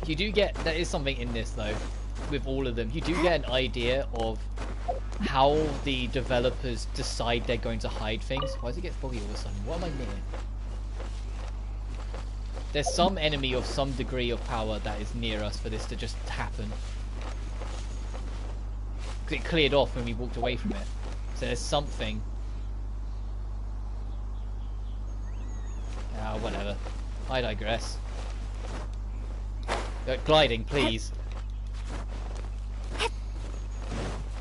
You do get, there is something in this though, with all of them. You do get an idea of how the developers decide they're going to hide things. Why does it get foggy all of a sudden? What am I near? There's some enemy of some degree of power that is near us for this to just happen. Because it cleared off when we walked away from it. So there's something. Ah, whatever. I digress. Gliding, please.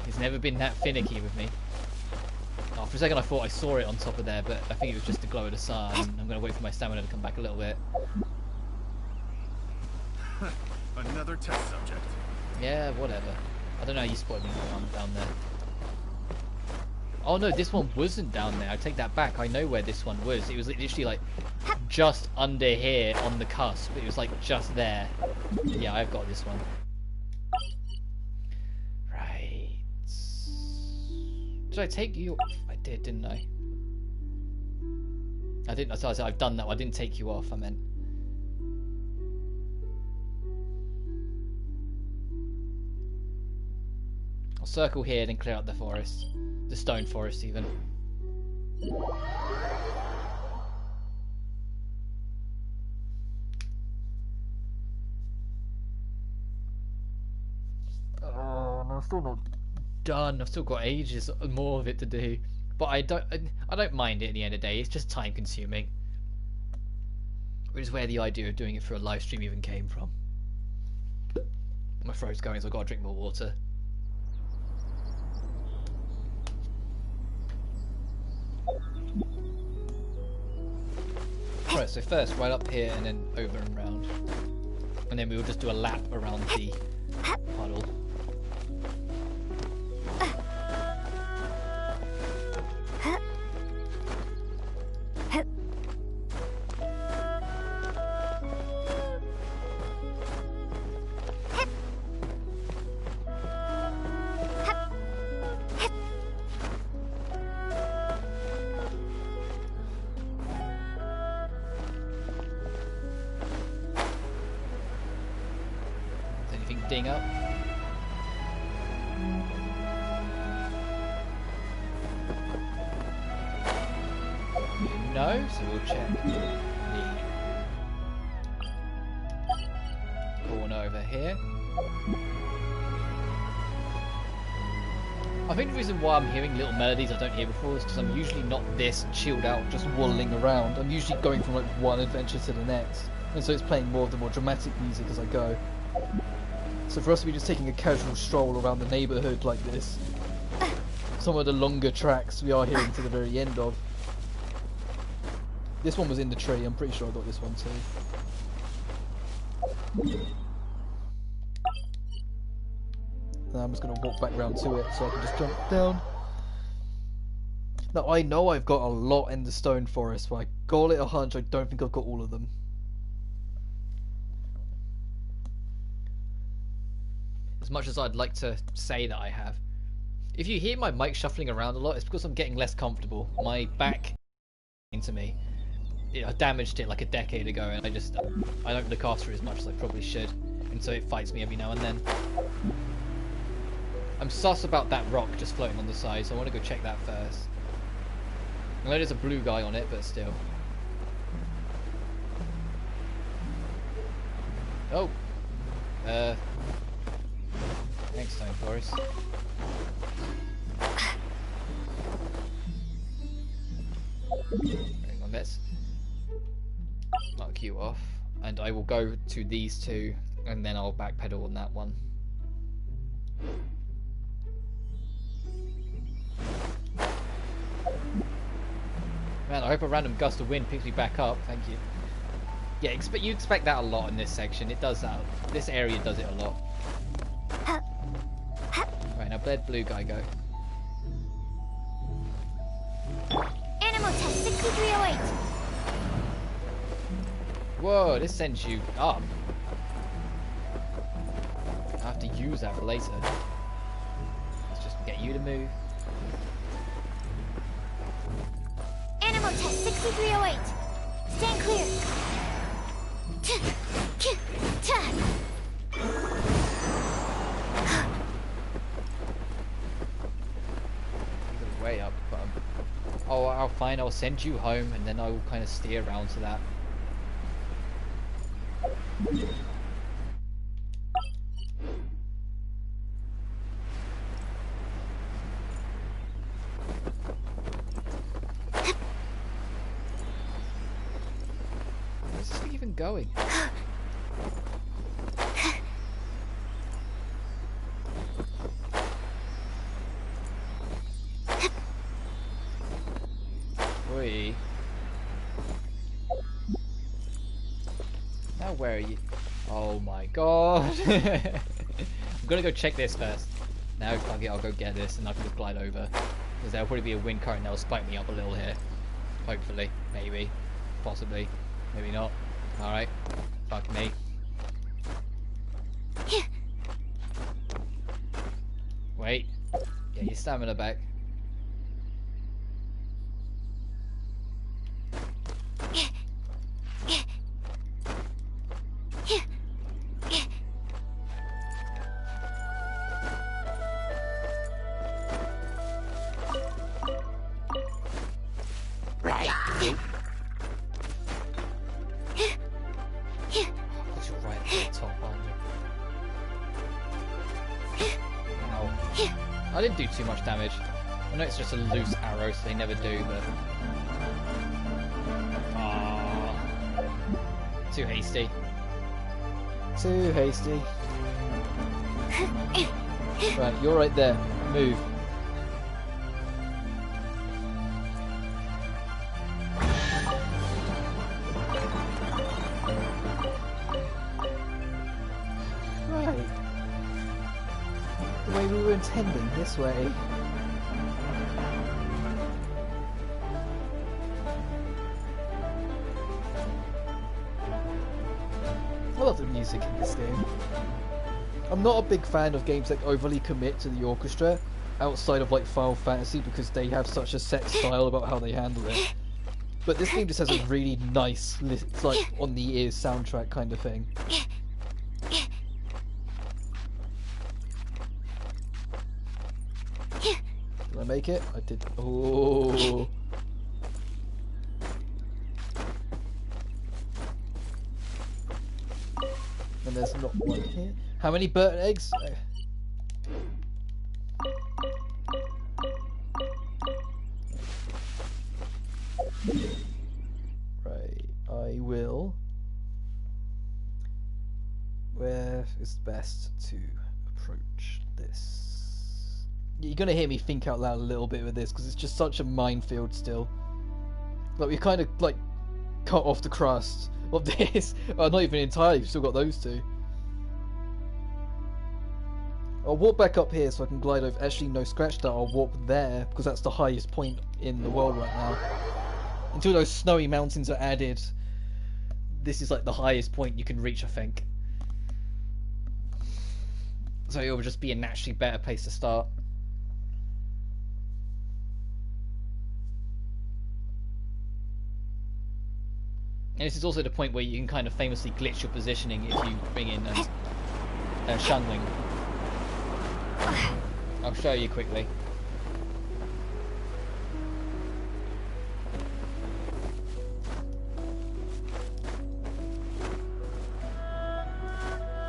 He's never been that finicky with me. Oh, for a second I thought I saw it on top of there, but I think it was just the glow of the sun. I'm going to wait for my stamina to come back a little bit. Another test subject. Yeah, whatever. I don't know how you spotted me when I'm down there. Oh no, this one wasn't down there. I take that back. I know where this one was. It was literally like just under here on the cusp. It was like just there. Yeah, I've got this one. Right. Did I take you off? I did, didn't I? I didn't. I said I've done that. I didn't take you off. I meant. I'll circle here, then clear out the forest. The stone forest, even. Oh, no, I'm still not done. I've still got ages more of it to do. But I don't mind it at the end of the day. It's just time consuming. Which is where the idea of doing it for a live stream even came from. My throat's going, so I've got to drink more water. Right, so first right up here and then over and round. And then we will just do a lap around the puddle. ding up. No, so we'll check the corner over here. I think the reason why I'm hearing little melodies I don't hear before is because I'm usually not this chilled out, just waddling around. I'm usually going from like one adventure to the next, and so it's playing more of the more dramatic music as I go. So for us to be just taking a casual stroll around the neighbourhood like this, some of the longer tracks we are hearing to the very end of. This one was in the tree, I'm pretty sure I got this one too. Now I'm just going to walk back round to it so I can just jump down. Now I know I've got a lot in the stone forest, but I got it a hunch I don't think I've got all of them. As much as I'd like to say that I have. If you hear my mic shuffling around a lot, it's because I'm getting less comfortable. My back to me. I damaged it like a decade ago, and I don't look after it as much as I probably should, and so it fights me every now and then. I'm sus about that rock just floating on the side, so I want to go check that first. I know there's a blue guy on it, but still. Oh! Thanks, Stone Forest. Hang on, let's mark you off, and I will go to these two, and then I'll backpedal on that one. Man, I hope a random gust of wind picks me back up. Thank you. Yeah, you expect that a lot in this section. It does that. This area does it a lot. Right, now where'd blue guy go? Animal test 6308. Whoa, this sends you up. I have to use that for later. Let's just get you to move. Animal test 6308. Stand clear. You're way up, but oh, I'll fine. I'll send you home, and then I will kind of steer around to that. Where's this thing even going? Oi. Now where are you? Oh my god. I'm gonna go check this first. Now I'll go get this and I can just glide over. Because there'll probably be a wind current that'll spike me up a little here. Hopefully. Maybe. Possibly. Maybe not. Alright. Fuck me. Wait. Get your stamina back. I didn't do too much damage. I know it's just a loose arrow, so they never do, but... Too hasty. Too hasty. Right, you're right there. Move. Right. The way we were intending, this way. I love the music in this game. I'm not a big fan of games that overly commit to the orchestra outside of like Final Fantasy because they have such a set style about how they handle it. But this game just has a really nice, it's like on the ears soundtrack kind of thing. make it? I did. Oh. And there's not one here. How many burnt eggs? Right, I will. Where is best to approach this? You're gonna hear me think out loud a little bit with this because it's just such a minefield still. Like we kind of like cut off the crust of this. Well, not even entirely. We've still got those two. I'll warp back up here so I can glide over. Actually, no, scratch that. I'll warp there because that's the highest point in the world right now. Until those snowy mountains are added, this is like the highest point you can reach, I think. So it will just be a naturally better place to start. And this is also the point where you can kind of famously glitch your positioning if you bring in Shunling. I'll show you quickly.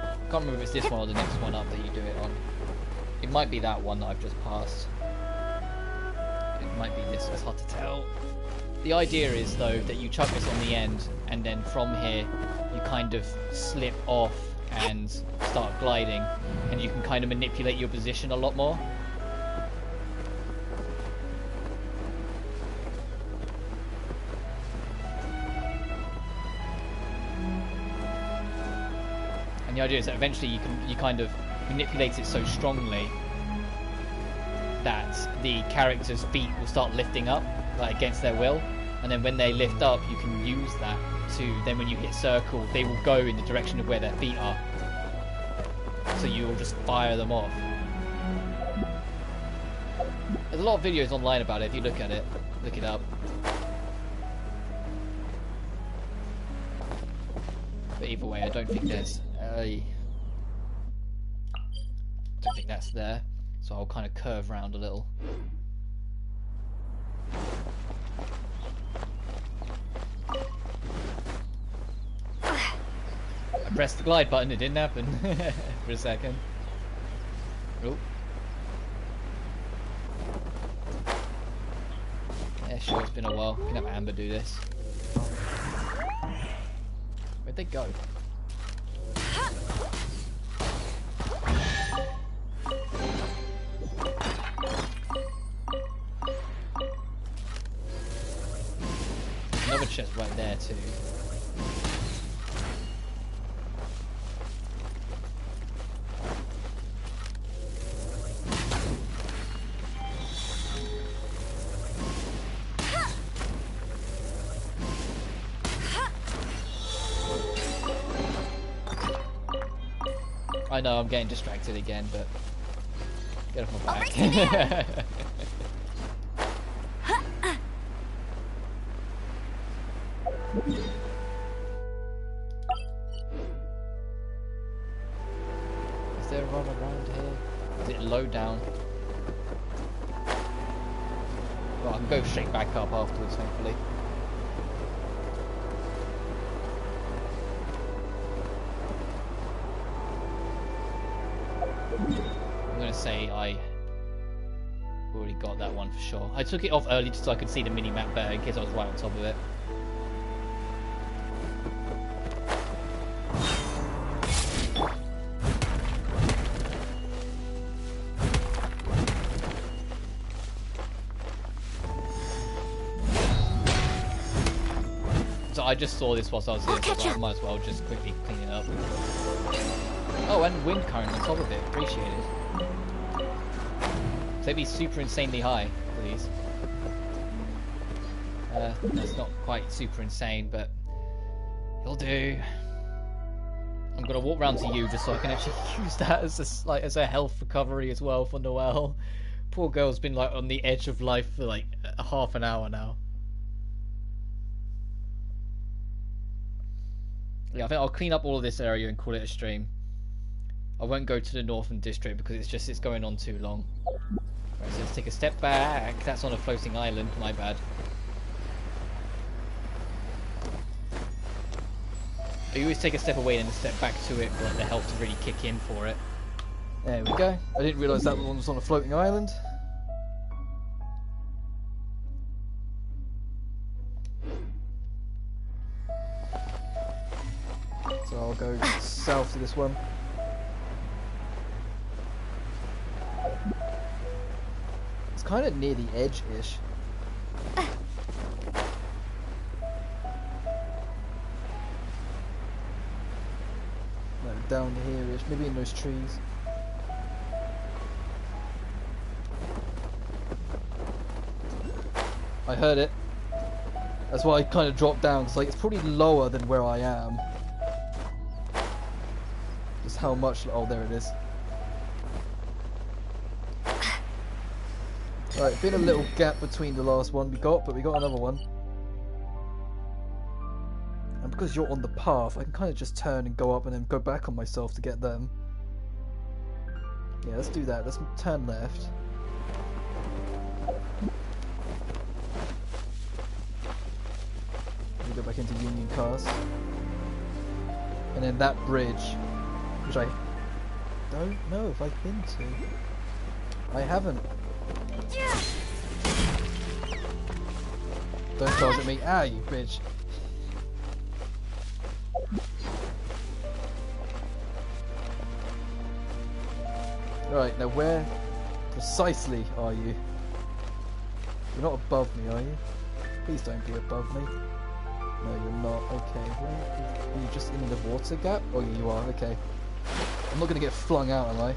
I can't remember if it's this one or the next one up that you do it on. It might be that one that I've just passed. It might be this, it's hard to tell. The idea is though that you chuck this on the end and then from here you kind of slip off and start gliding and you can kind of manipulate your position a lot more. The idea is that eventually you kind of manipulate it so strongly that the character's feet will start lifting up, like against their will, and then when they lift up, you can use that to then when you hit circle, they will go in the direction of where their feet are. So you will just fire them off. There's a lot of videos online about it. If you look at it, look it up. But either way, I don't think there's. I don't think that's there, so I'll kind of curve round a little. I pressed the glide button, it didn't happen for a second. Oh. Yeah, sure, it's been a while. We can have Amber do this. Where'd they go? Another chest right there too. I know I'm getting distracted again, but get off my back. Is there a run around here? Is it low down? Well, I can go straight back up afterwards, hopefully. I'm gonna say I already got that one for sure. I took it off early just so I could see the mini-map better in case I was right on top of it. So I just saw this whilst I was here, so I might as well just quickly clean it up. Oh, and wind current on top of it. Appreciate it. So it'd be super insanely high, please. That's not quite super insane, but it'll do. I'm gonna walk round to you just so I can actually use that as a health recovery as well for Noelle. Poor girl's been like on the edge of life for like half an hour now. Yeah, I think I'll clean up all of this area and call it a stream. I won't go to the northern district because it's going on too long. Right, so let's take a step back. That's on a floating island. My bad. You always take a step away and then step back to it for like the health to really kick in for it. There we go. I didn't realise that one was on a floating island. So I'll go south to this one. It's kind of near the edge-ish. No, down here-ish, maybe in those trees. I heard it. That's why I kind of dropped down, because like, it's probably lower than where I am. Just how much... Oh, there it is. Right, been a little gap between the last one we got, but we got another one. And because you're on the path, I can kind of just turn and go up and then go back on myself to get them. Yeah, let's do that. Let's turn left. We go back into Union Cast. And then that bridge, which I don't know if I've been to. I haven't. Don't charge at me. Ah, you bitch. Right, now where precisely are you? You're not above me, are you? Please don't be above me. No, you're not. Okay, where are you? Just in the water gap? Oh, yeah, you are. Okay. I'm not gonna get flung out, am I?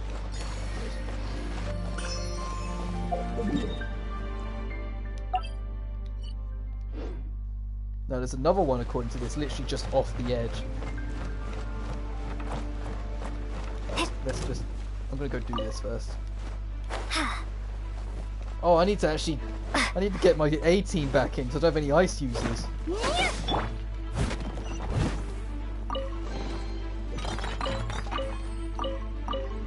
No, there's another one according to this, literally just off the edge. Let's just... I'm gonna go do this first. Oh, I need to actually... I need to get my A-team back in, because I don't have any ice users.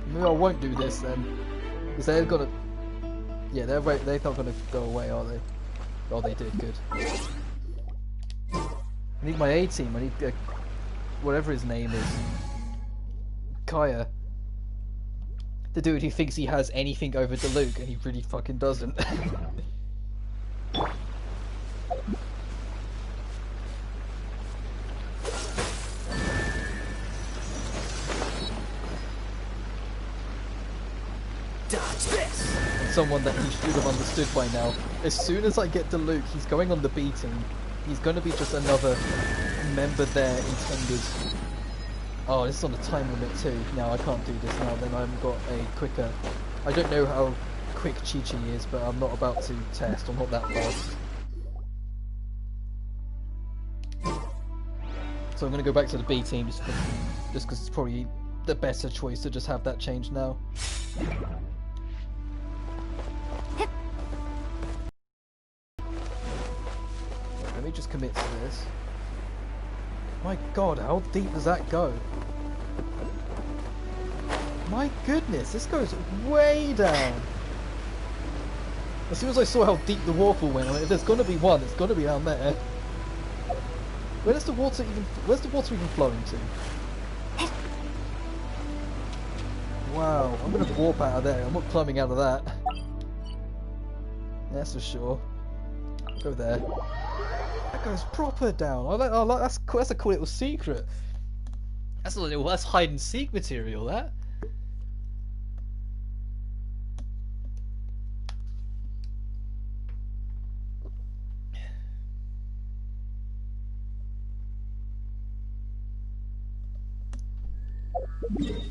Maybe I won't do this then. Because they're gonna... Yeah, they're not gonna go away, are they? Oh, they did, good. I need my A-team, I need... whatever his name is. Kaya. The dude who thinks he has anything over Diluc, and he really fucking doesn't. Someone that he should have understood by now. As soon as I get Diluc, he's going on the B team. He's going to be just another member there intended. Oh, this is on a time limit too. No, I can't do this now, then I haven't got a quicker... I don't know how quick Chi-Chi is, but I'm not about to test. I'm not that fast. So I'm going to go back to the B team just because it's probably the better choice to just have that change now. Let me just commit to this. My god, how deep does that go? My goodness, this goes way down. As soon as I saw how deep the waterfall went, I mean, if there's gonna be one, it's gonna be down there. Where's the water even flowing to? Wow, I'm gonna warp out of there. I'm not climbing out of that. That's for sure. Go there. That goes proper down. That's cool. That's a cool little secret. That's hide and seek material. That.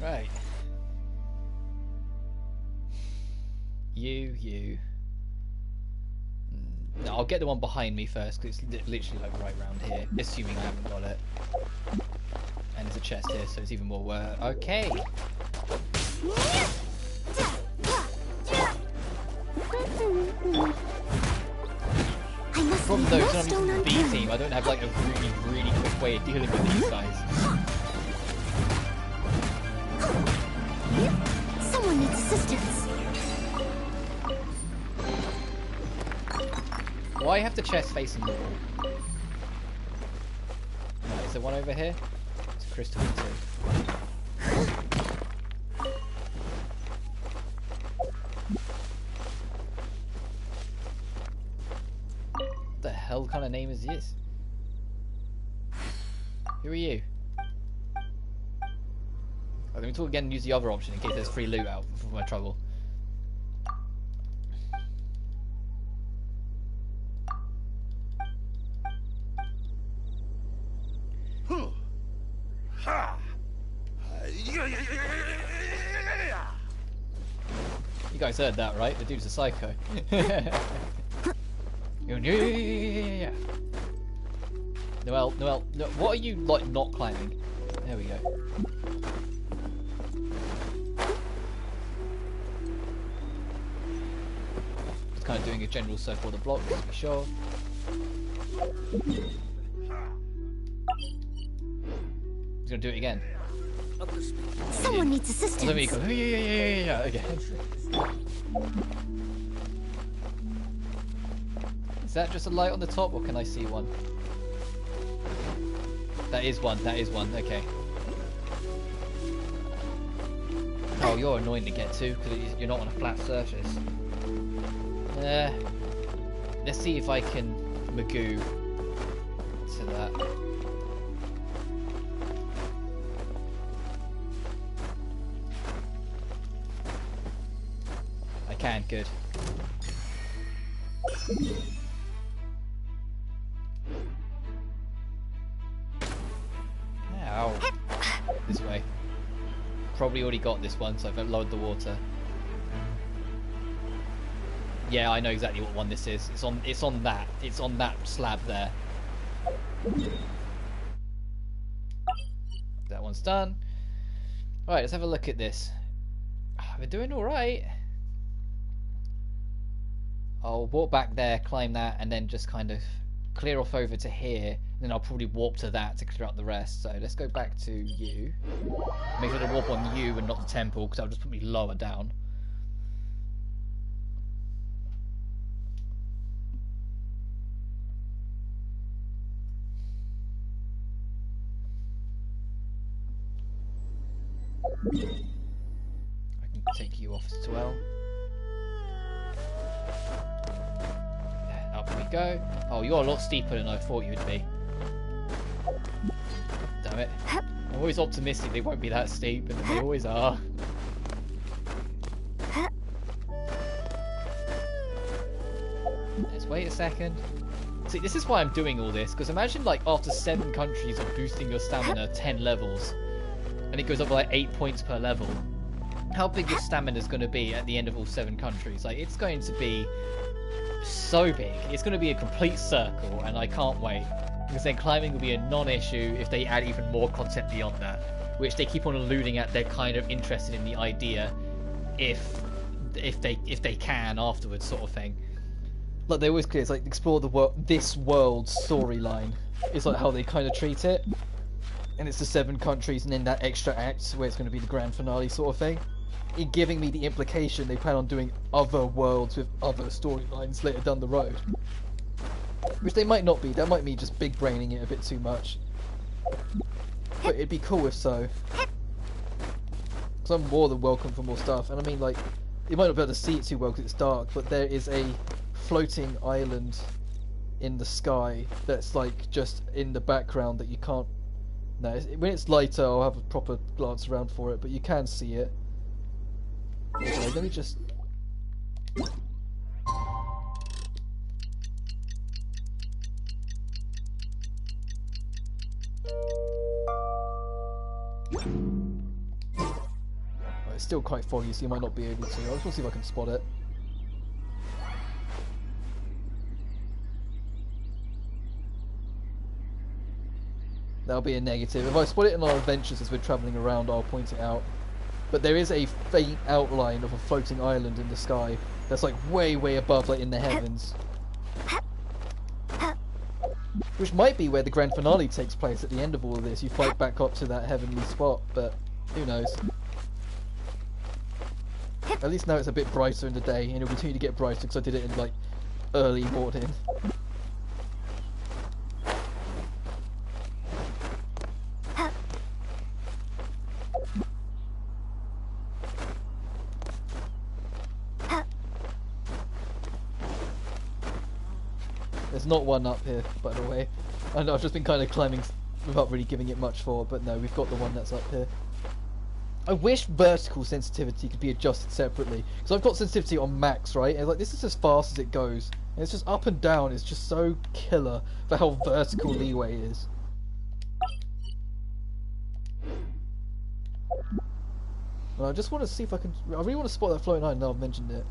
Right. You. No, I'll get the one behind me first, because it's literally like right round here, assuming I haven't got it. And there's a chest here, so it's even more work. Okay. Problem though, because I'm using the B team, I don't have like a really quick way of dealing with these guys. Someone needs assistance. Why have the chest facing the wall? Right, is there one over here? It's a crystal too. What the hell kind of name is this? Who are you? Oh, let me talk again and use the other option in case there's free loot out for my trouble. You guys heard that, right? The dude's a psycho. Yeah. Noel, no, what are you, like, not climbing? There we go. Just kind of doing a general circle of the block, just to be sure. He's gonna do it again. Someone needs Oh, assistance. there we go. Yeah, again. Is that just a light on the top, or can I see one? That is one, okay. Oh, you're annoying to get to, because you're not on a flat surface. Let's see if I can Magoo to that. I can, good. Ow. This way. Probably already got this one, so I've lowered the water. Yeah, I know exactly what one this is. It's on that slab there. That one's done. Alright, let's have a look at this. We're doing alright. I'll walk back there, climb that, and then just kind of clear off over to here. Then I'll probably warp to that to clear out the rest. So let's go back to you. Make sure to warp on you and not the temple, because that'll just put me lower down. I can take you off as well. Up we go. Oh, you're a lot steeper than I thought you'd be. Damn it. I'm always optimistic they won't be that steep, and they always are. Let's wait a second. See, this is why I'm doing all this, because imagine, like, after 7 countries of boosting your stamina 10 levels, and it goes up by like 8 points per level. How big your stamina is going to be at the end of all 7 countries? Like, it's going to be so big. It's going to be a complete circle, and I can't wait. Because then climbing will be a non-issue if they add even more content beyond that, which they keep on alluding at. They're kind of interested in the idea, if they can afterwards, sort of thing. Like they always clear, it's like explore the world, this world's storyline. It's like how they kind of treat it, and it's the 7 countries, and then that extra act where it's going to be the grand finale, sort of thing. In giving me the implication they plan on doing other worlds with other storylines later down the road. Which they might not be, that might be just big braining it a bit too much. But it'd be cool if so. Because I'm more than welcome for more stuff, and I mean, like, you might not be able to see it too well because it's dark, but there is a floating island in the sky that's like just in the background that you can't... No, when it's lighter I'll have a proper glance around for it, but you can see it. Okay, let me just... It's still quite foggy, so you might not be able to. I just want to see if I can spot it. That'll be a negative. If I spot it in our adventures as we're travelling around, I'll point it out. But there is a faint outline of a floating island in the sky that's like way, way above, like in the heavens. Which might be where the grand finale takes place at the end of all of this. You fight back up to that heavenly spot, but who knows. At least now it's a bit brighter in the day, and it'll continue to get brighter because I did it in like early morning. There's not one up here, by the way. I know I've just been kind of climbing without really giving it much thought, but no, we've got the one that's up here. I wish vertical sensitivity could be adjusted separately, because I've got sensitivity on max, right? And like, this is as fast as it goes, and it's just up and down. It's just so killer for how vertical leeway is. Well, I just want to see if I can. I really want to spot that floating island. Now I've mentioned it.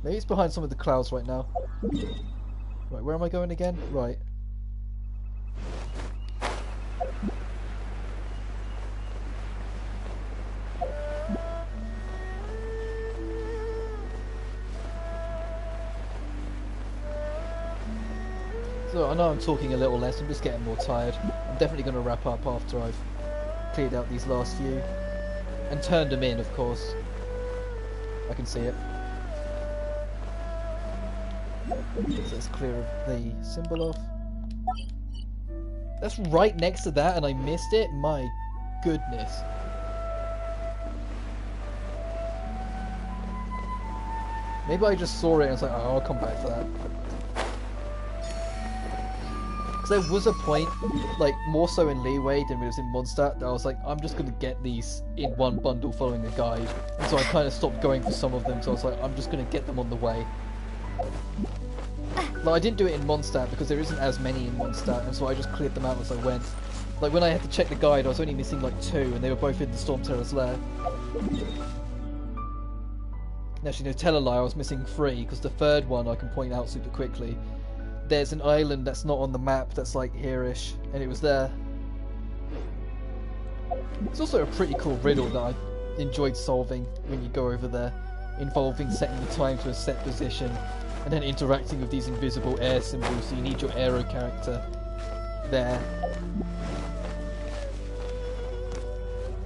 Maybe it's behind some of the clouds right now. Right, where am I going again? Right. So I know I'm talking a little less, I'm just getting more tired. I'm definitely going to wrap up after I've cleared out these last few. And turned them in, of course. I can see it. So let's clear the symbol off. That's right next to that and I missed it? My goodness. Maybe I just saw it and I was like, oh, I'll come back for that. Because there was a point, like more so in Leeway than it was in Mondstadt, that I was like, I'm just going to get these in one bundle following a guide. And so I kind of stopped going for some of them, so I was like, I'm just going to get them on the way. Like, I didn't do it in Mondstadt because there isn't as many in Mondstadt, and so I just cleared them out as I went. Like, when I had to check the guide, I was only missing like 2, and they were both in the Storm Terror's lair. Actually, no, tell a lie, I was missing 3, because the third one I can point out super quickly. There's an island that's not on the map that's like here-ish, and it was there. It's also a pretty cool riddle that I enjoyed solving when you go over there, involving setting the time to a set position, and then interacting with these invisible air symbols, so you need your aero character there.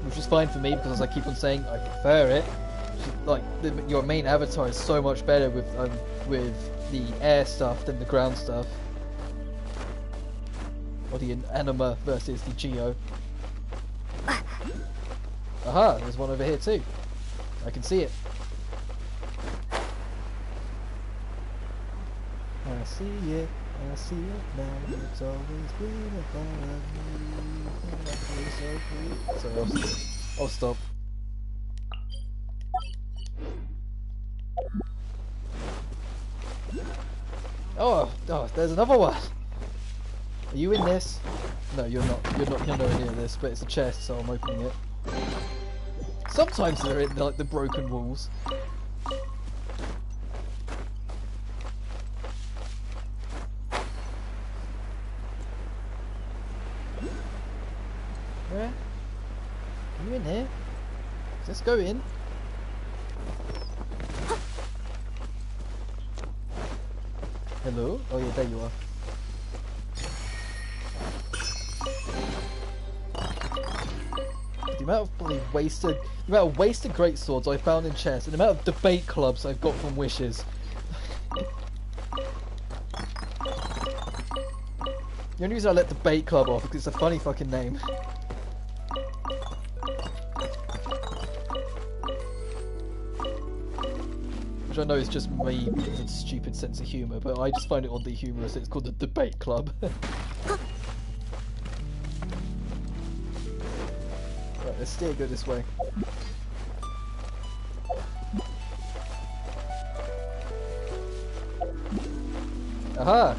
Which is fine for me, because as I keep on saying, I prefer it. Like, your main avatar is so much better with the air stuff than the ground stuff. Or the anima versus the geo. Aha, there's one over here too. I can see it. I see it now, it's always been about me. So I'll stop. Oh, there's another one. Are you in this? No, you're not. You're nowhere near this, but it's a chest, so I'm opening it. Sometimes they're in like the broken walls. Where? Are you in here? Let's go in. Hello? Oh yeah, there you are. The amount of wasted greatswords I found in chests, and the amount of debate clubs I've got from wishes. The only reason I let debate club off is because it's a funny fucking name. Which I know is just me with a stupid sense of humour, but I just find it oddly humorous. It's called the Debate Club. Right, let's still go this way. Aha!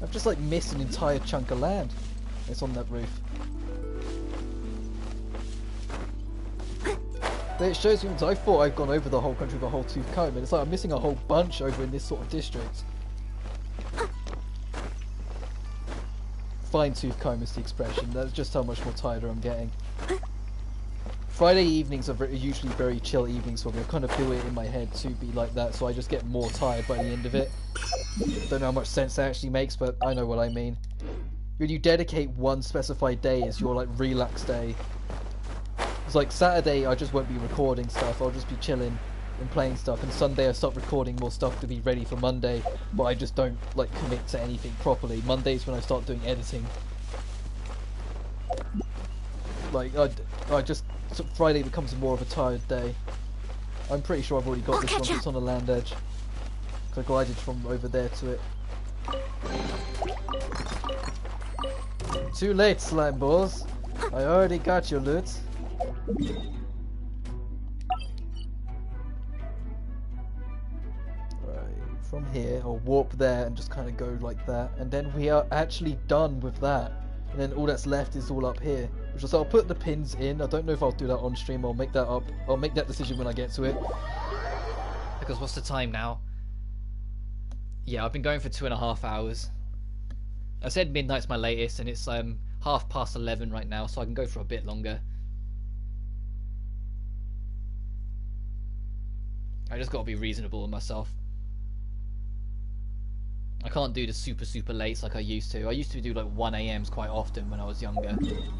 I've just like missed an entire chunk of land. It's on that roof. But it shows me, I thought I'd gone over the whole country with a whole tooth comb, and it's like I'm missing a whole bunch over in this sort of district. Fine tooth comb is the expression. That's just how much more tired I'm getting. Friday evenings are usually very chill evenings for me. I kind of feel it in my head to be like that, so I just get more tired by the end of it. Don't know how much sense that actually makes, but I know what I mean. When you dedicate one specified day as your like relax day, It's like Saturday I just won't be recording stuff, I'll just be chilling and playing stuff, and Sunday I start recording more stuff to be ready for Monday, but I just don't like commit to anything properly. Monday's when I start doing editing. Like I just Friday becomes more of a tired day. I'm pretty sure I've already got this one 'cause it's on the land edge. 'Cause I glided from over there to it. Too late, slime balls. I already got your loot. From here, I'll warp there and just kind of go like that, and then we are actually done with that. And then all that's left is all up here, which is I'll put the pins in. I don't know if I'll do that on stream. I'll make that up. I'll make that decision when I get to it. Because what's the time now? Yeah, I've been going for 2.5 hours. I said midnight's my latest, and it's 11:30 right now, so I can go for a bit longer. I just gotta be reasonable with myself. I can't do the super late like I used to. I used to do like 1 a.m.s quite often when I was younger,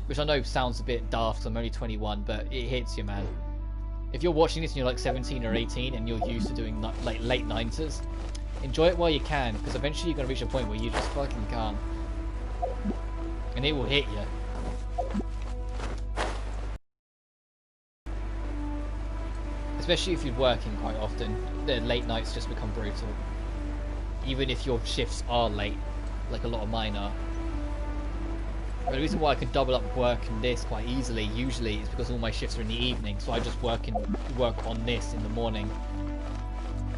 which I know sounds a bit daft 'cause I'm only 21, but it hits you, man. If you're watching this and you're like 17 or 18 and you're used to doing like late 90s, enjoy it while you can, because eventually you're gonna reach a point where you just fucking can't, and it will hit you. Especially if you're working quite often, the late nights just become brutal. Even if your shifts are late, like a lot of mine are. But the reason why I can double up work and this quite easily, usually, is because all my shifts are in the evening, so I just work on this in the morning,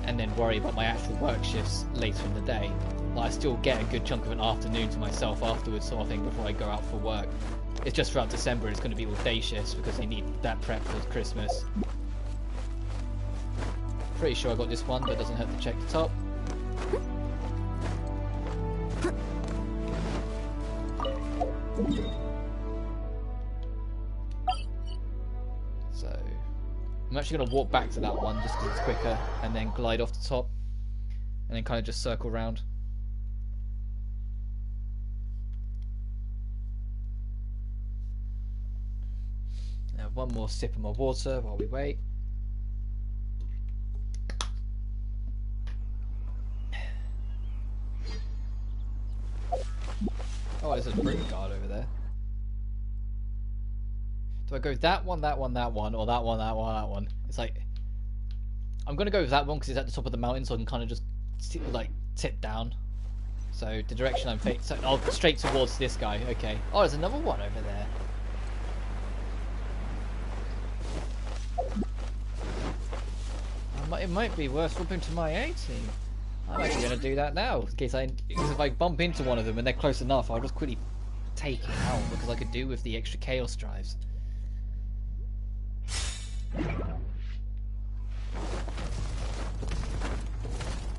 and then worry about my actual work shifts later in the day. But I still get a good chunk of an afternoon to myself afterwards, sort of thing, before I go out for work. It's just throughout December it's going to be all day shifts because they need that prep for Christmas. Pretty sure I got this one, but it doesn't hurt to check the top. So I'm actually going to walk back to that one just because it's quicker, and then glide off the top, and then kind of just circle round. Now one more sip of my water while we wait. Oh, there's a brute guard over there. Do I go that one, that one, that one, or that one, that one, that one? It's like, I'm gonna go with that one because it's at the top of the mountain, so I can kind of just like tip down. So the direction I'm facing, so I'll straight towards this guy. Okay. Oh, there's another one over there. It might be worth swapping to my A team. I'm actually going to do that now, because if I bump into one of them and they're close enough, I'll just quickly take it out, because I could do with the extra chaos drives.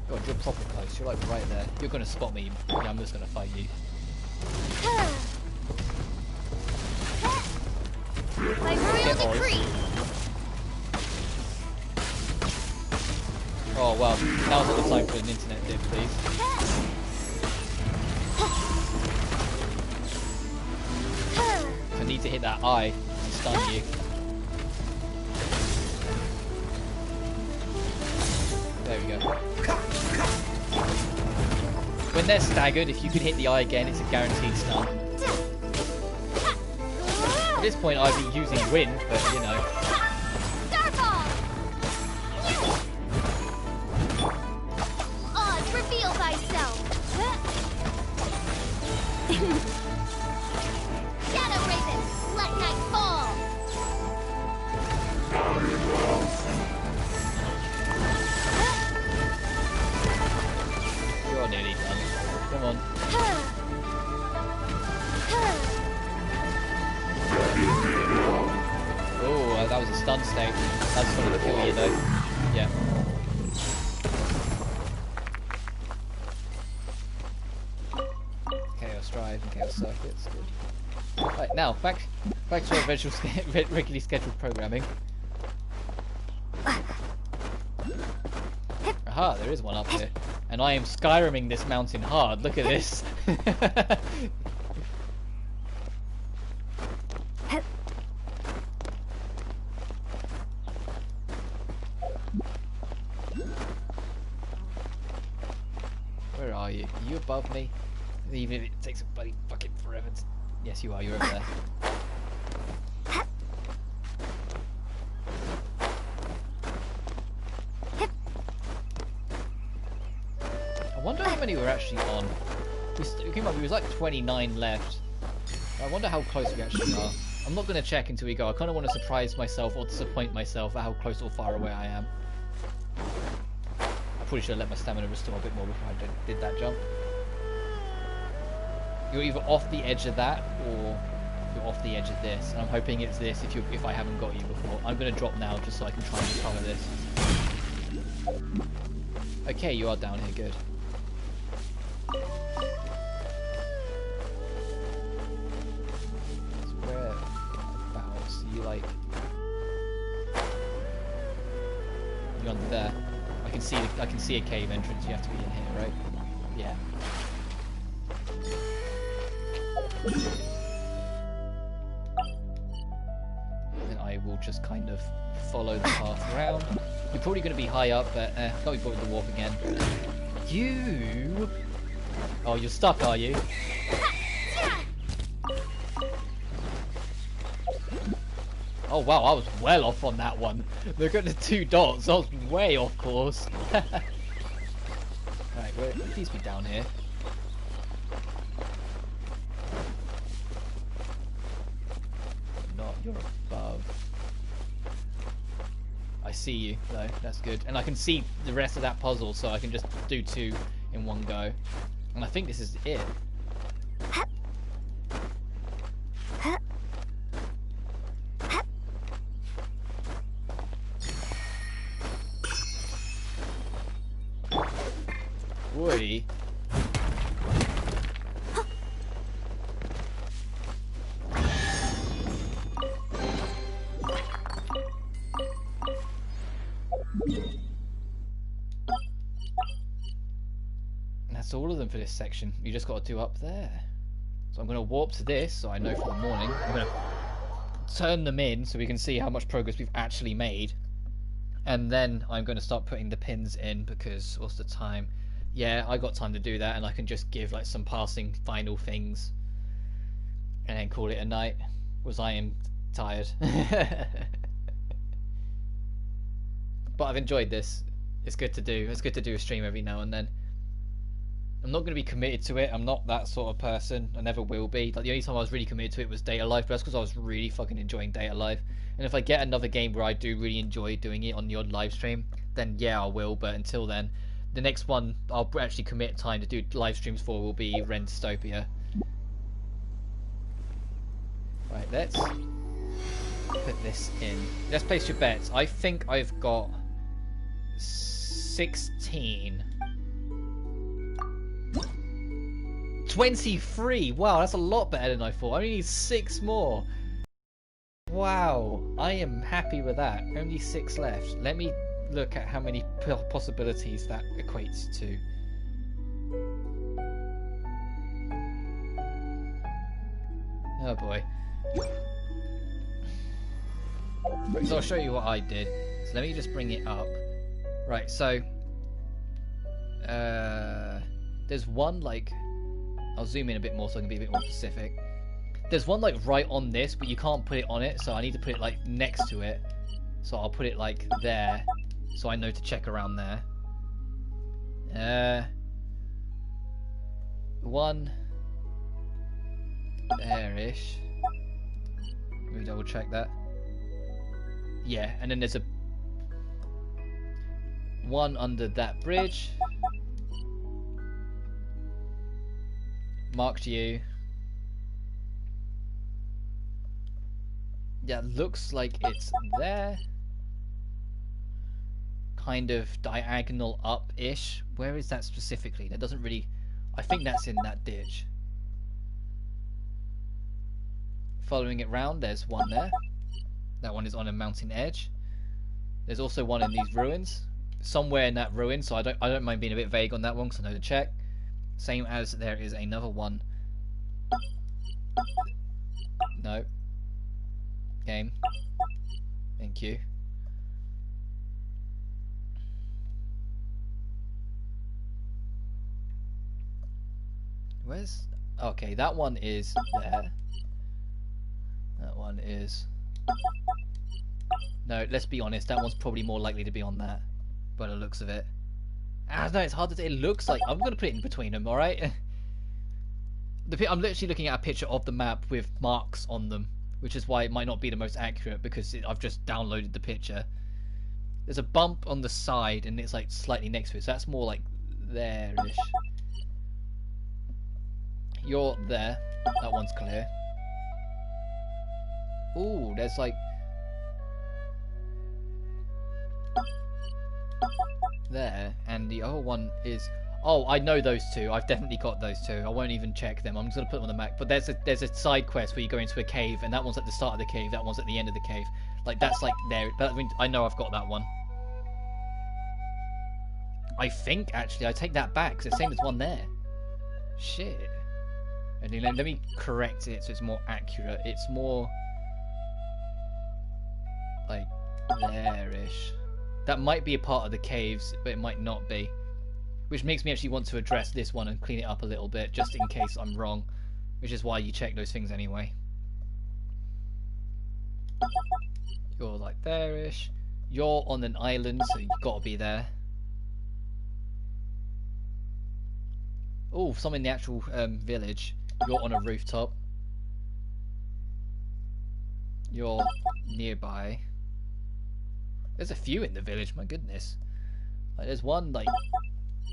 God, you're proper close. You're like right there. You're going to spot me. Yeah, I'm just going to fight you. By royal decree. Oh well, now's not the time for an internet dip, please. I need to hit that eye to stun you. There we go. When they're staggered, if you can hit the eye again, it's a guaranteed stun. At this point, I'd be using wind, but you know. Reveal thyself. Shadow Raven, let night fall. You're nearly done. Come on. Oh, that was a stun state. That's going to kill you though. Yeah. Chaos Drive and Chaos Circuits. Good. Right, now back to our regularly scheduled programming. Aha, there is one up here, and I am Skyriming this mountain hard. Look at this. you? Are you above me? Even if it takes a bloody fucking forever to... Yes, you are. You're over there. I wonder how many we're actually on. We came up, we was like 29 left. I wonder how close we actually are. I'm not going to check until we go. I kind of want to surprise myself or disappoint myself at how close or far away I am. I probably should have let my stamina restore a bit more before I did that jump. You're either off the edge of that or you're off the edge of this. And I'm hoping it's this if I haven't got you before. I'm going to drop now just so I can try and recover this. Okay, you are down here. Good. Like you're under there. I can see a cave entrance. You have to be in here, right? Yeah. Then I will just kind of follow the path around. You're probably going to be high up, but can't be bothered to walk again. You? Oh, you're stuck, are you? Oh wow, I was well off on that one. Look at the 2 dots, I was way off course. Right, where would these be down here? Not, you're above. I see you, though, that's good. And I can see the rest of that puzzle, so I can just do 2 in one go. And I think this is it. Woody. And that's all of them for this section. You just got to do up there. So I'm going to warp to this so I know for the morning. I'm going to turn them in so we can see how much progress we've actually made. And then I'm going to start putting the pins in because what's the time? Yeah, I got time to do that, and I can just give like some passing final things and then call it a night, because I am tired. But I've enjoyed this. It's good to do. It's good to do a stream every now and then. I'm not going to be committed to it. I'm not that sort of person. I never will be. Like the only time I was really committed to it was Data Life, but that's because I was really fucking enjoying Data Life. And if I get another game where I do really enjoy doing it on the odd live stream, then yeah, I will. But until then, the next one I'll actually commit time to do live streams for will be Ren Dystopia. Right, let's put this in. Let's place your bets. I think I've got 16. 23! Wow, that's a lot better than I thought. I only need 6 more. Wow, I am happy with that. Only 6 left. Let me look at how many possibilities that equates to. Oh boy. So I'll show you what I did. So let me just bring it up. Right, so there's one like, I'll zoom in a bit more so I can be a bit more specific. There's one like right on this, but you can't put it on it, so I need to put it like next to it. So I'll put it like there, so I know to check around there. One there-ish. Let me double check that. Yeah, and then there's a one under that bridge. Marked you. Yeah, looks like it's there. Kind of diagonal up-ish. Where is that specifically? That doesn't really... I think that's in that ditch. Following it round, there's one there. That one is on a mountain edge. There's also one in these ruins. Somewhere in that ruin, so I don't mind being a bit vague on that one because I know to check. Same as there is another one. No. Game. Thank you. Where's... Okay, that one is there. That one is... No, let's be honest, that one's probably more likely to be on that, by the looks of it. Ah, no, it's hard to say. It looks like... I'm going to put it in between them, alright? I'm literally looking at a picture of the map with marks on them, which is why it might not be the most accurate, because I've just downloaded the picture. There's a bump on the side, and it's like slightly next to it, so that's more like there-ish. You're there. That one's clear. Ooh, there's like... there, and the other one is... Oh, I know those two. I've definitely got those two. I won't even check them. I'm just going to put them on the map. But there's a side quest where you go into a cave, and that one's at the start of the cave, that one's at the end of the cave. Like, that's like there. But I know I've got that one. I think, actually, I take that back, because it's the same as one there. Shit. And then let me correct it so it's more accurate. It's more... like, there-ish. That might be a part of the caves, but it might not be. Which makes me actually want to address this one and clean it up a little bit, just in case I'm wrong. Which is why you check those things anyway. You're like there-ish. You're on an island, so you've got to be there. Oh, some in the actual village. You're on a rooftop. You're nearby. There's a few in the village, my goodness. Like, there's one, like...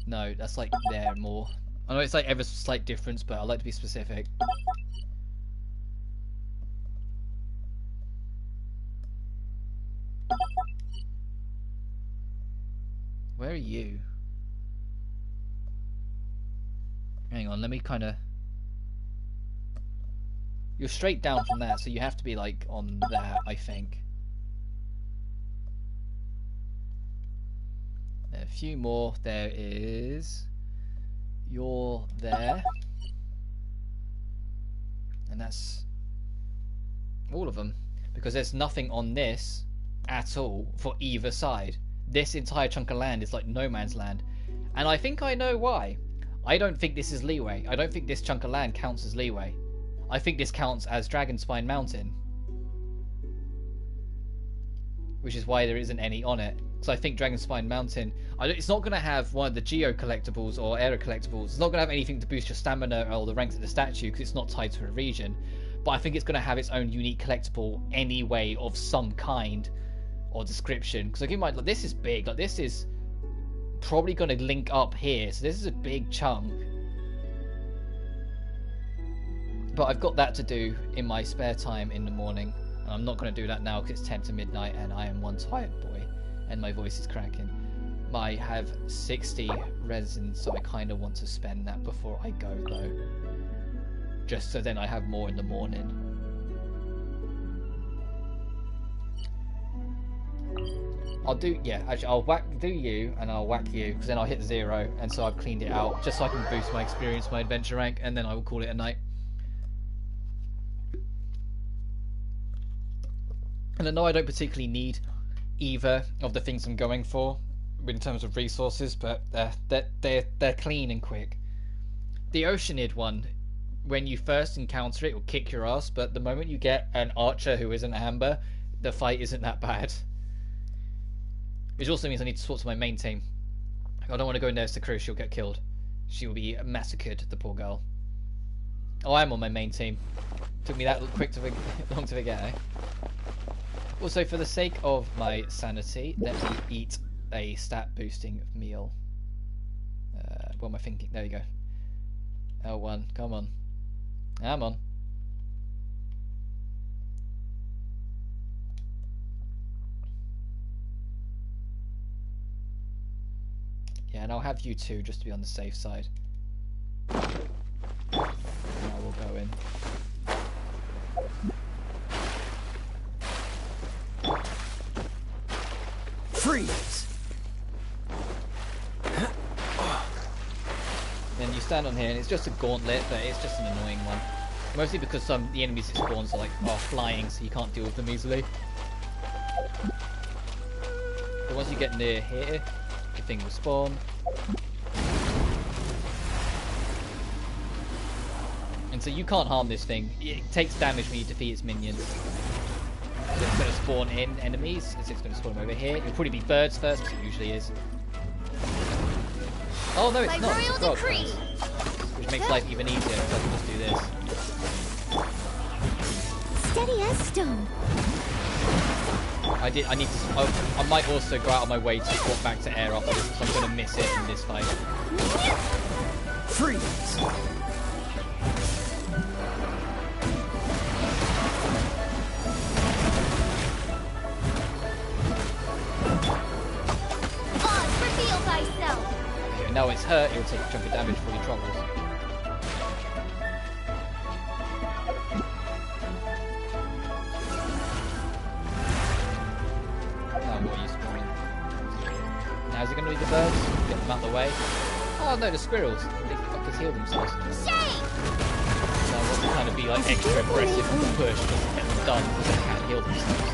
No, that's like there more. I know it's like ever slight difference, but I like to be specific. Where are you? Hang on, let me kind of... You're straight down from there, so you have to be like on that, I think. A few more. There is... You're there. And that's all of them. Because there's nothing on this at all for either side. This entire chunk of land is like no man's land. And I think I know why. I don't think this is leeway. I don't think this chunk of land counts as leeway. I think this counts as Dragonspine Mountain. Which is why there isn't any on it. So I think Dragonspine Mountain, it's not going to have one of the Geo collectibles or Era collectibles. It's not going to have anything to boost your stamina or the ranks of the statue because it's not tied to a region. But I think it's going to have its own unique collectible anyway of some kind or description. Because like, you might, like, this is big. Like, this is probably going to link up here. So this is a big chunk. But I've got that to do in my spare time in the morning. And I'm not going to do that now because it's 10 to midnight and I am one tired boy. And my voice is cracking. I have 60 resin, so I kind of want to spend that before I go, though. Just so then I have more in the morning. I'll do, yeah, actually, I'll do you, and I'll whack you, because then I'll hit 0, and so I've cleaned it out, just so I can boost my experience, my adventure rank, and then I will call it a night. And I know I don't particularly need either of the things I'm going for in terms of resources, but they're clean and quick. The Oceanid one, when you first encounter it, will kick your ass, but the moment you get an archer who isn't Amber, the fight isn't that bad. Which also means I need to swap to my main team. I don't want to go in there as the crew, she'll get killed. She will be massacred, the poor girl. Oh, I'm on my main team. Took me that long to forget, eh? Also, for the sake of my sanity, let me eat a stat boosting meal. What am I thinking? There you go. L1, come on. Come on. Yeah, and I'll have you two just to be on the safe side. Now we'll go in. Freeze! Then you stand on here and it's just a gauntlet, but it's just an annoying one. Mostly because the enemies it spawns are like flying, so you can't deal with them easily. But once you get near here, the thing will spawn. And so you can't harm this thing. It takes damage when you defeat its minions. So it's going to spawn in enemies. So it's going to spawn them over here. It'll probably be birds first, because it usually is. Oh no, it's By not. royal It's frogs decree. first, which makes life even easier, because I can just do this. Steady as stone. I need to. I might also go out of my way to swap back to air after this, because I'm going to miss it in this fight. Freeze! Oz, reveal thyself. Okay, now it's hurt, it will take a chunk of damage before he troubles. Now what are you spawning? Now is it going to be the birds? Get them out of the way. Oh no, the squirrels. They fuckers heal themselves. Shame. So I want to kind of be like extra aggressive and push just to get them done because they can't heal themselves.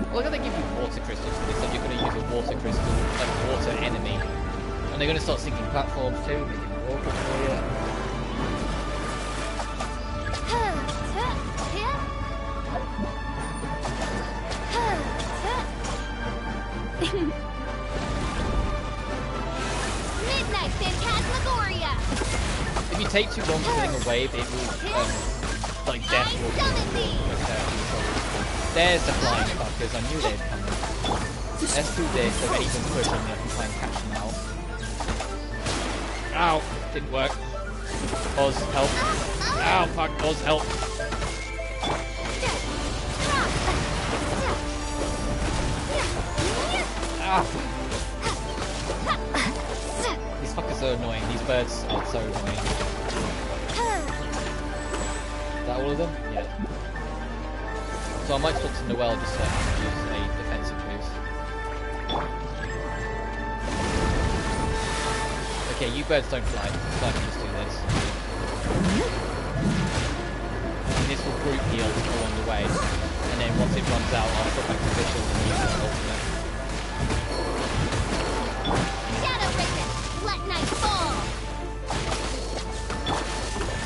Well, they're going to give you water crystals for this, like you're going to use a water crystal, like water enemy. And they're going to start sinking platforms too, making it awkward for you. Midnight Phantasmagoria. If you take too long killing a wave, it will, like death will There's the flying fuckers, I knew they'd come. Let's do this, so anything pushing me, I can try and catch them out. Ow! Didn't work. Oz, help. Ow, fuck, Oz, help. Ah! These fuckers are annoying, these birds are so annoying. Is that all of them? Yeah. So I might swap to Noelle just so I can use a defensive boost. Okay, you birds don't fly, so I can just do this. And this will group heal along the way. And then once it runs out, I'll put back to Visual and use an ultimate. Shadow Raven, let night fall.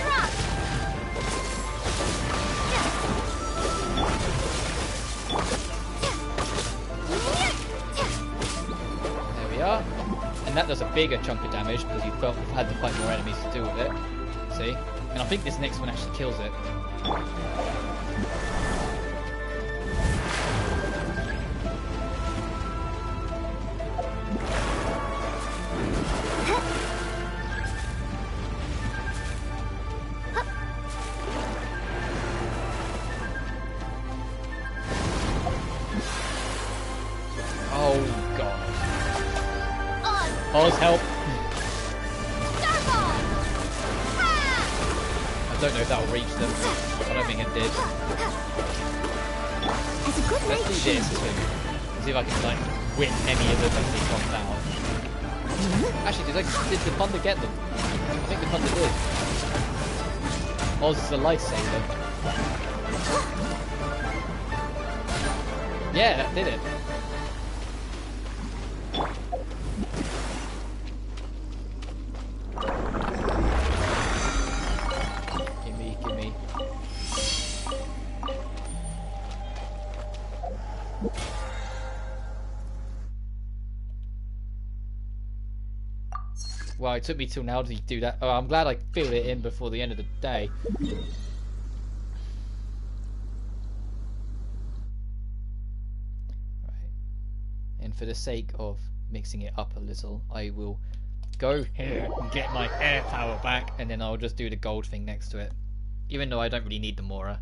Drop. There we are. And that does a bigger chunk of damage because you've had to fight more enemies to deal with it. See? And I think this next one actually kills it. Oh god. Oz, help! Starball. I don't know if that will reach them. I don't think it did. Has a good Let's night do shield. this too. See if I can like whip any of them as they come down. Actually, did the thunder get them? I think the thunder did. Oz is a lifesaver. Yeah, that did it. Gimme. Well, it took me till now to do that. Oh, I'm glad I filled it in before the end of the day. Right. And for the sake of mixing it up a little, I will go here and get my air power back, and then I'll just do the gold thing next to it. Even though I don't really need the Mora.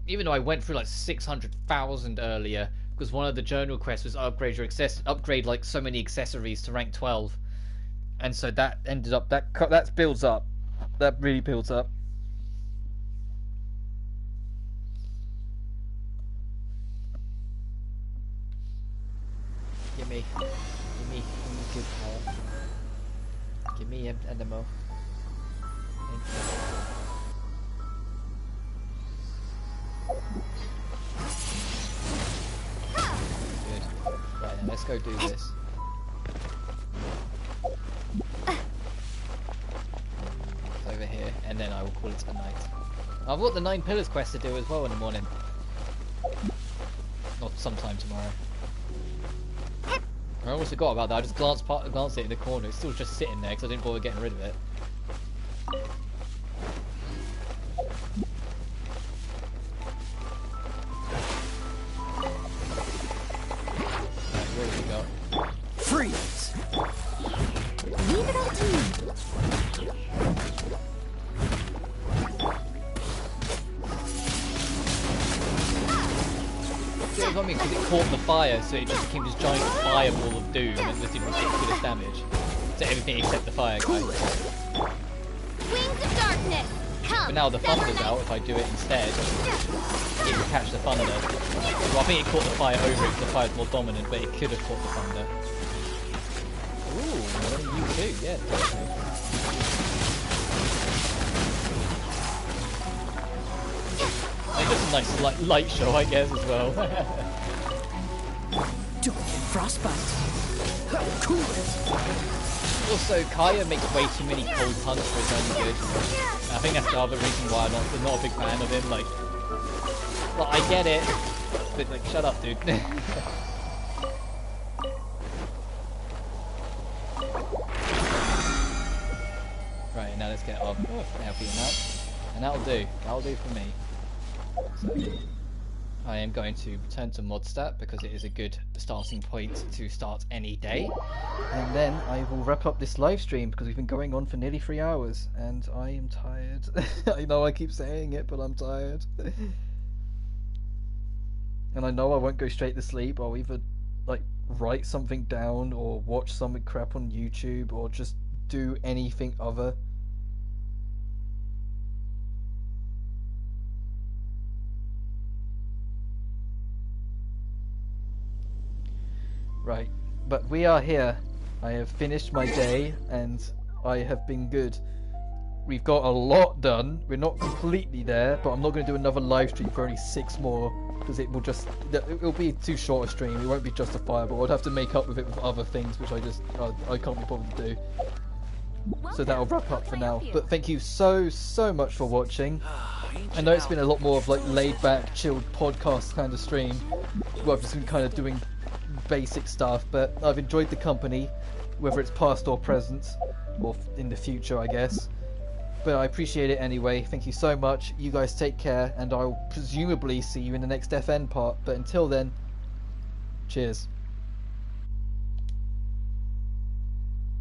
Even though I went through like 600,000 earlier, because one of the journal quests was upgrade like so many accessories to rank 12, and so that ended up that builds up. That really builds up. Give me good power. Give me an animal. Thank you. go do this. It's over here, and then I will call it a night. I've got the 9 pillars quest to do as well in the morning. Or sometime tomorrow. I almost forgot about that. I just glanced at it in the corner. It's still just sitting there because I didn't bother getting rid of it. Right, what have we got? Freeze! Leave it all to me. See what I mean? Because it caught the fire, so it just became this giant fireball of doom and just did ridiculous damage to everything except the fire guy. Wings of darkness. Come. But now the thunder's out, if I do it instead, it will catch the thunder. Well, I think it caught the fire over it because the fire's more dominant, but it could have caught the thunder. Ooh, one of you too, yeah, definitely. It's just a nice light show, I guess, as well. Don't get frostbite. Cool it. Also, Kaya makes way too many cold punts for his own good. I think that's the other reason why I'm not a big fan of him. Like, well, I get it, but like, shut up, dude. Right, now let's get off. Oh, healthy enough. And that'll do. That'll do for me. So, I am going to return to Modstat because it is a good starting point to start any day. And then I will wrap up this live stream because we've been going on for nearly 3 hours and I am tired. I know I keep saying it, but I'm tired. And I know I won't go straight to sleep. I'll either like write something down or watch some crap on YouTube or just do anything other. Right, but we are here. I have finished my day and I have been good. We've got a lot done. We're not completely there, but I'm not going to do another live stream for only 6 more because it'll be too short a stream. It won't be justifiable. I'd have to make up with it with other things which I can't be bothered to do. So that'll wrap up for now. But thank you so much for watching. I know it's been a lot more of like laid back, chilled podcast kind of stream. Well, I've just been kind of doing basic stuff, but I've enjoyed the company, whether it's past or present, or in the future, I guess. But I appreciate it anyway. Thank you so much. You guys take care, and I'll presumably see you in the next FN part. But until then, cheers.